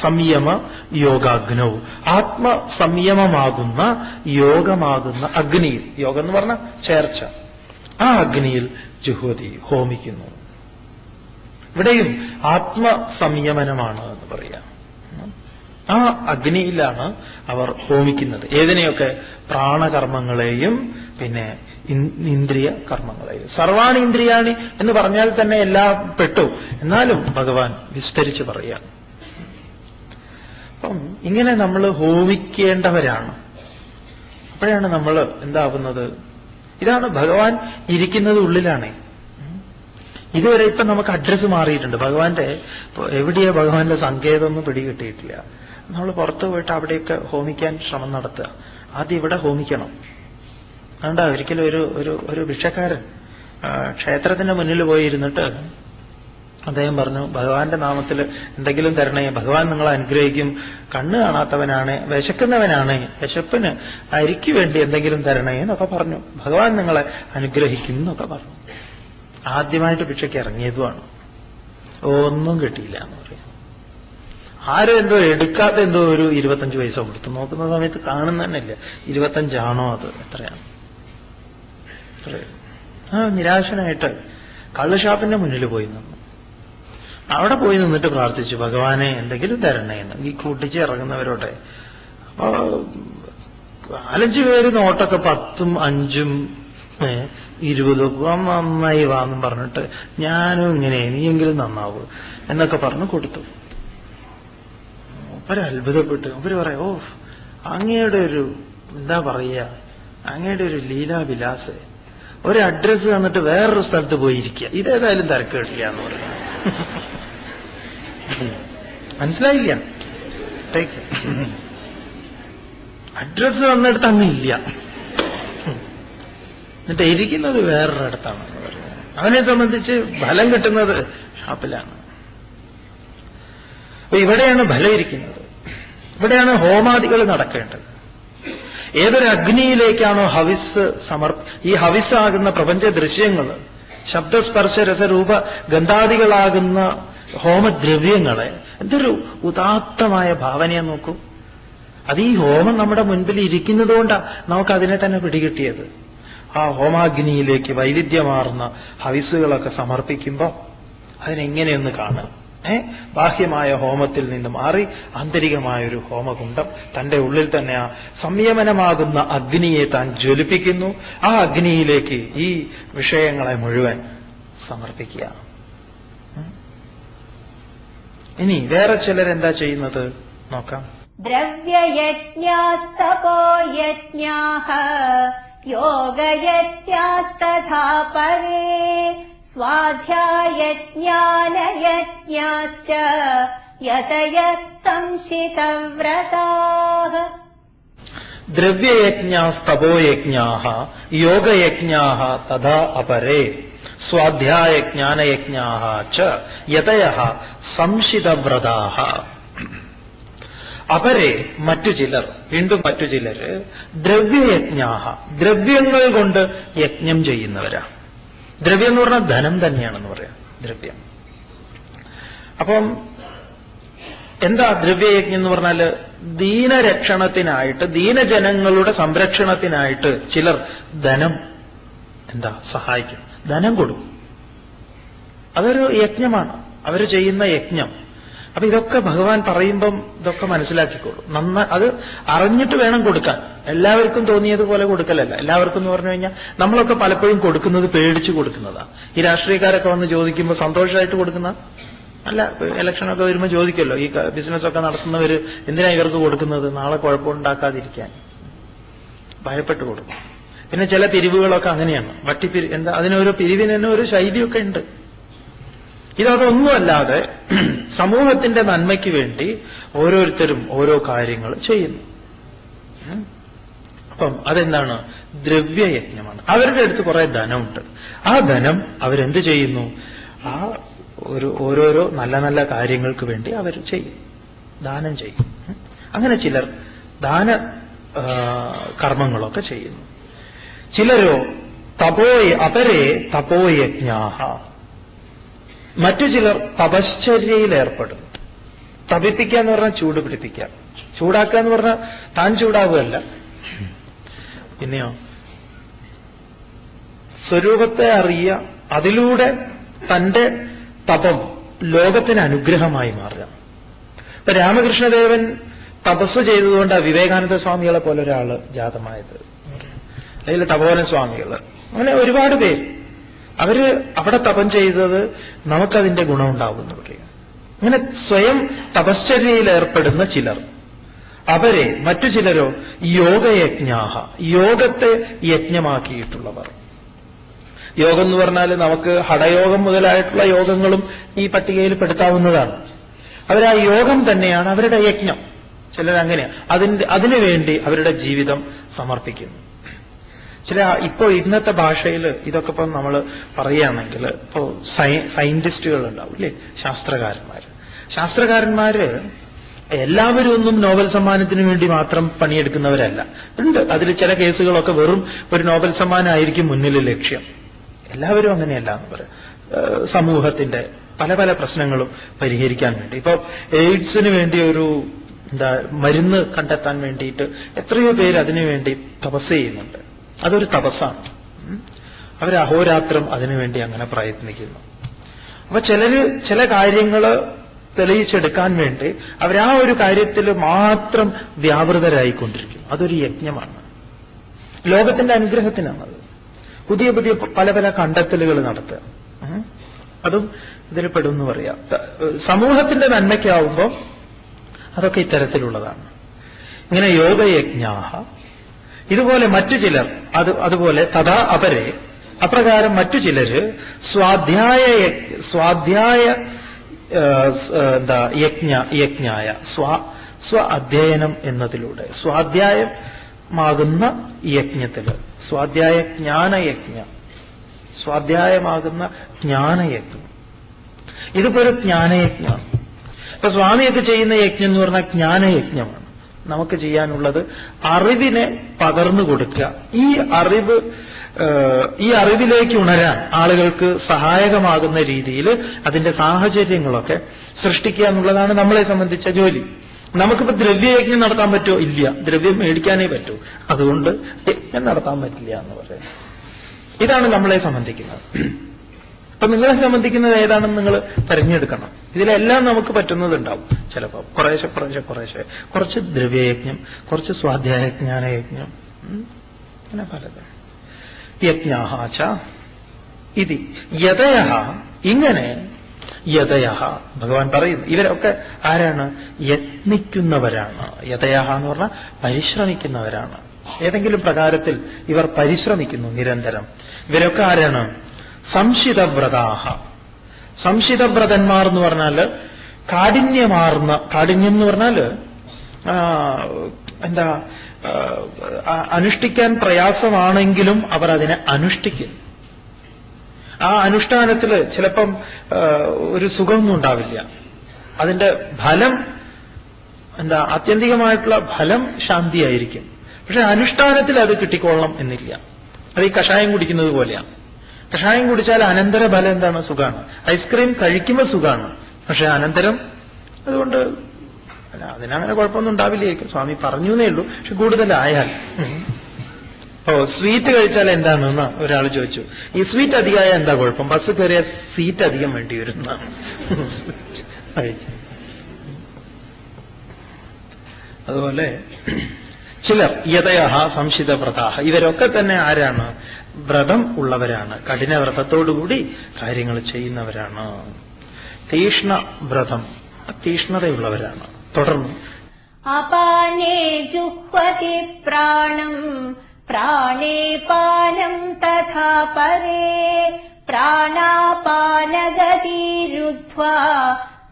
സംയമ യോഗാഗ്നൗ, ആത്മസംയമമാകുന്ന യോഗമാകുന്ന അഗ്നിയിൽ, യോഗം എന്ന് പറഞ്ഞ ചേർച്ച, ആ അഗ്നിയിൽ ജുഹ്വതി ഹോമിക്കുന്നു. ഇവിടെയും ആത്മസംയമനമാണ് എന്ന് പറയാം. ആ അഗ്നിയിലാണ് അവർ ഹോമിക്കുന്നത്. ഏതിനെയൊക്കെ? പ്രാണകർമ്മങ്ങളെയും പിന്നെ ഇന്ദ്രിയ കർമ്മങ്ങളെയും. സർവാണി ഇന്ദ്രിയാണി എന്ന് പറഞ്ഞാൽ തന്നെ എല്ലാം പെട്ടു. എന്നാലും ഭഗവാൻ വിസ്തരിച്ച് പറയാം. അപ്പം ഇങ്ങനെ നമ്മൾ ഹോമിക്കേണ്ടവരാണ്. അപ്പോഴാണ് നമ്മൾ എന്താവുന്നത്? ഇതാണ് ഭഗവാൻ ഇരിക്കുന്നത് ഉള്ളിലാണ്. ഇതുവരെ ഇപ്പം നമുക്ക് അഡ്രസ്സ് മാറിയിട്ടുണ്ട്. ഭഗവാന്റെ എവിടെയാ ഭഗവാന്റെ സങ്കേതമൊന്നും പിടികിട്ടിയിട്ടില്ല. നമ്മൾ പുറത്തു പോയിട്ട് അവിടെയൊക്കെ ഹോമിക്കാൻ ശ്രമം നടത്തുക. ആദ്യം ഇവിടെ ഹോമിക്കണം. അതുകൊണ്ട് ഒരിക്കലും ഒരു ഭിക്ഷക്കാരൻ ക്ഷേത്രത്തിന്റെ മുന്നിൽ പോയി ഇരുന്നിട്ട് അദ്ദേഹം പറഞ്ഞു, ഭഗവാന്റെ നാമത്തിൽ എന്തെങ്കിലും തരണേ, ഭഗവാൻ നിങ്ങളെ അനുഗ്രഹിക്കും, കണ്ണ് കാണാത്തവനാണ്, വിശക്കുന്നവനാണ്, വിശപ്പിന് അരിക്ക് വേണ്ടി എന്തെങ്കിലും തരണേ എന്നൊക്കെ പറഞ്ഞു. ഭഗവാൻ നിങ്ങളെ അനുഗ്രഹിക്കും എന്നൊക്കെ പറഞ്ഞു. ആദ്യമായിട്ട് ഭിക്ഷയ്ക്ക് ഇറങ്ങിയതുമാണ്. ഒന്നും കിട്ടിയില്ല എന്ന് പറയും. ആരും എന്തോ എടുക്കാത്ത എന്തോ ഒരു 25 പൈസ കൊടുത്തു. നോക്കുന്ന സമയത്ത് കാണുന്ന തന്നെ ഇല്ല. 25 ആണോ അത്? എത്രയാണ്? നിരാശനായിട്ട് കള്ളുഷാപ്പിന്റെ മുന്നിൽ പോയി നിന്നു. അവിടെ പോയി നിന്നിട്ട് പ്രാർത്ഥിച്ചു, ഭഗവാനെ എന്തെങ്കിലും തരണേ എന്ന്. ഈ കൂട്ടിച്ച് ഇറങ്ങുന്നവരോട്ടെ. അപ്പൊ 4-5 പേര് നോട്ടൊക്കെ 10ഉം 5ഉം 20 നന്നായി വാന്നും പറഞ്ഞിട്ട്, ഞാനും ഇങ്ങനെ, നീയെങ്കിലും നന്നാവൂ എന്നൊക്കെ പറഞ്ഞു കൊടുത്തു. അവര് അത്ഭുതപ്പെട്ടു. അവര് പറയാം, ഓ അങ്ങയുടെ ഒരു എന്താ പറയുക, അങ്ങയുടെ ഒരു ലീലാവിലാസ്, ഒരു അഡ്രസ്സ് തന്നിട്ട് വേറൊരു സ്ഥലത്ത് പോയിരിക്കുക, ഇതേതായാലും തരക്കേടില്ല എന്ന് പറയാം. മനസ്സിലായില്ല? അഡ്രസ്സ് തന്നിടത്ത് അങ്ങില്ല, എന്നിട്ട് ഇരിക്കുന്നത് വേറൊരിടത്താണെന്ന് പറയുന്നത്. അവനെ സംബന്ധിച്ച് ഫലം കിട്ടുന്നത് ഷാപ്പിലാണ്. അപ്പൊ ഇവിടെയാണ് ഫലം ഇരിക്കുന്നത്. ഇവിടെയാണ് ഹോമാദികൾ നടക്കേണ്ടത്. ഏതൊരു അഗ്നിയിലേക്കാണോ ഹവിസ് ഈ ഹവിസ്സാകുന്ന പ്രപഞ്ച ദൃശ്യങ്ങൾ, ശബ്ദസ്പർശ രസരൂപ ഗന്ധാദികളാകുന്ന ഹോമദ്രവ്യങ്ങളെ, എന്തൊരു ഉദാത്തമായ ഭാവനയെ നോക്കൂ. അത് ഈ ഹോമം നമ്മുടെ മുൻപിൽ ഇരിക്കുന്നതുകൊണ്ടാണ് നമുക്കതിനെ തന്നെ പിടികിട്ടിയത്. ആ ഹോമാഗ്നിയിലേക്ക് വൈവിധ്യമാർന്ന ഹവിസുകളൊക്കെ സമർപ്പിക്കുമ്പോൾ അതിനെങ്ങനെയൊന്ന് കാണുക. ബാഹ്യമായ ഹോമത്തിൽ നിന്ന് മാറി ആന്തരികമായൊരു ഹോമകുണ്ഡം തന്റെ ഉള്ളിൽ തന്നെ ആ സംയമനമാകുന്ന അഗ്നിയെ താൻ ജ്വലിപ്പിക്കുന്നു. ആ അഗ്നിയിലേക്ക് ഈ വിഷയങ്ങളെ മുഴുവൻ സമർപ്പിക്കുക. ഇനി വേറെ ചിലരെന്താ ചെയ്യുന്നത് നോക്കാം. ദ്രവ്യയജ്ഞാസ്തപോയജ്ഞാഃ യോഗയജ്ഞാസ്തഥാ പരേ സ്വാധ്യായജ്ഞാനയജ്ഞാശ്ച യതയഃ സംശിതവ്രതാഃ. ദ്രവ്യയജ്ഞാസ്തപോയജ്ഞാഃ യോഗയജ്ഞാഃ തഥാ അപരേ സ്വാധ്യായജ്ഞാനയജ്ഞാഃ ച യതയഃ സംശിതവ്രതാഃ. അപരെ മറ്റു ചിലർ, വീണ്ടും മറ്റു ചിലര് ദ്രവ്യയജ്ഞാഃ ദ്രവ്യങ്ങൾ കൊണ്ട് യജ്ഞം ചെയ്യുന്നവരാ. ദ്രവ്യം എന്ന് പറഞ്ഞാൽ ധനം തന്നെയാണെന്ന് പറയാം ദ്രവ്യം. അപ്പം എന്താ ദ്രവ്യയജ്ഞം എന്ന് പറഞ്ഞാല് ദീനരക്ഷണത്തിനായിട്ട്, ദീനജനങ്ങളുടെ സംരക്ഷണത്തിനായിട്ട് ചിലർ ധനം സഹായിക്കും, ധനം കൊടുക്കും. അതൊരു യജ്ഞമാണ്, അവർ ചെയ്യുന്ന യജ്ഞം. അപ്പൊ ഇതൊക്കെ ഭഗവാൻ പറയുമ്പം ഇതൊക്കെ മനസ്സിലാക്കിക്കോളൂ. അത് അറിഞ്ഞിട്ട് വേണം കൊടുക്കാൻ. എല്ലാവർക്കും തോന്നിയതുപോലെ കൊടുക്കലല്ല. എല്ലാവർക്കും എന്ന് പറഞ്ഞു കഴിഞ്ഞാൽ നമ്മളൊക്കെ പലപ്പോഴും കൊടുക്കുന്നത് പേടിച്ച് കൊടുക്കുന്നതാ. ഈ രാഷ്ട്രീയക്കാരൊക്കെ വന്ന് ചോദിക്കുമ്പോൾ സന്തോഷമായിട്ട് കൊടുക്കുന്ന അല്ല. ഇലക്ഷനൊക്കെ വരുമ്പോൾ ചോദിക്കുമല്ലോ, ഈ ബിസിനസ്സൊക്കെ നടത്തുന്നവര് എന്തിനാ ഇവർക്ക് കൊടുക്കുന്നത്? നാളെ കുഴപ്പമുണ്ടാക്കാതിരിക്കാൻ ഭയപ്പെട്ട് കൊടുക്കും. പിന്നെ ചില പിരിവുകളൊക്കെ അങ്ങനെയാണ്. അതിനൊരു പിരിവിന് തന്നെ ഒരു ശൈലിയൊക്കെ ഉണ്ട്. ഇതൊന്നുമല്ലാതെ സമൂഹത്തിന്റെ നന്മയ്ക്ക് വേണ്ടി ഓരോരുത്തരും ഓരോ കാര്യങ്ങൾ ചെയ്യുന്നു. അപ്പം അതെന്താണ്? ദ്രവ്യയജ്ഞമാണ്. അവരുടെ അടുത്ത് കുറെ ധനമുണ്ട്. ആ ധനം അവരെന്ത് ചെയ്യുന്നു? ആ ഓരോരോ നല്ല നല്ല കാര്യങ്ങൾക്ക് വേണ്ടി അവർ ചെയ്യും, ദാനം ചെയ്യും. അങ്ങനെ ചിലർ ദാന കർമ്മങ്ങളൊക്കെ ചെയ്യുന്നു. ചിലരോ അപരേ തപോയജ്ഞാഃ മറ്റു ചിലർ തപശ്ചര്യയിൽ ഏർപ്പെടും. തപിപ്പിക്കുക എന്ന് പറഞ്ഞാൽ ചൂട് പിടിപ്പിക്കുക. ചൂടാക്കുക എന്ന് പറഞ്ഞാൽ താൻ ചൂടാവുകയല്ല, പിന്നെയോ സ്വരൂപത്തെ അറിയുക, അതിലൂടെ തന്റെ തപം ലോകത്തിന് അനുഗ്രഹമായി മാറുക. ഇപ്പൊ രാമകൃഷ്ണദേവൻ തപസ് ചെയ്തതുകൊണ്ടാണ് വിവേകാനന്ദ സ്വാമികളെ പോലെ ഒരാള് ജാതമായത്, അല്ലെങ്കിൽ തപോവന സ്വാമികള്, അങ്ങനെ ഒരുപാട് പേര്. അവര് അവിടെ തപം ചെയ്തത് നമുക്കതിന്റെ ഗുണമുണ്ടാവുമെന്ന് പറയും. അങ്ങനെ സ്വയം തപശ്ചര്യയിൽ ഏർപ്പെടുന്ന ചിലർ. അവരെ മറ്റു ചിലരോ യോഗയജ്ഞാഃ യോഗത്തെ യജ്ഞമാക്കിയിട്ടുള്ളവർ. യോഗം എന്ന് പറഞ്ഞാൽ നമുക്ക് ഹഠയോഗം മുതലായിട്ടുള്ള യോഗങ്ങളും ഈ പട്ടികയിൽ പെടുത്താവുന്നതാണ്. അവരാ യോഗം തന്നെയാണ് അവരുടെ യജ്ഞം. ചിലരങ്ങനെയാണ്. അതിനുവേണ്ടി അവരുടെ ജീവിതം സമർപ്പിക്കുന്നു. ഇപ്പോൾ ഇന്നത്തെ ഭാഷയിൽ ഇതൊക്കെ ഇപ്പം നമ്മൾ പറയുകയാണെങ്കിൽ ഇപ്പോ സയന്റിസ്റ്റുകൾ ഉണ്ടാവും അല്ലേ, ശാസ്ത്രകാരന്മാര് എല്ലാവരും ഒന്നും നോബൽ സമ്മാനത്തിന് വേണ്ടി മാത്രം പണിയെടുക്കുന്നവരല്ല. ഉണ്ട്, അതിൽ ചില കേസുകളൊക്കെ വെറും ഒരു നോബൽ സമ്മാനമായിരിക്കും മുന്നിൽ ലക്ഷ്യം. എല്ലാവരും അങ്ങനെയല്ല എന്ന് പറയാം. സമൂഹത്തിന്റെ പല പല പ്രശ്നങ്ങളും പരിഹരിക്കാൻ വേണ്ടി, ഇപ്പൊ എയ്ഡ്സിന് വേണ്ടി ഒരു മരുന്ന് കണ്ടെത്താൻ വേണ്ടിയിട്ട് എത്രയോ പേര് അതിനുവേണ്ടി തപസ് ചെയ്യുന്നുണ്ട്. അതൊരു തപസ്സാണ്. അവർ അഹോരാത്രം അതിനുവേണ്ടി അങ്ങനെ പ്രയത്നിക്കുന്നു. അപ്പൊ ചില കാര്യങ്ങൾ തെളിയിച്ചെടുക്കാൻ വേണ്ടി അവരാ ഒരു കാര്യത്തിൽ മാത്രം വ്യാപൃതരായിക്കൊണ്ടിരിക്കും. അതൊരു യജ്ഞമാണ്, ലോകത്തിന്റെ അനുഗ്രഹത്തിനാണത്. പുതിയ പുതിയ പല പല കണ്ടെത്തലുകൾ നടത്തുക, അതും ഇതിൽ പെടുമെന്ന് പറയാം. സമൂഹത്തിന്റെ നന്മയ്ക്കാവുമ്പോൾ അതൊക്കെ ഇത്തരത്തിലുള്ളതാണ്. ഇങ്ങനെ യോഗയജ്ഞാഃ. ഇതുപോലെ മറ്റു ചിലർ അതുപോലെ തഥാ അപരെ അപ്രകാരം മറ്റു ചിലര് സ്വാധ്യായ യജ്ഞായ സ്വ അധ്യയനം എന്നതിലൂടെ സ്വാധ്യായമാകുന്ന യജ്ഞത്തില് സ്വാധ്യായമാകുന്ന ജ്ഞാനയജ്ഞം. ഇതിപ്പോ ഒരു ജ്ഞാനയജ്ഞമാണ്. ഇപ്പൊ സ്വാമിയൊക്കെ ചെയ്യുന്ന യജ്ഞം എന്ന് പറഞ്ഞാൽ ജ്ഞാനയജ്ഞമാണ്. നമുക്ക് ചെയ്യാനുള്ളത് അറിവിനെ പകർന്നു കൊടുക്കുക. ഈ അറിവിലേക്ക് ഉണരാൻ ആളുകൾക്ക് സഹായകമാകുന്ന രീതിയിൽ അതിന്റെ സാഹചര്യങ്ങളൊക്കെ സൃഷ്ടിക്കുക എന്നുള്ളതാണ് നമ്മളെ സംബന്ധിച്ച ജോലി. നമുക്കിപ്പോ ദ്രവ്യയജ്ഞം നടത്താൻ പറ്റുമോ? ഇല്ല, ദ്രവ്യം മേടിക്കാനേ പറ്റൂ. അതുകൊണ്ട് യജ്ഞം നടത്താൻ പറ്റില്ല എന്ന് പറയാം. ഇതാണ് നമ്മളെ സംബന്ധിക്കുന്നത്. അപ്പൊ നിങ്ങളെ സംബന്ധിക്കുന്നത് ഏതാണെന്ന് നിങ്ങൾ തെരഞ്ഞെടുക്കണം. ഇതിലെല്ലാം നമുക്ക് പറ്റുന്നതുണ്ടാവും. ചിലപ്പോൾ കുറേശ്ശെ കുറച്ച് ദ്രവ്യയജ്ഞം, കുറച്ച് സ്വാധ്യായജ്ഞാനയജ്ഞം, അങ്ങനെ പലതും. യജ്ഞാഹാച ഇതി യതയഃ, ഇങ്ങനെ യതയഃ ഭഗവാൻ പറയുന്നു. ഇവരൊക്കെ ആരാണ്? യത്നിക്കുന്നവരാണ്. യതയഃ എന്ന് പറഞ്ഞാൽ പരിശ്രമിക്കുന്നവരാണ്. ഏതെങ്കിലും പ്രകാരത്തിൽ ഇവർ പരിശ്രമിക്കുന്നു നിരന്തരം. ഇവരൊക്കെ ആരാണ്? സംശിതവ്രതാഹ. സംശിതവ്രതന്മാർ എന്ന് പറഞ്ഞാൽ കാഠിന്യം എന്ന് പറഞ്ഞാൽ എന്താ, അനുഷ്ഠിക്കാൻ പ്രയാസമാണെങ്കിലും അവർ അതിനെ അനുഷ്ഠിക്കും. ആ അനുഷ്ഠാനത്തിൽ ചിലപ്പം ഒരു സുഖമൊന്നും ഉണ്ടാവില്ല. അതിന്റെ ഫലം എന്താ, ആത്യന്തികമായിട്ടുള്ള ഫലം ശാന്തിയായിരിക്കും. പക്ഷെ അനുഷ്ഠാനത്തിൽ അത് കിട്ടിക്കൊള്ളണം എന്നില്ല. അത് ഈ കഷായം കുടിക്കുന്നത് പോലെയാണ്. കഷായം കുടിച്ചാൽ അനന്തര ഫലം എന്താണ്? സുഖമാണ്. ഐസ്ക്രീം കഴിക്കുമ്പോൾ സുഖമാണ്, പക്ഷെ അനന്തരം അതുകൊണ്ട് അല്ല, അതിനങ്ങനെ കുഴപ്പമൊന്നും ഉണ്ടാവില്ലായിരിക്കും. സ്വാമി പറഞ്ഞു എന്നേ ഉള്ളൂ. പക്ഷെ കൂടുതലായാൽ സ്വീറ്റ് കഴിച്ചാൽ എന്താണെന്ന് ഒരാൾ ചോദിച്ചു. ഈ സ്വീറ്റ് അധികമായ എന്താ കുഴപ്പം? ബസ് കയറിയ സീറ്റ് അധികം വേണ്ടി വരുന്നതാണ്. അതുപോലെ ചിലർ യതയഃ സംശിതവ്രതാഹ, ഇവരൊക്കെ തന്നെ ആരാണ്? വ്രതം ഉള്ളവരാണ്. കഠിന വ്രതത്തോടുകൂടി കാര്യങ്ങൾ ചെയ്യുന്നവരാണ്. തീഷ്ണവ്രതം, തീഷ്ണതയുള്ളവരാണ്. തുടർന്ന് അപാനേ ജുഹ്വതി പ്രാണം പ്രാണേ പാനം തഥാ പരേ പ്രാണാപാനഗതിരുദ്ധ്വാ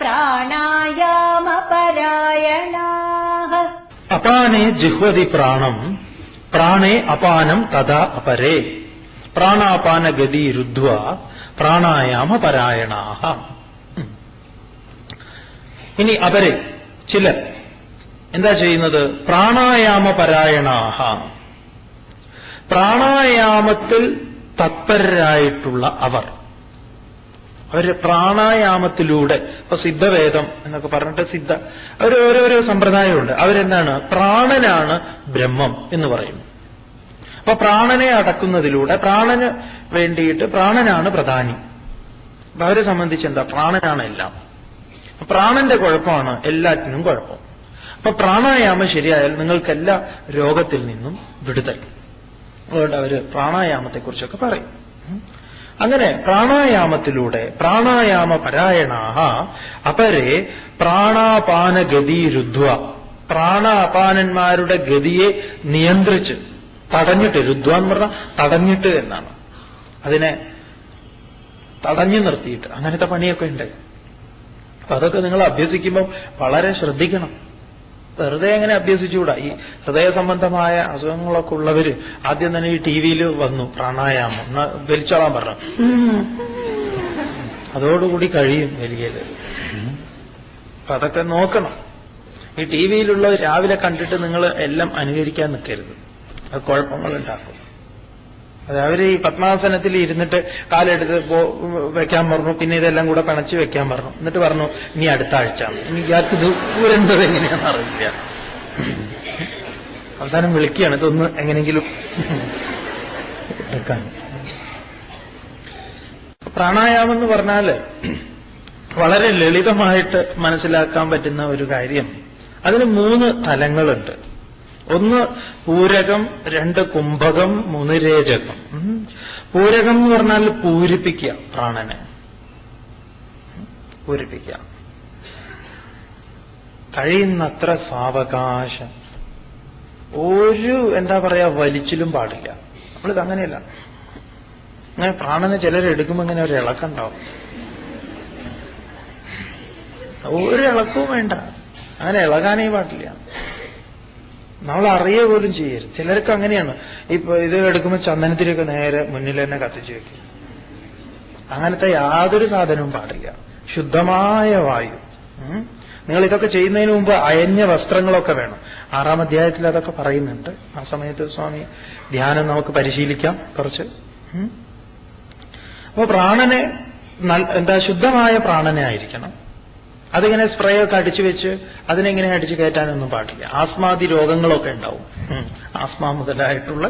പ്രാണായാമപരായണാഃ. അപാനേ ജിഹ്വതി പ്രാണം പ്രാണേ അപാനം തഥാ അപരേ പ്രാണാപാനഗതിരുദ്ധ്വാ പ്രാണായാമപരായണാഃ. ഇനി അപരേ ചിലർ എന്താ ചെയ്യുന്നത്? പ്രാണായാമപരായണാഃ. പ്രാണായാമത്തിൽ തത്പരരായിട്ടുള്ള അവര് പ്രാണായാമത്തിലൂടെ, ഇപ്പൊ സിദ്ധവേദം എന്നൊക്കെ പറഞ്ഞിട്ട് ഓരോരോ സമ്പ്രദായമുണ്ട്. അവരെന്താണ്? പ്രാണനാണ് ബ്രഹ്മം എന്ന് പറയുന്നു. അപ്പൊ പ്രാണനെ അടക്കുന്നതിലൂടെ പ്രാണന് വേണ്ടിയിട്ട് പ്രാണനാണ് പ്രധാനി. അപ്പൊ അവരെ സംബന്ധിച്ച് എന്താ? പ്രാണനാണ് എല്ലാം. പ്രാണന്റെ കുഴപ്പമാണ് എല്ലാറ്റിനും കുഴപ്പം. അപ്പൊ പ്രാണായാമം ശരിയായാൽ നിങ്ങൾക്ക് എല്ലാ രോഗത്തിൽ നിന്നും വിടുതൽ. അതുകൊണ്ട് അവര് പ്രാണായാമത്തെക്കുറിച്ചൊക്കെ പറയും. അങ്ങനെ പ്രാണായാമത്തിലൂടെ പ്രാണായാമ പരായണാഃ അപരേ പ്രാണാപാനഗതിരുദ്ധ്വ, പ്രാണാപാനന്മാരുടെ ഗതിയെ നിയന്ത്രിച്ച് തടഞ്ഞിട്ട്, രുദ്ധ്വ എന്ന് പറഞ്ഞാൽ തടഞ്ഞിട്ട് എന്നാണ്. അതിനെ തടഞ്ഞു നിർത്തിയിട്ട് അങ്ങനത്തെ പണിയൊക്കെ ഉണ്ട്. അപ്പൊ അതൊക്കെ നിങ്ങൾ അഭ്യസിക്കുമ്പോൾ വളരെ ശ്രദ്ധിക്കണം. വെറുതെ എങ്ങനെ അഭ്യസിച്ചുകൂടാ. ഈ ഹൃദയ സംബന്ധമായ അസുഖങ്ങളൊക്കെ ഉള്ളവര് ആദ്യം തന്നെ ഈ ടിവിയിൽ വന്നു പ്രാണായാമം വലിച്ചോളാൻ പറഞ്ഞു. അതോടുകൂടി കഴിയും വലിയത്. അപ്പൊ അതൊക്കെ നോക്കണം. ഈ ടിവിയിലുള്ള രാവിലെ കണ്ടിട്ട് നിങ്ങൾ എല്ലാം അനുകരിക്കാൻ നിൽക്കരുത്. അത് കുഴപ്പങ്ങളുണ്ടാക്കും. അത് അവര് ഈ പത്മാസനത്തിൽ ഇരുന്നിട്ട് കാലെടുത്ത് വെക്കാൻ പറഞ്ഞു, പിന്നെ ഇതെല്ലാം കൂടെ പിണച്ച് വെക്കാൻ പറഞ്ഞു. എന്നിട്ട് പറഞ്ഞു ഇനി അടുത്ത ആഴ്ച. ഇനി ഇയാൾക്ക് ഇത് ഊരേണ്ടത് എങ്ങനെയാണെന്ന് അറിയില്ല. അവസാനം വിളിക്കുകയാണ് ഇതൊന്ന് എങ്ങനെയെങ്കിലും എടുക്കാൻ. പ്രാണായാമം എന്ന് പറഞ്ഞാല് വളരെ ലളിതമായിട്ട് മനസ്സിലാക്കാൻ പറ്റുന്ന ഒരു കാര്യം. അതിന് 3 തലങ്ങളുണ്ട്. 1 പൂരകം, 2 കുംഭകം, 3 രേചകം. പൂരകം എന്ന് പറഞ്ഞാൽ പൂരിപ്പിക്കുക, പ്രാണനെ പൂരിപ്പിക്കുക. കഴിയുന്നത്ര സാവകാശം, ഒരു എന്താ പറയാ വലിച്ചിലും പാടില്ല. നമ്മളിത് അങ്ങനെയല്ല. അങ്ങനെ പ്രാണനെ ചിലരെടുക്കുമ്പോൾ ഇങ്ങനെ ഒരു ഇളക്കുണ്ടാവും. ഒരു ഇളക്കവും വേണ്ട. അങ്ങനെ ഇളകാനേ പാടില്ല. നമ്മൾ അറിയുക പോലും ചെയ്യരുത്. ചിലർക്ക് അങ്ങനെയാണ്. ഇപ്പൊ ഇത് എടുക്കുമ്പോൾ ചന്ദനത്തിലൊക്കെ നേരെ മുന്നിൽ തന്നെ കത്തിച്ചു വെക്കും. അങ്ങനത്തെ യാതൊരു സാധനവും പാടില്ല. ശുദ്ധമായ വായു. നിങ്ങൾ ഇതൊക്കെ ചെയ്യുന്നതിന് മുമ്പ് അയഞ്ഞ വസ്ത്രങ്ങളൊക്കെ വേണം. 6-ാം അധ്യായത്തിൽ അതൊക്കെ പറയുന്നുണ്ട്. ആ സമയത്ത് സ്വാമി ധ്യാനം നമുക്ക് പരിശീലിക്കാം കുറച്ച്. അപ്പൊ പ്രാണനെ എന്താ ശുദ്ധമായ പ്രാണനെ ആയിരിക്കണം. അതിങ്ങനെ സ്പ്രേ ഒക്കെ അടിച്ചു വെച്ച് അതിനെങ്ങനെ അടിച്ചു കയറ്റാനൊന്നും പാടില്ല. ആസ്മാദി രോഗങ്ങളൊക്കെ ഉണ്ടാവും. ആസ്മ മുതലായിട്ടുള്ള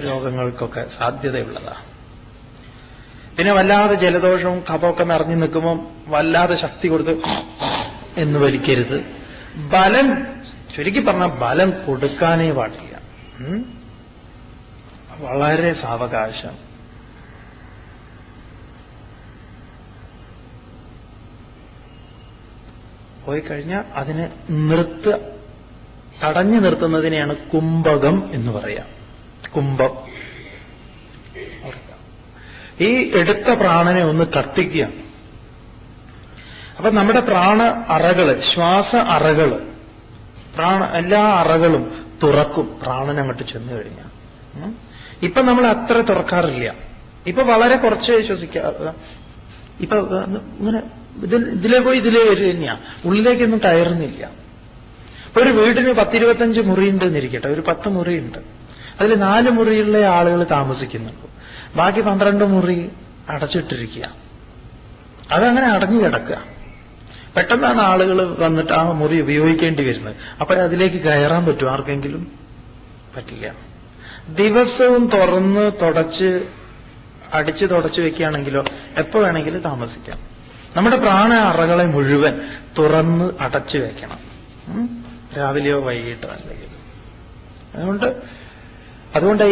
രോഗങ്ങൾക്കൊക്കെ സാധ്യതയുള്ളതാണ്. പിന്നെ വല്ലാതെ ജലദോഷവും കഫമൊക്കെ നിറഞ്ഞു നിൽക്കുമ്പോൾ വല്ലാതെ ശക്തി കൊടുത്ത് എന്ന് വലിക്കരുത്. ബലം, ചുരുക്കി പറഞ്ഞാൽ ബലം കൊടുക്കാനേ പാടില്ല. വളരെ സാവകാശം. പോയി കഴിഞ്ഞാൽ അതിനെ തടഞ്ഞു നിർത്തുന്നതിനെയാണ് കുംഭകം എന്ന് പറയാം. കുംഭം. ഈ എടുത്ത പ്രാണനെ ഒന്ന് കത്തിക്കുക. അപ്പൊ നമ്മുടെ പ്രാണ അറകള്, ശ്വാസ അറകള്, എല്ലാ അറകളും തുറക്കും പ്രാണൻ അങ്ങോട്ട് ചെന്നു കഴിഞ്ഞാൽ. ഇപ്പൊ നമ്മൾ അത്ര തുറക്കാറില്ല. ഇപ്പൊ വളരെ കുറച്ച് ശ്വസിക്കുക. ഇപ്പൊ ഇങ്ങനെ ഇതിലേ പോയി ഇതിലേ വരിക തന്നെയാ, ഉള്ളിലേക്കൊന്നും കയറുന്നില്ല. ഇപ്പൊ ഒരു വീടിന് 10-25 മുറിയുണ്ട് എന്നിരിക്കട്ടെ, ഒരു 10 മുറിയുണ്ട്. അതിൽ 4 മുറിയുള്ള ആളുകൾ താമസിക്കുന്നുണ്ട്, ബാക്കി 12 മുറി അടച്ചിട്ടിരിക്കുക. അതങ്ങനെ അടഞ്ഞു കിടക്കുക. പെട്ടെന്നാണ് ആളുകൾ വന്നിട്ട് ആ മുറി ഉപയോഗിക്കേണ്ടി വരുന്നത്. അപ്പോഴതിലേക്ക് കയറാൻ പറ്റും ആർക്കെങ്കിലും? പറ്റില്ല. ദിവസവും തുറന്ന് അടിച്ച് തുടച്ച് വെക്കുകയാണെങ്കിലോ എപ്പോ വേണമെങ്കിലും താമസിക്കാം. നമ്മുടെ പ്രാണ അറകളെ മുഴുവൻ തുറന്ന് അടച്ചു വെക്കണം, രാവിലെയോ വൈകിട്ടോ എന്തെങ്കിലും. അതുകൊണ്ട്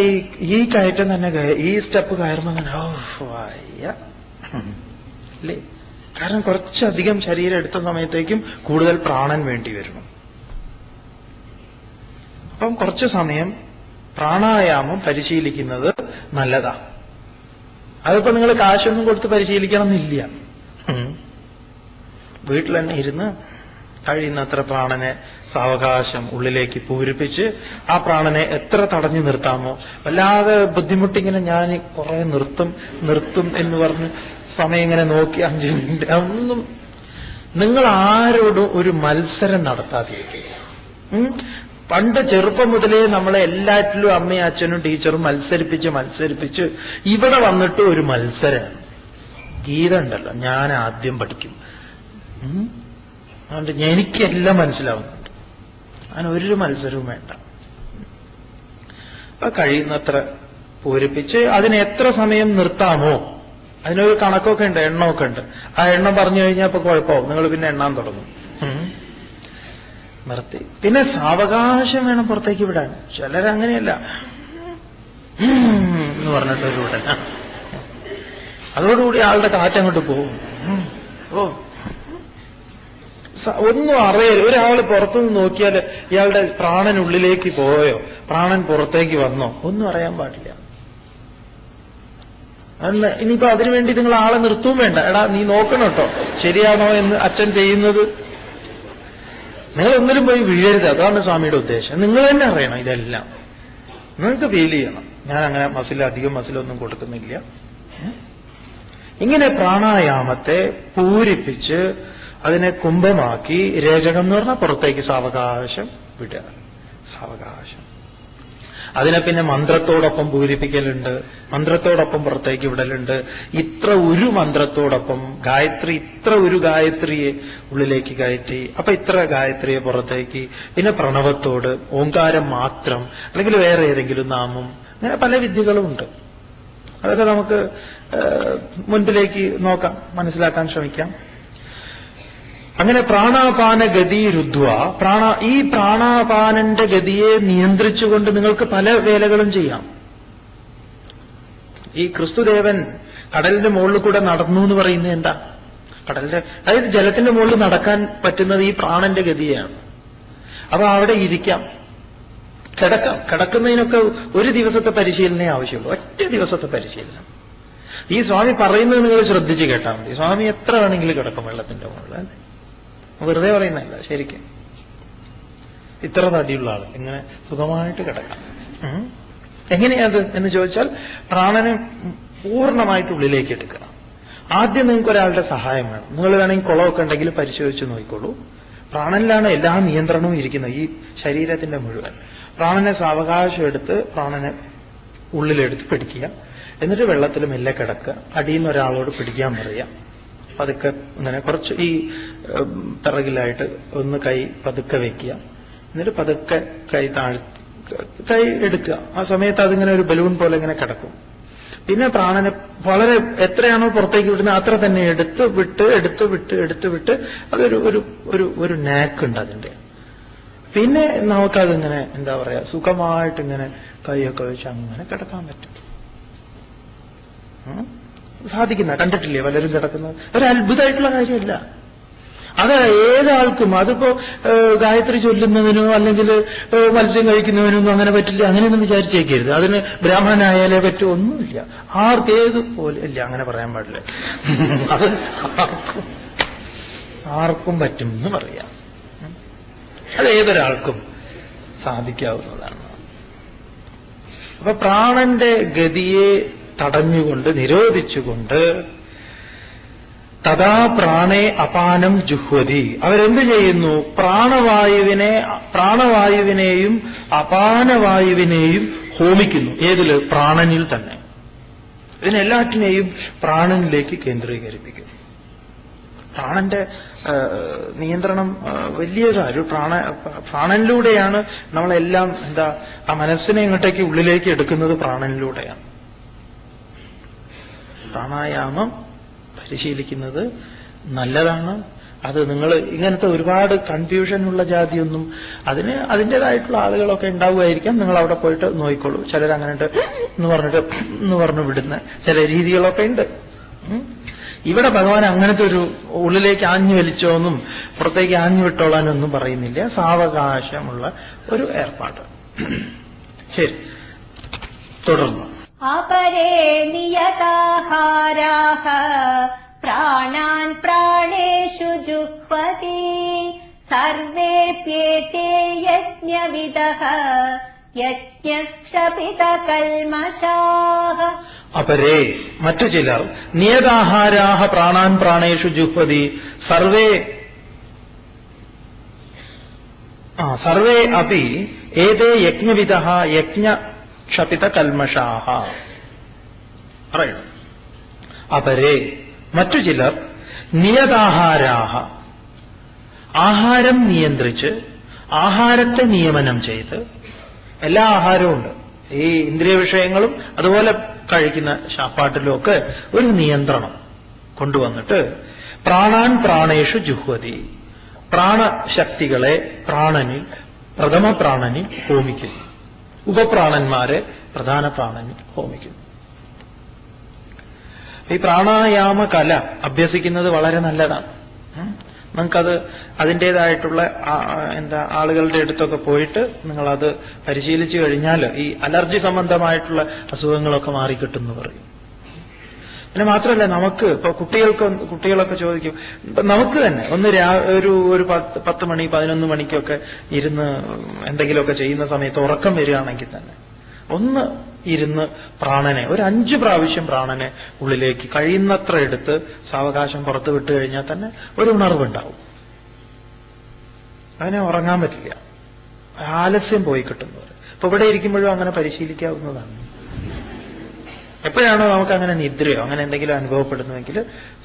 ഈ കയറ്റം തന്നെ, ഈ സ്റ്റെപ്പ് കയറുമ്പോൾ തന്നെ വയ്യ അല്ലേ? കാരണം കുറച്ചധികം ശരീരം എടുത്ത സമയത്തേക്കും കൂടുതൽ പ്രാണൻ വേണ്ടി വരുന്നു. അപ്പം കുറച്ചു സമയം പ്രാണായാമം പരിശീലിക്കുന്നത് നല്ലതാ. അതിപ്പോ നിങ്ങൾ കാശൊന്നും കൊടുത്ത് പരിശീലിക്കണം എന്നില്ല. വീട്ടിൽ തന്നെ ഇരുന്ന് കഴിയുന്നത്ര പ്രാണനെ സാവകാശം ഉള്ളിലേക്ക് പൂരിപ്പിച്ച് ആ പ്രാണനെ എത്ര തടഞ്ഞു നിർത്താമോ, വല്ലാതെ ബുദ്ധിമുട്ടിങ്ങനെ ഞാൻ കുറെ നിർത്തും എന്ന് പറഞ്ഞ് സമയം ഇങ്ങനെ നോക്കി 5 മിനിറ്റ് ഒന്നും. നിങ്ങൾ ആരോടും ഒരു മത്സരം നടത്താതിരിക്കുക. പണ്ട് ചെറുപ്പം മുതലേ നമ്മളെ എല്ലാറ്റിലും അമ്മയും അച്ഛനും ടീച്ചറും മത്സരിപ്പിച്ച് ഇവിടെ വന്നിട്ട് ഒരു മത്സരമാണ്. ഗീത ഉണ്ടല്ലോ, ഞാൻ ആദ്യം പഠിക്കും, അതുകൊണ്ട് എനിക്കെല്ലാം മനസ്സിലാവുന്നുണ്ട്. അങ്ങനെ ഒരു മത്സരവും വേണ്ട. അപ്പൊ കഴിയുന്നത്ര പൂരിപ്പിച്ച് അതിന് എത്ര സമയം നിർത്താമോ അതിനൊരു കണക്കൊക്കെ ഉണ്ട്, എണ്ണമൊക്കെ ഉണ്ട്. ആ എണ്ണം പറഞ്ഞു കഴിഞ്ഞാൽ ഇപ്പൊ കുഴപ്പമാവും, നിങ്ങൾ പിന്നെ എണ്ണാൻ തുടങ്ങും. നിർത്തി. പിന്നെ സാവകാശം വേണം പുറത്തേക്ക് വിടാൻ. ചിലരങ്ങനെയല്ല എന്ന് പറഞ്ഞിട്ടൊരു വിടൻ, അതോടുകൂടി ആളുടെ കാറ്റങ്ങോട്ട് പോകും. ഒന്നും അറിയരുത്. ഒരാൾ പുറത്തുനിന്ന് നോക്കിയാൽ ഇയാളുടെ പ്രാണൻ ഉള്ളിലേക്ക് പോയോ, പ്രാണൻ പുറത്തേക്ക് വന്നോ, ഒന്നും അറിയാൻ പാടില്ല. ഇനിയിപ്പോ അതിനുവേണ്ടി നിങ്ങൾ ആളെ നിർത്തും വേണ്ട. എടാ നീ നോക്കണം കേട്ടോ, ശരിയാണോ എന്ന് അച്ഛൻ ചെയ്യുന്നത്. നിങ്ങൾ ഒന്നിലും പോയി വീഴരുത്. അതാണ് സ്വാമിയുടെ ഉദ്ദേശം. നിങ്ങൾ തന്നെ അറിയണം ഇതെല്ലാം, നിങ്ങൾക്ക് ഫീൽ ചെയ്യണം. ഞാൻ അങ്ങനെ അധികം മസിലൊന്നും കൊടുക്കുന്നില്ല. ഇങ്ങനെ പ്രാണായാമത്തെ പൂരിപ്പിച്ച് അതിനെ കുംഭമാക്കി, രേചകം എന്ന് പറഞ്ഞാൽ പുറത്തേക്ക് സാവകാശം വിടുക. സാവകാശം. അതിനെ പിന്നെ മന്ത്രത്തോടൊപ്പം പൂരിപ്പിക്കലുണ്ട്, മന്ത്രത്തോടൊപ്പം പുറത്തേക്ക് വിടലുണ്ട്. ഒരു മന്ത്രത്തോടൊപ്പം ഒരു ഗായത്രിയെ ഉള്ളിലേക്ക് കയറ്റി, അപ്പൊ ഇത്ര ഗായത്രിയെ പുറത്തേക്ക്. പിന്നെ പ്രണവത്തോട്, ഓങ്കാരം മാത്രം, അല്ലെങ്കിൽ വേറെ ഏതെങ്കിലും നാമം, അങ്ങനെ പല വിദ്യകളുമുണ്ട്. അതൊക്കെ നമുക്ക് മുൻപിലേക്ക് നോക്കാം, മനസ്സിലാക്കാൻ ശ്രമിക്കാം. അങ്ങനെ പ്രാണാപാന ഗതി രുദ്ധ്വ, ഈ പ്രാണാപാനന്റെ ഗതിയെ നിയന്ത്രിച്ചുകൊണ്ട് നിങ്ങൾക്ക് പല വേലകളും ചെയ്യാം. ഈ ക്രിസ്തുദേവൻ കടലിന്റെ മുകളിൽ കൂടെ നടന്നു എന്ന് പറയുന്നത് എന്താ? അതായത് ജലത്തിന്റെ മുകളിൽ നടക്കാൻ പറ്റുന്നത് ഈ പ്രാണന്റെ ഗതിയാണ്. അപ്പൊ അവിടെ ഇരിക്കാം, കിടക്കുന്നതിനൊക്കെ ഒരു ദിവസത്തെ പരിശീലനമേ ആവശ്യമുള്ളൂ, ഒറ്റ ദിവസത്തെ പരിശീലനം. ഈ സ്വാമി പറയുന്നത് നിങ്ങൾ ശ്രദ്ധിച്ച് കേട്ടാൽ മതി. സ്വാമി എത്ര വേണമെങ്കിലും കിടക്കും വെള്ളത്തിന്റെ മുകളിൽ, അല്ലേ? വെറുതെ പറയുന്നതല്ല, ശരിക്കും. ഇത്ര തടിയുള്ള ആൾ ഇങ്ങനെ സുഖമായിട്ട് കിടക്കാം. എങ്ങനെയത് എന്ന് ചോദിച്ചാൽ, പ്രാണനെ പൂർണ്ണമായിട്ട് ഉള്ളിലേക്ക് എടുക്കണം. ആദ്യം നിങ്ങൾക്ക് ഒരാളുടെ സഹായം വേണം. നിങ്ങൾ വേണമെങ്കിൽ കുളമൊക്കെ ഉണ്ടെങ്കിൽ പരിശോധിച്ച് നോക്കിക്കോളൂ. പ്രാണനിലാണ് എല്ലാ നിയന്ത്രണവും ഇരിക്കുന്നത്, ഈ ശരീരത്തിന്റെ മുഴുവൻ. പ്രാണനെ സാവകാശം എടുത്ത് പ്രാണനെ ഉള്ളിലെടുത്ത് പിടിക്കുക. എന്നിട്ട് വെള്ളത്തിൽ മെല്ലെ കിടക്കുക. അടിയിൽ നിന്ന് ഒരാളോട് പിടിക്കാൻ പറയാം. പതുക്കെ ഇങ്ങനെ കുറച്ച് ഈ പിറകിലായിട്ട് ഒന്ന് കൈ പതുക്കെ വയ്ക്കുക. എന്നിട്ട് പതുക്കെ കൈ കൈ എടുക്കുക. ആ സമയത്ത് അതിങ്ങനെ ഒരു ബലൂൺ പോലെ ഇങ്ങനെ കിടക്കും. പിന്നെ പ്രാണനെ വളരെ എത്രയാണോ പുറത്തേക്ക് വിടുന്നത് അത്ര തന്നെ എടുത്ത് വിട്ട് അതൊരു ഒരു ഒരു ഒരു നാക്കുണ്ട് അതിന്റെ. പിന്നെ നമുക്കതിങ്ങനെ എന്താ പറയാ സുഖമായിട്ടിങ്ങനെ കൈയൊക്കെ വെച്ച് അങ്ങനെ കിടക്കാൻ പറ്റും. സാധിക്കുന്ന കണ്ടിട്ടില്ലേ പലരും കിടക്കുന്നത്? ഒരു അത്ഭുതമായിട്ടുള്ള കാര്യമല്ല. അത് ഏതാൾക്കും, അതിപ്പോ ഗായത്രി ചൊല്ലുന്നതിനോ അല്ലെങ്കിൽ മത്സ്യം കഴിക്കുന്നതിനോ ഒന്നും അങ്ങനെ പറ്റില്ല, അങ്ങനെയൊന്നും വിചാരിച്ചേക്കരുത്. അതിന് ബ്രാഹ്മണനായാലേ പറ്റുമോ? ഒന്നുമില്ല. ആർക്കേത് പോലെ ഇല്ല, അങ്ങനെ പറയാൻ പാടില്ല. അത് ആർക്കും പറ്റും എന്ന് പറയാം. അത് ഏതൊരാൾക്കും സാധിക്കാവുന്നതാണ്. അപ്പൊ പ്രാണന്റെ ഗതിയെ തടഞ്ഞുകൊണ്ട് നിരോധിച്ചുകൊണ്ട് തഥാ പ്രാണേ അപാനം ജുഹ്വതി, അവരെന്ത് ചെയ്യുന്നു? പ്രാണവായുവിനെയും അപാനവായുവിനെയും ഹോമിക്കുന്നു. ഏതില്? പ്രാണനിൽ തന്നെ. ഇതിനെല്ലാറ്റിനെയും പ്രാണനിലേക്ക് കേന്ദ്രീകരിപ്പിക്കുന്നു. പ്രാണന്റെ നിയന്ത്രണം വലിയ കാര്യം. പ്രാണനിലൂടെയാണ് നമ്മളെല്ലാം ആ മനസ്സിനെ ഇങ്ങോട്ടേക്ക് ഉള്ളിലേക്ക് എടുക്കുന്നത് പ്രാണനിലൂടെയാണ്. പ്രാണായാമം പരിശീലിക്കുന്നത് നല്ലതാണ്. അത് നിങ്ങൾ ഇങ്ങനത്തെ ഒരുപാട് കൺഫ്യൂഷനുള്ള ജാതിയൊന്നും അതിൻ്റെതായിട്ടുള്ള ആളുകളൊക്കെ ഉണ്ടാവുമായിരിക്കാം. നിങ്ങൾ അവിടെ പോയിട്ട് നോക്കിക്കോളൂ. ചിലരങ്ങനെ എന്ന് പറഞ്ഞു വിടുന്ന ചില രീതികളൊക്കെ ഉണ്ട്. ഇവിടെ ഭഗവാൻ അങ്ങനത്തെ ഒരു ഉള്ളിലേക്ക് ആഞ്ഞു വലിച്ചോന്നും പുറത്തേക്ക് ആഞ്ഞു വിട്ടോളാനൊന്നും പറയുന്നില്ല. സാവകാശമുള്ള ഒരു ഏർപ്പാട്. ശരി, തുടർന്ന് അപരേ നിയതാഹാരാഃ പ്രാണാൻ പ്രാണേഷു ജുഹ്വതി സർവേപ്യേതേ യജ്ഞവിദഃ യജ്ഞക്ഷപിതകൽമഷാഃ. അപരേ മറ്റു ചിലർ നിയതാഹാരാഃ പ്രാണാൻ പ്രാണേഷു ജുഹ്വതി സർവേ അപി ഏതേ യജ്ഞവിദഃ യജ്ഞക്ഷപിതകൽമഷാഃ. പറയണം. അപരേ മറ്റു ചിലർ നിയതാഹാരാഃ ആഹാരം നിയന്ത്രിച്ച് ആഹാരത്തെ നിയമനം ചെയ്ത്, എല്ലാ ആഹാരവും ഉണ്ട്, ഈ ഇന്ദ്രിയ വിഷയങ്ങളും അതുപോലെ കഴിക്കുന്ന ശാപ്പാട്ടിലും ഒക്കെ ഒരു നിയന്ത്രണം കൊണ്ടുവന്നിട്ട് പ്രാണാൻ പ്രാണേഷു ജുഹ്വതി പ്രാണശക്തികളെ പ്രാണനിൽ പ്രഥമ പ്രാണനിൽ ഹോമിക്കുന്നു, ഉപപ്രാണന്മാരെ പ്രധാന പ്രാണനിൽ ഹോമിക്കുന്നു. ഈ പ്രാണായാമ കല അഭ്യസിക്കുന്നത് വളരെ നല്ലതാണ്. നിങ്ങൾക്കത് അതിൻ്റെതായിട്ടുള്ള ആളുകളുടെ അടുത്തൊക്കെ പോയിട്ട് നിങ്ങളത് പരിശീലിച്ചു കഴിഞ്ഞാൽ ഈ അലർജി സംബന്ധമായിട്ടുള്ള അസുഖങ്ങളൊക്കെ മാറിക്കിട്ടും എന്ന് പറയും. പിന്നെ മാത്രമല്ല, നമുക്ക് ഇപ്പൊ കുട്ടികളൊക്കെ ചോദിക്കും, നമുക്ക് തന്നെ ഒരു 10 മണി 11 മണിക്കൊക്കെ ഇരുന്ന് എന്തെങ്കിലുമൊക്കെ ചെയ്യുന്ന സമയത്ത് ഉറക്കം വരികയാണെങ്കിൽ തന്നെ ഒന്ന് ഇരുന്ന് പ്രാണനെ ഒരു 5 പ്രാവശ്യം പ്രാണനെ ഉള്ളിലേക്ക് കഴിയുന്നത്ര എടുത്ത് സാവകാശം പുറത്തു വിട്ടു കഴിഞ്ഞാൽ തന്നെ ഒരു ഉണർവുണ്ടാവും. അതിനെ ഉറങ്ങാൻ പറ്റില്ല, ആലസ്യം പോയി കിട്ടുന്നവർ. ഇപ്പൊ ഇവിടെ ഇരിക്കുമ്പോഴും അങ്ങനെ പരിശീലിക്കാവുന്നതാണ്. എപ്പോഴാണോ നമുക്ക് അങ്ങനെ നിദ്രയോ അങ്ങനെ എന്തെങ്കിലും അനുഭവപ്പെടുന്നുവെങ്കിൽ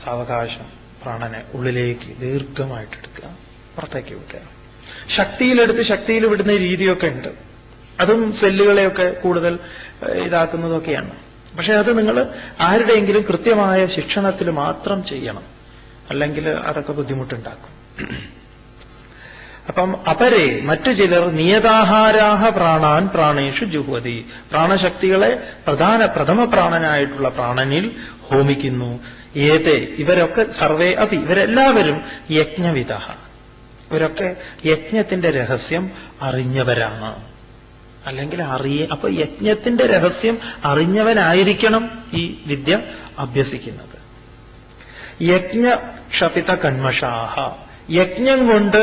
സാവകാശം പ്രാണനെ ഉള്ളിലേക്ക് ദീർഘമായിട്ടെടുക്കുക, പുറത്തേക്ക് വിടുക. ശക്തിയിൽ വിടുന്ന രീതിയൊക്കെ ഉണ്ട്. അതും സെല്ലുകളെയൊക്കെ കൂടുതൽ ഇതാക്കുന്നതൊക്കെയാണ്. പക്ഷെ അത് നിങ്ങൾ ആരുടെയെങ്കിലും കൃത്യമായ ശിക്ഷണത്തിൽ മാത്രം ചെയ്യണം, അല്ലെങ്കിൽ അതൊക്കെ ബുദ്ധിമുട്ടുണ്ടാക്കും. അപ്പം അപരേ മറ്റു ചിലർ നിയതാഹാരാഹ പ്രാണാൻ പ്രാണേഷു ജുഹ്വതി പ്രാണശക്തികളെ പ്രഥമ പ്രാണനായിട്ടുള്ള പ്രാണനിൽ ഹോമിക്കുന്നു. ഏതേ ഇവരൊക്കെ സർവേ അപി ഇവരെല്ലാവരും യജ്ഞവിദഃ ഇവരൊക്കെ യജ്ഞത്തിന്റെ രഹസ്യം അറിഞ്ഞവരാണ്. അല്ലെങ്കിൽ അപ്പൊ യജ്ഞത്തിന്റെ രഹസ്യം അറിഞ്ഞവനായിരിക്കണം ഈ വിദ്യ അഭ്യസിക്കുന്നത്. യജ്ഞക്ഷപിത കന്മഷാഹ യജ്ഞം കൊണ്ട്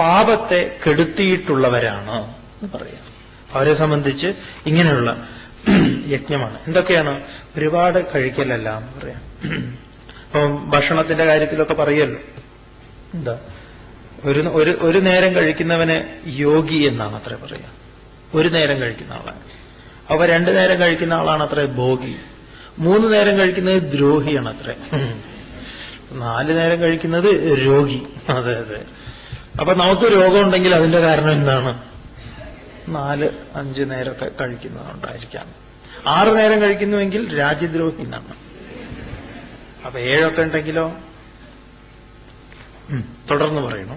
പാപത്തെ കെടുത്തിയിട്ടുള്ളവരാണ് എന്ന് പറയാം. അവരെ സംബന്ധിച്ച് ഇങ്ങനെയുള്ള യജ്ഞമാണ്. എന്തൊക്കെയാണ്? ഒരുപാട് കഴിക്കലല്ല എന്ന് പറയാം. അപ്പം ഭക്ഷണത്തിന്റെ കാര്യത്തിലൊക്കെ പറയല്ലോ, എന്താ ഒരു നേരം കഴിക്കുന്നവനെ യോഗി എന്നാണ് അത്ര പറയാ. ഒരു നേരം കഴിക്കുന്ന ആളാണ്. അപ്പൊ 2 നേരം കഴിക്കുന്ന ആളാണ് അത്ര ഭോഗി. 3 നേരം കഴിക്കുന്നത് ദ്രോഹിയാണ് അത്ര. 4 നേരം കഴിക്കുന്നത് രോഗി. അതെ. അപ്പൊ നമുക്ക് രോഗമുണ്ടെങ്കിൽ അതിന്റെ കാരണം എന്താണ്? 4-5 നേരമൊക്കെ കഴിക്കുന്നതുകൊണ്ടായിരിക്കാം. 6 നേരം കഴിക്കുന്നുവെങ്കിൽ രാജ്യദ്രോഹി എന്നാണ്. അപ്പൊ 7 ഒക്കെ ഉണ്ടെങ്കിലോ? തുടർന്ന് പറയണു.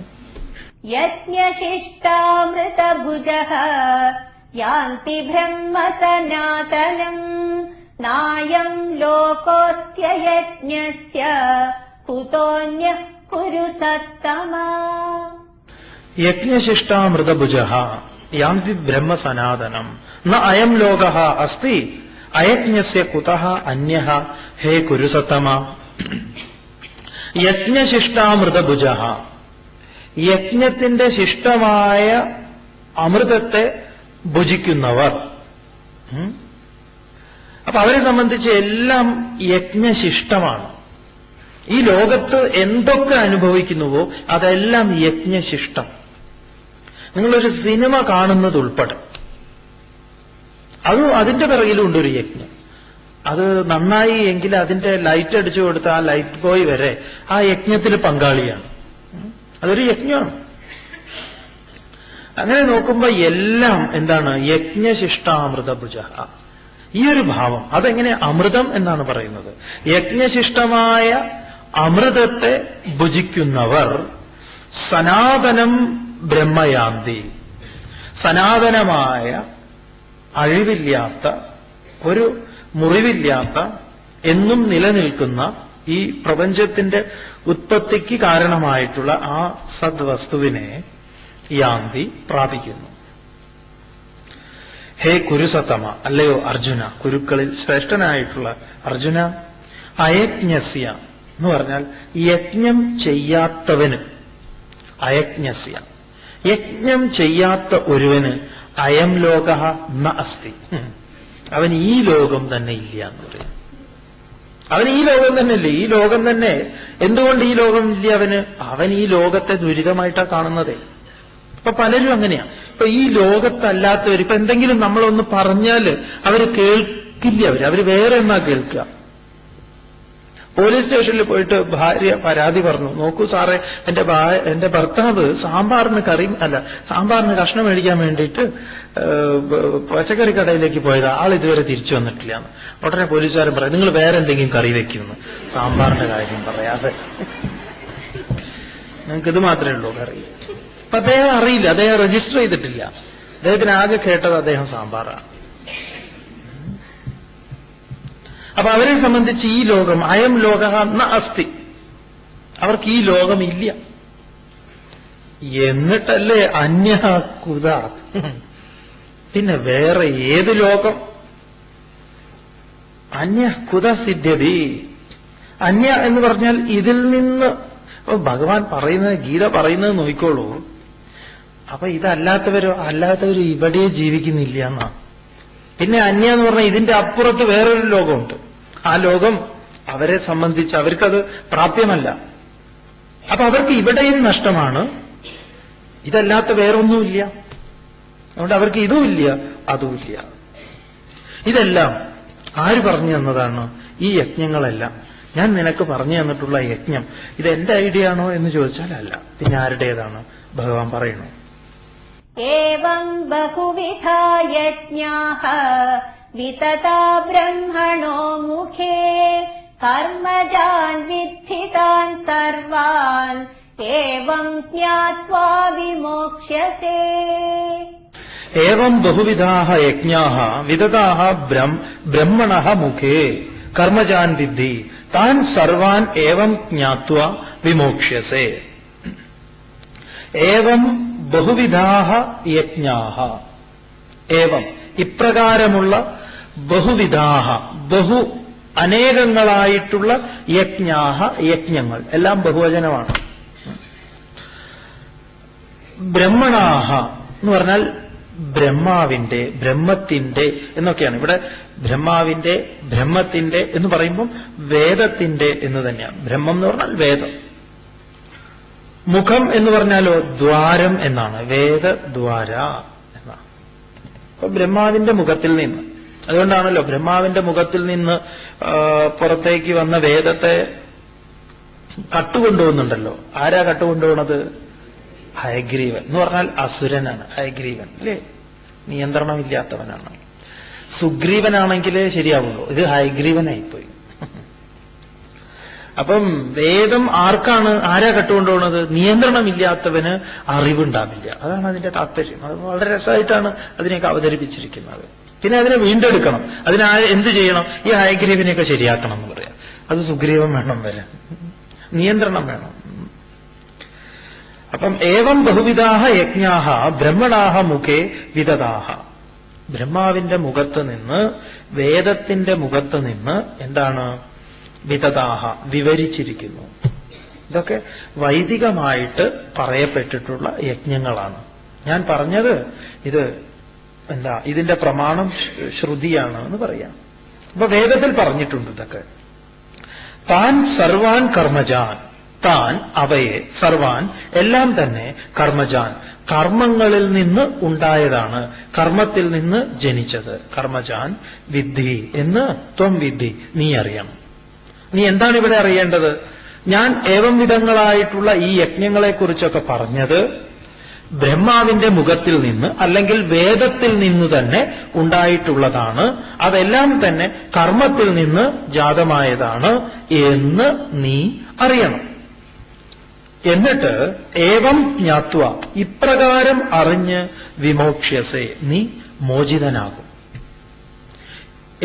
യജ്ഞശിഷ്ടാമൃതഭുജഃ യാന്തി ബ്രഹ്മസനാതനം നായം ലോകോത്യയജ്ഞസ്യ കുതോന്യഃ കുരു സത്തമാ. യജ്ഞശിഷ്ടാമൃതഭുജഃ യാന്തി ബ്രഹ്മസനാതനം ന അയം ലോകഃ അസ്തി അയജ്ഞസ്യ കുതഃ അന്യഃ ഹേ കുരു സത്തമാ. യജ്ഞശിഷ്ടാമൃതഭുജഃ, യജ്ഞത്തിന്റെ ശിഷ്ടമായ അമൃതത്തെ ഭുജിക്കുന്നവർ. അപ്പൊ അവരെ സംബന്ധിച്ച് എല്ലാം യജ്ഞശിഷ്ടമാണ്. ഈ ലോകത്ത് എന്തൊക്കെ അനുഭവിക്കുന്നുവോ അതെല്ലാം യജ്ഞശിഷ്ടം. നിങ്ങളൊരു സിനിമ കാണുന്നത് ഉൾപ്പെടെ അതിന്റെ പിറകിലും ഉണ്ടൊരു യജ്ഞം. അത് നന്നായി എങ്കിൽ അതിന്റെ ലൈറ്റ് അടിച്ചു കൊടുത്ത ആ ലൈറ്റ് ബോയ് വരെ ആ യജ്ഞത്തിൽ പങ്കാളിയാണ്. അതൊരു യജ്ഞമാണ്. അങ്ങനെ നോക്കുമ്പോ എല്ലാം എന്താണ്? യജ്ഞശിഷ്ടാമൃതഭുജ. ഈ ഒരു ഭാവം അതെങ്ങനെ അമൃതം എന്നാണ് പറയുന്നത്. യജ്ഞശിഷ്ടമായ അമൃതത്തെ ഭുജിക്കുന്നവർ സനാതനം ബ്രഹ്മയാന്തി, സനാതനമായ അഴിവില്ലാത്ത, ഒരു മുറിവില്ലാത്ത, എന്നും നിലനിൽക്കുന്ന ഈ പ്രപഞ്ചത്തിന്റെ ഉത്പത്തിക്ക് കാരണമായിട്ടുള്ള ആ സദ്വസ്തുവിനെ യാന്തി പ്രാപിക്കുന്നു. ഹേ കുരുസത്തമ, അല്ലയോ അർജുന, കുരുക്കളിൽ ശ്രേഷ്ഠനായിട്ടുള്ള അർജുന, അയജ്ഞസ്യ എന്ന് പറഞ്ഞാൽ യജ്ഞം ചെയ്യാത്തവന്, അയജ്ഞസ്യ യജ്ഞം ചെയ്യാത്ത ഒരുവന് അയം ലോകഃ ന അസ്തി, അവൻ ഈ ലോകം തന്നെ ഇല്ല എന്ന് പറയും. അവൻ ഈ ലോകം തന്നെ ഇല്ല. ഈ ലോകം തന്നെ എന്തുകൊണ്ട് ഈ ലോകം ഇല്ല അവന്? അവൻ ഈ ലോകത്തെ ദുരിതമായിട്ടാണ് കാണുന്നത്. ഇപ്പൊ പലരും അങ്ങനെയാ. ഇപ്പൊ ഈ ലോകത്തല്ലാത്തവർ ഇപ്പൊ എന്തെങ്കിലും നമ്മളൊന്ന് പറഞ്ഞാല് അവര് കേൾക്കില്ല. അവര് വേറെ എന്നാ കേൾക്കുക. പോലീസ് സ്റ്റേഷനിൽ പോയിട്ട് ഭാര്യ പരാതി പറഞ്ഞു, നോക്കൂ സാറേ, എന്റെ ഭർത്താവ് സാമ്പാറിന് കഷ്ണം മേടിക്കാൻ വേണ്ടിയിട്ട് പച്ചക്കറി കടയിലേക്ക് പോയതാ, ആൾ ഇതുവരെ തിരിച്ചു വന്നിട്ടില്ല. ഉടനെ പോലീസുകാരൻ പറയും, നിങ്ങൾ വേറെ എന്തെങ്കിലും കറി വെക്കുന്നു, സാമ്പാറിന്റെ കാര്യം പറയാതെ നിങ്ങൾക്കിത് മാത്രമേ ഉള്ളൂ കറി. അപ്പൊ അദ്ദേഹം അറിയില്ല, അദ്ദേഹം രജിസ്റ്റർ ചെയ്തിട്ടില്ല. അദ്ദേഹത്തിന് ആകെ കേട്ടത് അദ്ദേഹം സാമ്പാറാണ്. അപ്പൊ അവരെ സംബന്ധിച്ച് ഈ ലോകം അയം ലോകഃ ന അസ്തി, അവർക്ക് ഈ ലോകം ഇല്ല. എന്നിട്ടല്ലേ അന്യഃ കുത, പിന്നെ വേറെ ഏത് ലോകം? അന്യഃ കുത സിദ്ധ്യതി. അന്യ എന്ന് പറഞ്ഞാൽ ഇതിൽ നിന്ന് ഭഗവാൻ പറയുന്നത്, ഗീത പറയുന്നത് നോക്കിക്കോളൂ. അപ്പൊ ഇതല്ലാത്തവരോ? അല്ലാത്തവർ ഇവിടെ ജീവിക്കുന്നില്ല എന്നാ. പിന്നെ അന്യ എന്ന് പറഞ്ഞാൽ ഇതിന്റെ അപ്പുറത്ത് വേറൊരു ലോകമുണ്ട്. ആ ലോകം അവരെ സംബന്ധിച്ച് അവർക്കത് പ്രാപ്യമല്ല. അപ്പൊ അവർക്ക് ഇവിടെയും നഷ്ടമാണ്, ഇതല്ലാത്ത വേറൊന്നുമില്ല. അതുകൊണ്ട് അവർക്ക് ഇതും ഇല്ല അതുമില്ല. ഇതെല്ലാം ആര് പറഞ്ഞു തന്നതാണ്? ഈ യജ്ഞങ്ങളെല്ലാം ഞാൻ നിനക്ക് പറഞ്ഞു തന്നിട്ടുള്ള യജ്ഞം ഇത് എന്റെ ഐഡിയ ആണോ എന്ന് ചോദിച്ചാൽ അല്ല. പിന്നെ ആരുടേതാണ്? ഭഗവാൻ പറയുന്നു, ഏവം ബഹുവിധാ യജ്ഞാഃ വിതതാ ബ്രഹ്മണോ മുഖേ കർമ്മജാൻ വിദ്ധിതാൻ സർവാൻ ഏവം ജ്ഞാത്വാ വിമോക്ഷ്യസേ. ഏവം ബഹുവിധാഃ യജ്ഞാഃ വിതതാഃ ബ്രഹ്മണഃ മുഖേ കർമ്മജാൻ വിദ്ധി താൻ സർവാൻ ഏവം ജ്ഞാത്വാ വിമോക്ഷ്യസേ. ഏവം ബഹുവിധാഃ യജ്ഞാഃ, ഏവം ഇപ്രകാരമുള്ള ബഹുവിധാഃ അനേകങ്ങളായിട്ടുള്ള യജ്ഞാഃ യജ്ഞങ്ങൾ, എല്ലാം ബഹുവചനമാണ്. ബ്രഹ്മണാഃ എന്ന് പറഞ്ഞാൽ ബ്രഹ്മാവിന്റെ, ബ്രഹ്മത്തിന്റെ എന്നൊക്കെയാണ്. ഇവിടെ ബ്രഹ്മാവിന്റെ, ബ്രഹ്മത്തിന്റെ എന്ന് പറയുമ്പം വേദത്തിന്റെ എന്ന് തന്നെയാണ്. ബ്രഹ്മം എന്ന് പറഞ്ഞാൽ വേദം. മുഖം എന്ന് പറഞ്ഞാലോ ദ്വാരം എന്നാണ്, വേദദ്വാര എന്നാണ്. അപ്പൊ ബ്രഹ്മാവിന്റെ മുഖത്തിൽ നിന്ന്, അതുകൊണ്ടാണല്ലോ ബ്രഹ്മാവിന്റെ മുഖത്തിൽ നിന്ന് പുറത്തേക്ക് വന്ന വേദത്തെ കട്ടുകൊണ്ടുപോകുന്നുണ്ടല്ലോ. ആരാ കട്ടുകൊണ്ടുപോകണത്? ഹയഗ്രീവൻ എന്ന് പറഞ്ഞാൽ അസുരനാണ് ഹയഗ്രീവൻ, അല്ലേ? നിയന്ത്രണമില്ലാത്തവനാണ്. സുഗ്രീവനാണെങ്കിലേ ശരിയാവുള്ളൂ. ഇത് ഹയഗ്രീവനായിപ്പോയി. അപ്പം വേദം ആരാ കട്ടുകൊണ്ടുപോകുന്നത്? നിയന്ത്രണമില്ലാത്തവന് അറിവുണ്ടാവില്ല. അതാണ് അതിന്റെ താല്പര്യം. അത് വളരെ രസമായിട്ടാണ് അതിനെയൊക്കെ അവതരിപ്പിച്ചിരിക്കുന്നത്. പിന്നെ അതിനെ വീണ്ടെടുക്കണം. എന്ത് ചെയ്യണം? ഈ ഹയഗ്രീവനെയൊക്കെ ശരിയാക്കണം എന്ന് പറയാം. അത് സുഗ്രീവൻ വേണം വരാൻ, നിയന്ത്രണം വേണം. അപ്പം ഏവം ബഹുവിധാഹ യജ്ഞാഹ ബ്രഹ്മണാഹ മുഖേ വിദതാഹ. ബ്രഹ്മാവിന്റെ മുഖത്ത് നിന്ന്, വേദത്തിന്റെ മുഖത്ത് നിന്ന് എന്താണ്? വിദതാഹ, വിവരിച്ചിരിക്കുന്നു. ഇതൊക്കെ വൈദികമായിട്ട് പറയപ്പെട്ടിട്ടുള്ള യജ്ഞങ്ങളാണ്. ഞാൻ പറഞ്ഞത് ഇതിന്റെ പ്രമാണം ശ്രുതിയാണ് എന്ന് പറയാം. അപ്പൊ വേദത്തിൽ പറഞ്ഞിട്ടുണ്ട് ഇതൊക്കെ. താൻ സർവാൻ കർമ്മജാൻ, താൻ അവയെ സർവാൻ എല്ലാം തന്നെ കർമ്മജാൻ, കർമ്മങ്ങളിൽ നിന്ന് ഉണ്ടായതാണ്, കർമ്മത്തിൽ നിന്ന് ജനിച്ചത്. കർമ്മജാൻ വിദ്ധി എന്ന് ത്വം വിദ്ധി, നീ അറിയണം. നീ എന്താണ് ഇവിടെ അറിയേണ്ടത്? ഞാൻ ഏവം വിധങ്ങളായിട്ടുള്ള ഈ യജ്ഞങ്ങളെക്കുറിച്ചൊക്കെ പറഞ്ഞത് ബ്രഹ്മാവിന്റെ മുഖത്തിൽ നിന്ന് അല്ലെങ്കിൽ വേദത്തിൽ നിന്ന് തന്നെ ഉണ്ടായിട്ടുള്ളതാണ്. അതെല്ലാം തന്നെ കർമ്മത്തിൽ നിന്ന് ജാതമായതാണ് എന്ന് നീ അറിയണം. എന്നിട്ട് ഏവം ജ്ഞാത്വ, ഇപ്രകാരം അറിഞ്ഞ് വിമോക്ഷ്യസേ, നീ മോചിതനാകും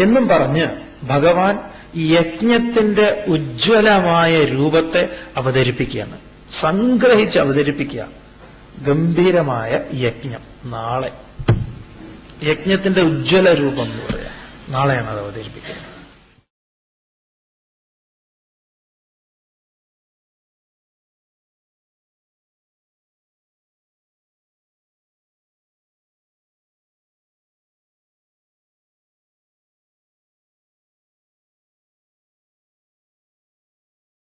എന്നും പറഞ്ഞ് ഭഗവാൻ യജ്ഞത്തിന്റെ ഉജ്ജ്വലമായ രൂപത്തെ അവതരിപ്പിക്കുകയാണ്. സംഗ്രഹിച്ച് അവതരിപ്പിക്കുക. ഗംഭീരമായ യജ്ഞം നാളെ, യജ്ഞത്തിന്റെ ഉജ്ജ്വല രൂപം എന്ന് പറയാം. നാളെയാണ് അത് അവതരിപ്പിക്കുന്നത്.